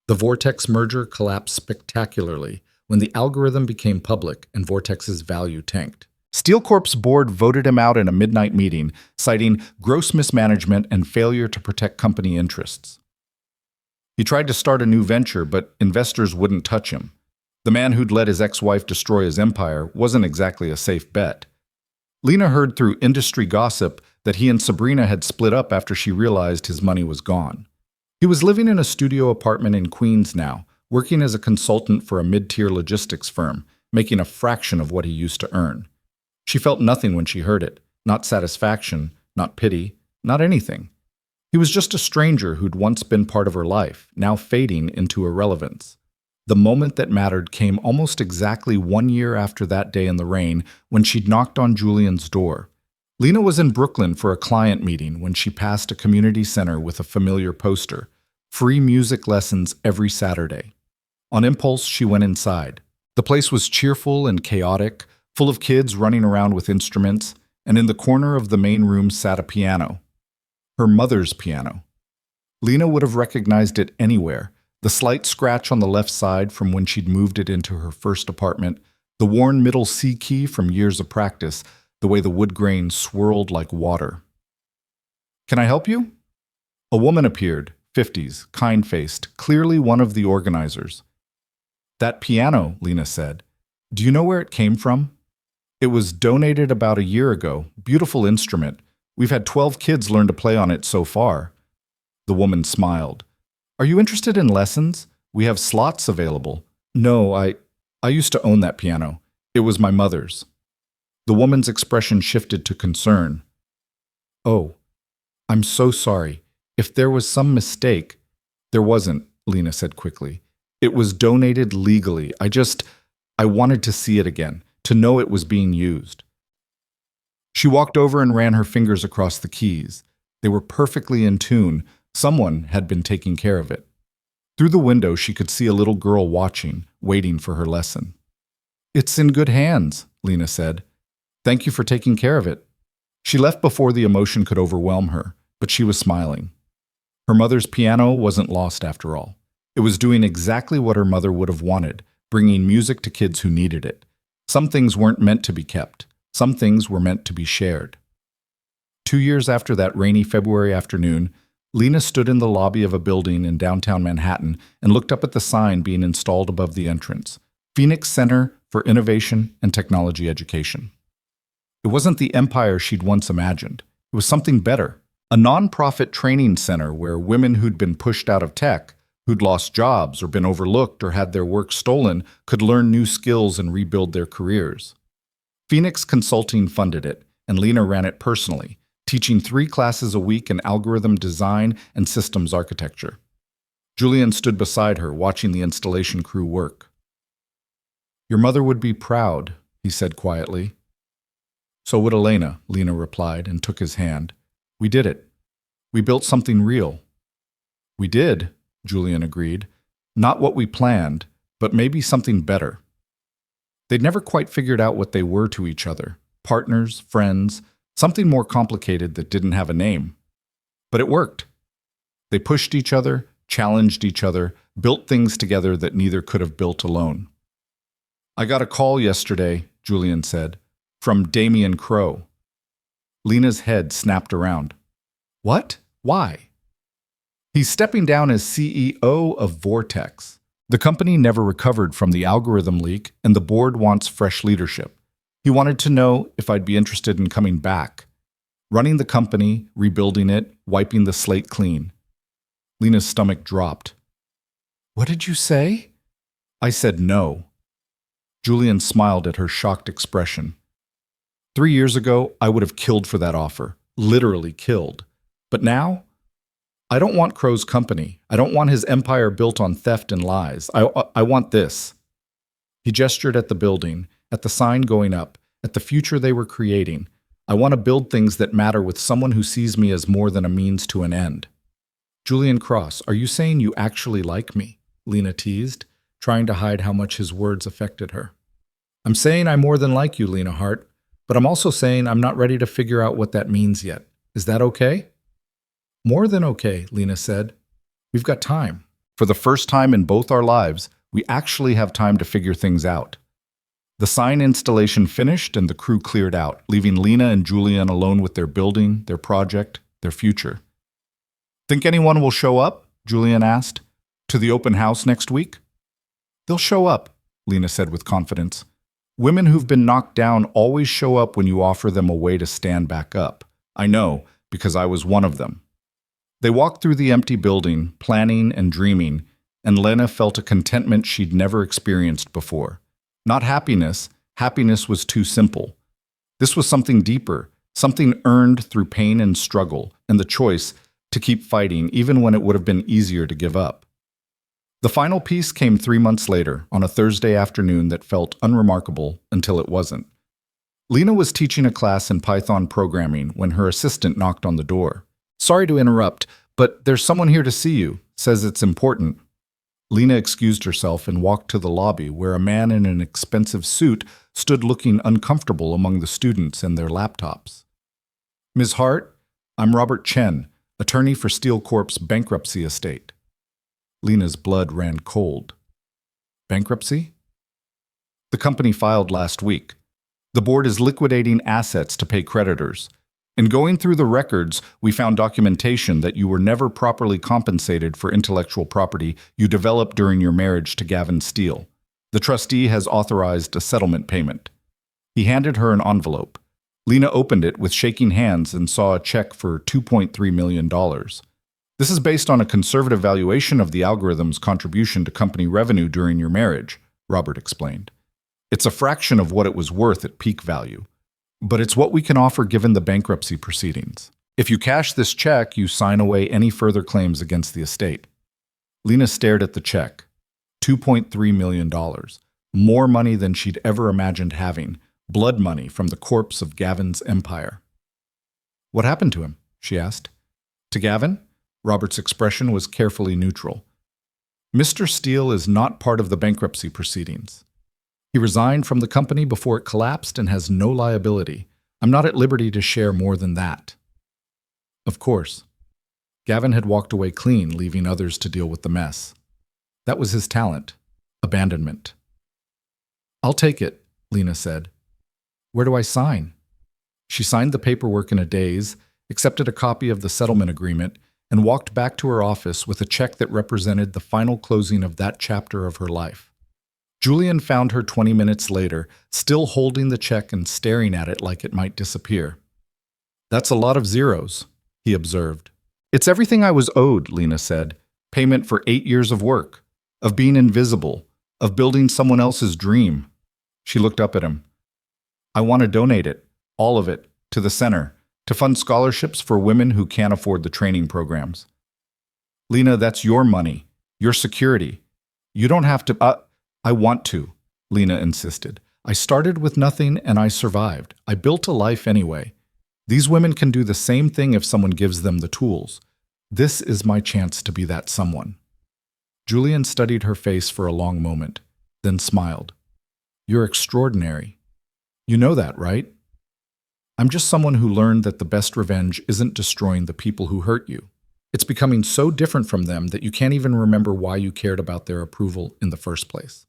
The Vortex merger collapsed spectacularly when the algorithm became public and Vortex's value tanked. Steel Corp's board voted him out in a midnight meeting, citing gross mismanagement and failure to protect company interests. He tried to start a new venture, but investors wouldn't touch him. The man who'd let his ex-wife destroy his empire wasn't exactly a safe bet. Lena heard through industry gossip that he and Sabrina had split up after she realized his money was gone. He was living in a studio apartment in Queens now, working as a consultant for a mid-tier logistics firm, making a fraction of what he used to earn. She felt nothing when she heard it, not satisfaction, not pity, not anything. He was just a stranger who'd once been part of her life, now fading into irrelevance. The moment that mattered came almost exactly 1 year after that day in the rain when she'd knocked on Julian's door. Lena was in Brooklyn for a client meeting when she passed a community center with a familiar poster, free music lessons every Saturday. On impulse, she went inside. The place was cheerful and chaotic, full of kids running around with instruments, and in the corner of the main room sat a piano. Her mother's piano. Lena would have recognized it anywhere, the slight scratch on the left side from when she'd moved it into her first apartment, the worn middle C key from years of practice, the way the wood grain swirled like water. Can I help you? A woman appeared, 50s, kind-faced, clearly one of the organizers. That piano, Lena said. Do you know where it came from? It was donated about a year ago. Beautiful instrument. We've had 12 kids learn to play on it so far. The woman smiled. Are you interested in lessons? We have slots available. No, I used to own that piano. It was my mother's. The woman's expression shifted to concern. Oh, I'm so sorry. If there was some mistake. There wasn't, Lena said quickly. It was donated legally. I wanted to see it again, to know it was being used. She walked over and ran her fingers across the keys. They were perfectly in tune. Someone had been taking care of it. Through the window, she could see a little girl watching, waiting for her lesson. It's in good hands, Lena said. Thank you for taking care of it. She left before the emotion could overwhelm her, but she was smiling. Her mother's piano wasn't lost after all. It was doing exactly what her mother would have wanted, bringing music to kids who needed it. Some things weren't meant to be kept. Some things were meant to be shared. 2 years after that rainy February afternoon, Lena stood in the lobby of a building in downtown Manhattan and looked up at the sign being installed above the entrance, Phoenix Center for Innovation and Technology Education. It wasn't the empire she'd once imagined. It was something better, a nonprofit training center where women who'd been pushed out of tech, who'd lost jobs or been overlooked or had their work stolen, could learn new skills and rebuild their careers. Phoenix Consulting funded it, and Lena ran it personally, teaching 3 classes a week in algorithm design and systems architecture. Julian stood beside her, watching the installation crew work. Your mother would be proud, he said quietly. So would Elena, Lena replied and took his hand. We did it. We built something real. We did, Julian agreed. Not what we planned, but maybe something better. They'd never quite figured out what they were to each other. Partners, friends, something more complicated that didn't have a name. But it worked. They pushed each other, challenged each other, built things together that neither could have built alone. I got a call yesterday, Julian said, from Damien Crow. Lena's head snapped around. What? Why? He's stepping down as CEO of Vortex. The company never recovered from the algorithm leak, and the board wants fresh leadership. He wanted to know if I'd be interested in coming back. Running the company, rebuilding it, wiping the slate clean. Lena's stomach dropped. What did you say? I said no. Julian smiled at her shocked expression. 3 years ago, I would have killed for that offer. Literally killed. But now? I don't want Crow's company. I don't want his empire built on theft and lies. I want this. He gestured at the building, at the sign going up, at the future they were creating. I want to build things that matter with someone who sees me as more than a means to an end. Julian Cross, are you saying you actually like me? Lena teased, trying to hide how much his words affected her. I'm saying I more than like you, Lena Hart, but I'm also saying I'm not ready to figure out what that means yet. Is that okay? More than okay, Lena said. We've got time. For the first time in both our lives, we actually have time to figure things out. The sign installation finished and the crew cleared out, leaving Lena and Julian alone with their building, their project, their future. Think anyone will show up? Julian asked. To the open house next week? They'll show up, Lena said with confidence. Women who've been knocked down always show up when you offer them a way to stand back up. I know, because I was one of them. They walked through the empty building, planning and dreaming, and Lena felt a contentment she'd never experienced before. Not happiness. Happiness was too simple. This was something deeper, something earned through pain and struggle, and the choice to keep fighting even when it would have been easier to give up. The final piece came 3 months later, on a Thursday afternoon that felt unremarkable until it wasn't. Lena was teaching a class in Python programming when her assistant knocked on the door. Sorry to interrupt, but there's someone here to see you. Says it's important. Lena excused herself and walked to the lobby where a man in an expensive suit stood looking uncomfortable among the students and their laptops. Ms. Hart, I'm Robert Chen, attorney for Steel Corp's bankruptcy estate. Lena's blood ran cold. Bankruptcy? The company filed last week. The board is liquidating assets to pay creditors. In going through the records, we found documentation that you were never properly compensated for intellectual property you developed during your marriage to Gavin Steele. The trustee has authorized a settlement payment. He handed her an envelope. Lena opened it with shaking hands and saw a check for $2.3 million. This is based on a conservative valuation of the algorithm's contribution to company revenue during your marriage, Robert explained. It's a fraction of what it was worth at peak value, but it's what we can offer given the bankruptcy proceedings. If you cash this check, you sign away any further claims against the estate. Lena stared at the check. $2.3 million. More money than she'd ever imagined having. Blood money from the corpse of Gavin's empire. What happened to him? She asked. To Gavin? Robert's expression was carefully neutral. Mr. Steele is not part of the bankruptcy proceedings. He resigned from the company before it collapsed and has no liability. I'm not at liberty to share more than that. Of course. Gavin had walked away clean, leaving others to deal with the mess. That was his talent. Abandonment. I'll take it, Lena said. Where do I sign? She signed the paperwork in a daze, accepted a copy of the settlement agreement, and walked back to her office with a check that represented the final closing of that chapter of her life. Julian found her 20 minutes later, still holding the check and staring at it like it might disappear. That's a lot of zeros, he observed. It's everything I was owed, Lena said. Payment for 8 years of work, of being invisible, of building someone else's dream. She looked up at him. I want to donate it, all of it, to the center, to fund scholarships for women who can't afford the training programs. Lena, that's your money, your security. You don't have to— I want to, Lena insisted. I started with nothing and I survived. I built a life anyway. These women can do the same thing if someone gives them the tools. This is my chance to be that someone. Julian studied her face for a long moment, then smiled. You're extraordinary. You know that, right? I'm just someone who learned that the best revenge isn't destroying the people who hurt you. It's becoming so different from them that you can't even remember why you cared about their approval in the first place.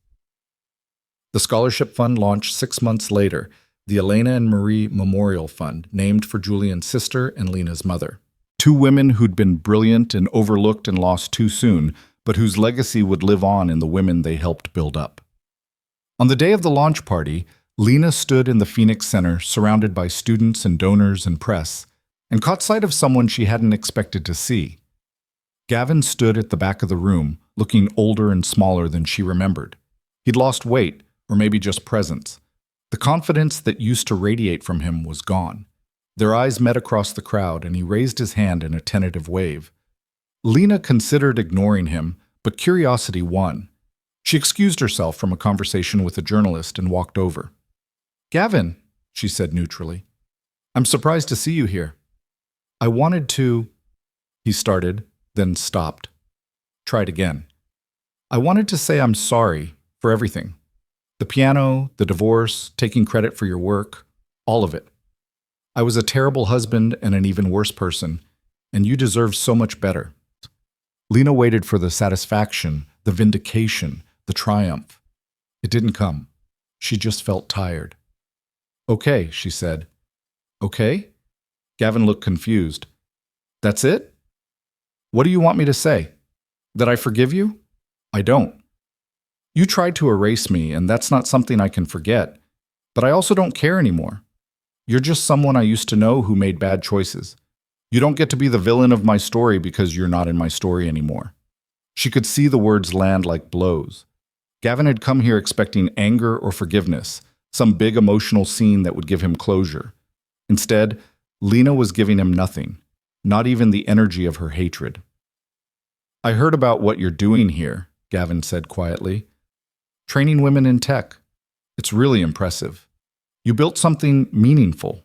The scholarship fund launched 6 months later, the Elena and Marie Memorial Fund, named for Julian's sister and Lena's mother. 2 women who'd been brilliant and overlooked and lost too soon, but whose legacy would live on in the women they helped build up. On the day of the launch party, Lena stood in the Phoenix Center, surrounded by students and donors and press, and caught sight of someone she hadn't expected to see. Gavin stood at the back of the room, looking older and smaller than she remembered. He'd lost weight, or maybe just presence. The confidence that used to radiate from him was gone. Their eyes met across the crowd, and he raised his hand in a tentative wave. Lena considered ignoring him, but curiosity won. She excused herself from a conversation with a journalist and walked over. Gavin, she said neutrally, I'm surprised to see you here. I wanted to— He started, then stopped. Tried again. I wanted to say I'm sorry for everything. The piano, the divorce, taking credit for your work, all of it. I was a terrible husband and an even worse person, and you deserve so much better. Lena waited for the satisfaction, the vindication, the triumph. It didn't come. She just felt tired. Okay, she said. Okay? Gavin looked confused. That's it? What do you want me to say? That I forgive you? I don't. You tried to erase me, and that's not something I can forget. But I also don't care anymore. You're just someone I used to know who made bad choices. You don't get to be the villain of my story because you're not in my story anymore. She could see the words land like blows. Gavin had come here expecting anger or forgiveness, some big emotional scene that would give him closure. Instead, Lena was giving him nothing, not even the energy of her hatred. I heard about what you're doing here, Gavin said quietly. Training women in tech. It's really impressive. You built something meaningful.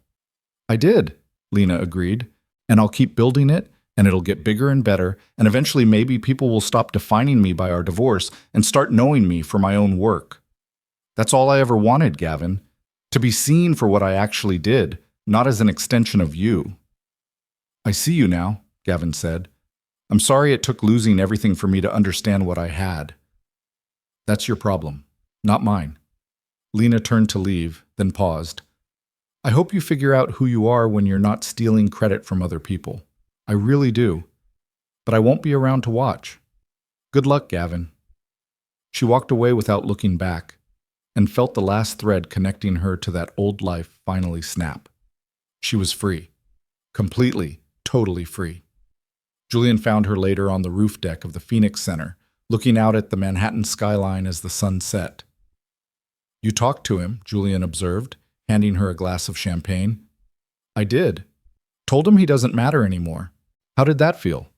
I did, Lena agreed, and I'll keep building it, and it'll get bigger and better, and eventually maybe people will stop defining me by our divorce and start knowing me for my own work. That's all I ever wanted, Gavin, to be seen for what I actually did, not as an extension of you. I see you now, Gavin said. I'm sorry it took losing everything for me to understand what I had. That's your problem, not mine. Lena turned to leave, then paused. I hope you figure out who you are when you're not stealing credit from other people. I really do. But I won't be around to watch. Good luck, Gavin. She walked away without looking back, and felt the last thread connecting her to that old life finally snap. She was free. Completely, totally free. Julian found her later on the roof deck of the Phoenix Center, looking out at the Manhattan skyline as the sun set. "You talked to him," Julian observed, handing her a glass of champagne. "I did. Told him he doesn't matter anymore. How did that feel?"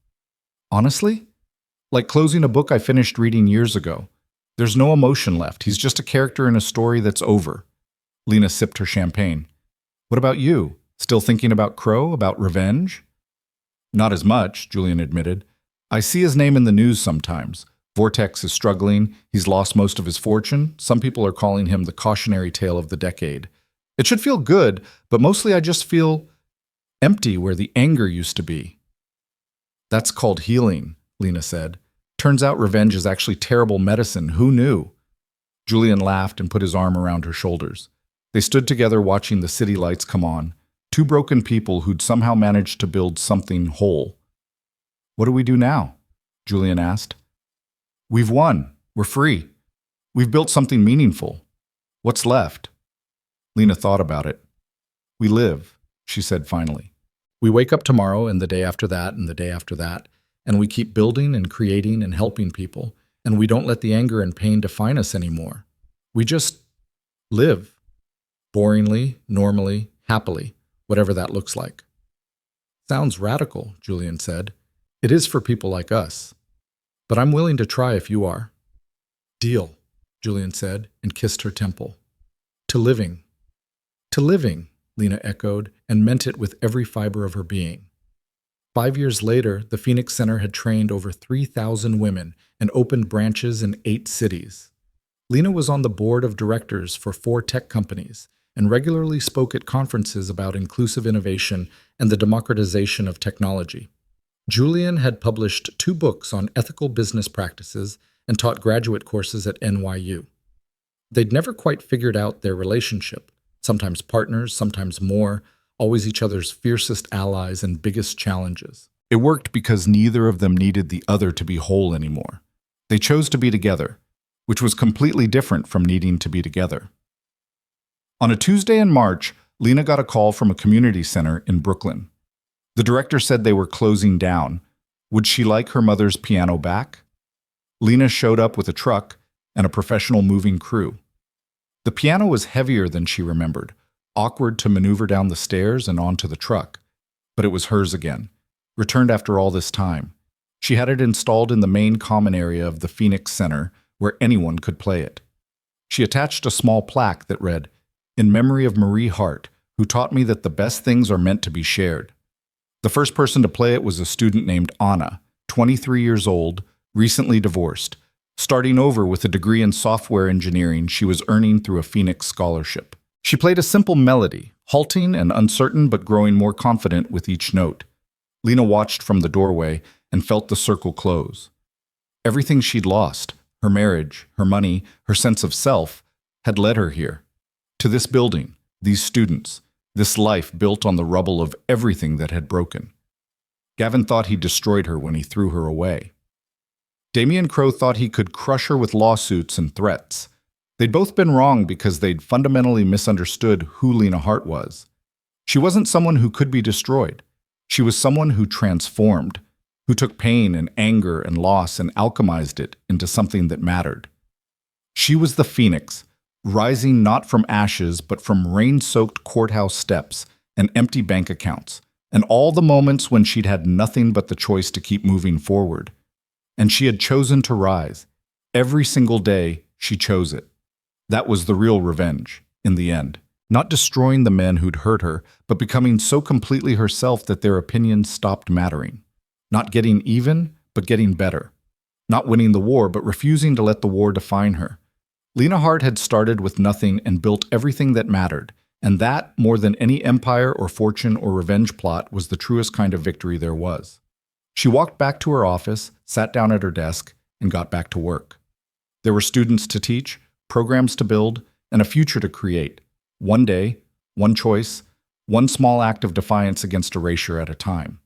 "Honestly? Like closing a book I finished reading years ago. There's no emotion left. He's just a character in a story that's over." Lena sipped her champagne. "What about you? Still thinking about Crow, about revenge?" "Not as much," Julian admitted. "I see his name in the news sometimes. Vortex is struggling. He's lost most of his fortune. Some people are calling him the cautionary tale of the decade. It should feel good, but mostly I just feel empty where the anger used to be." "That's called healing," Lena said. "Turns out revenge is actually terrible medicine. Who knew?" Julian laughed and put his arm around her shoulders. They stood together watching the city lights come on, two broken people who'd somehow managed to build something whole. "What do we do now?" Julian asked. "We've won. We're free. We've built something meaningful. What's left?" Lena thought about it. "We live," she said finally. "We wake up tomorrow and the day after that and the day after that, and we keep building and creating and helping people, and we don't let the anger and pain define us anymore. We just live. Boringly, normally, happily, whatever that looks like." "Sounds radical," Julian said. "It is for people like us. But I'm willing to try if you are." "Deal," Julian said and kissed her temple. "To living." "To living," Lena echoed and meant it with every fiber of her being. 5 years later, the Phoenix Center had trained over 3,000 women and opened branches in 8 cities. Lena was on the board of directors for 4 tech companies and regularly spoke at conferences about inclusive innovation and the democratization of technology. Julian had published 2 books on ethical business practices and taught graduate courses at NYU. They'd never quite figured out their relationship, sometimes partners, sometimes more, always each other's fiercest allies and biggest challenges. It worked because neither of them needed the other to be whole anymore. They chose to be together, which was completely different from needing to be together. On a Tuesday in March, Lena got a call from a community center in Brooklyn. The director said they were closing down. Would she like her mother's piano back? Lena showed up with a truck and a professional moving crew. The piano was heavier than she remembered, awkward to maneuver down the stairs and onto the truck. But it was hers again, returned after all this time. She had it installed in the main common area of the Phoenix Center, where anyone could play it. She attached a small plaque that read, "In memory of Lena Hart, who taught me that the best things are meant to be shared." The first person to play it was a student named Anna, 23 years old, recently divorced, starting over with a degree in software engineering she was earning through a Phoenix scholarship. She played a simple melody, halting and uncertain but growing more confident with each note. Lena watched from the doorway and felt the circle close. Everything she'd lost, her marriage, her money, her sense of self, had led her here. To this building, these students, this life built on the rubble of everything that had broken. Gavin thought he destroyed her when he threw her away. Julian Cross thought he could crush her with lawsuits and threats. They'd both been wrong because they'd fundamentally misunderstood who Lena Hart was. She wasn't someone who could be destroyed. She was someone who transformed, who took pain and anger and loss and alchemized it into something that mattered. She was the phoenix, rising not from ashes but from rain-soaked courthouse steps and empty bank accounts, and all the moments when she'd had nothing but the choice to keep moving forward. And she had chosen to rise. Every single day, she chose it. That was the real revenge, in the end. Not destroying the men who'd hurt her, but becoming so completely herself that their opinions stopped mattering. Not getting even, but getting better. Not winning the war, but refusing to let the war define her. Lena Hart had started with nothing and built everything that mattered, and that, more than any empire or fortune or revenge plot, was the truest kind of victory there was. She walked back to her office, sat down at her desk, and got back to work. There were students to teach, programs to build, and a future to create. One day, one choice, one small act of defiance against erasure at a time.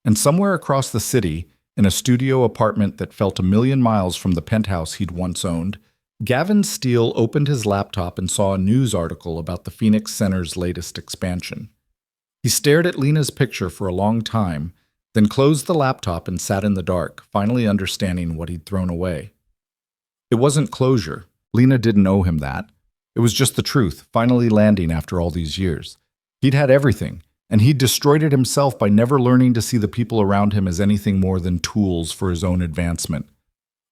And somewhere across the city, in a studio apartment that felt a million miles from the penthouse he'd once owned, Gavin Steele opened his laptop and saw a news article about the Phoenix Center's latest expansion. He stared at Lena's picture for a long time, then closed the laptop and sat in the dark, finally understanding what he'd thrown away. It wasn't closure. Lena didn't owe him that. It was just the truth, finally landing after all these years. He'd had everything, and he'd destroyed it himself by never learning to see the people around him as anything more than tools for his own advancement.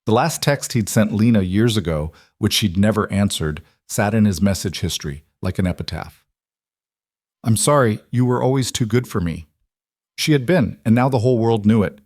The last text he'd sent Lena years ago, which she'd never answered, sat in his message history, like an epitaph. "I'm sorry, you were always too good for me." She had been, and now the whole world knew it.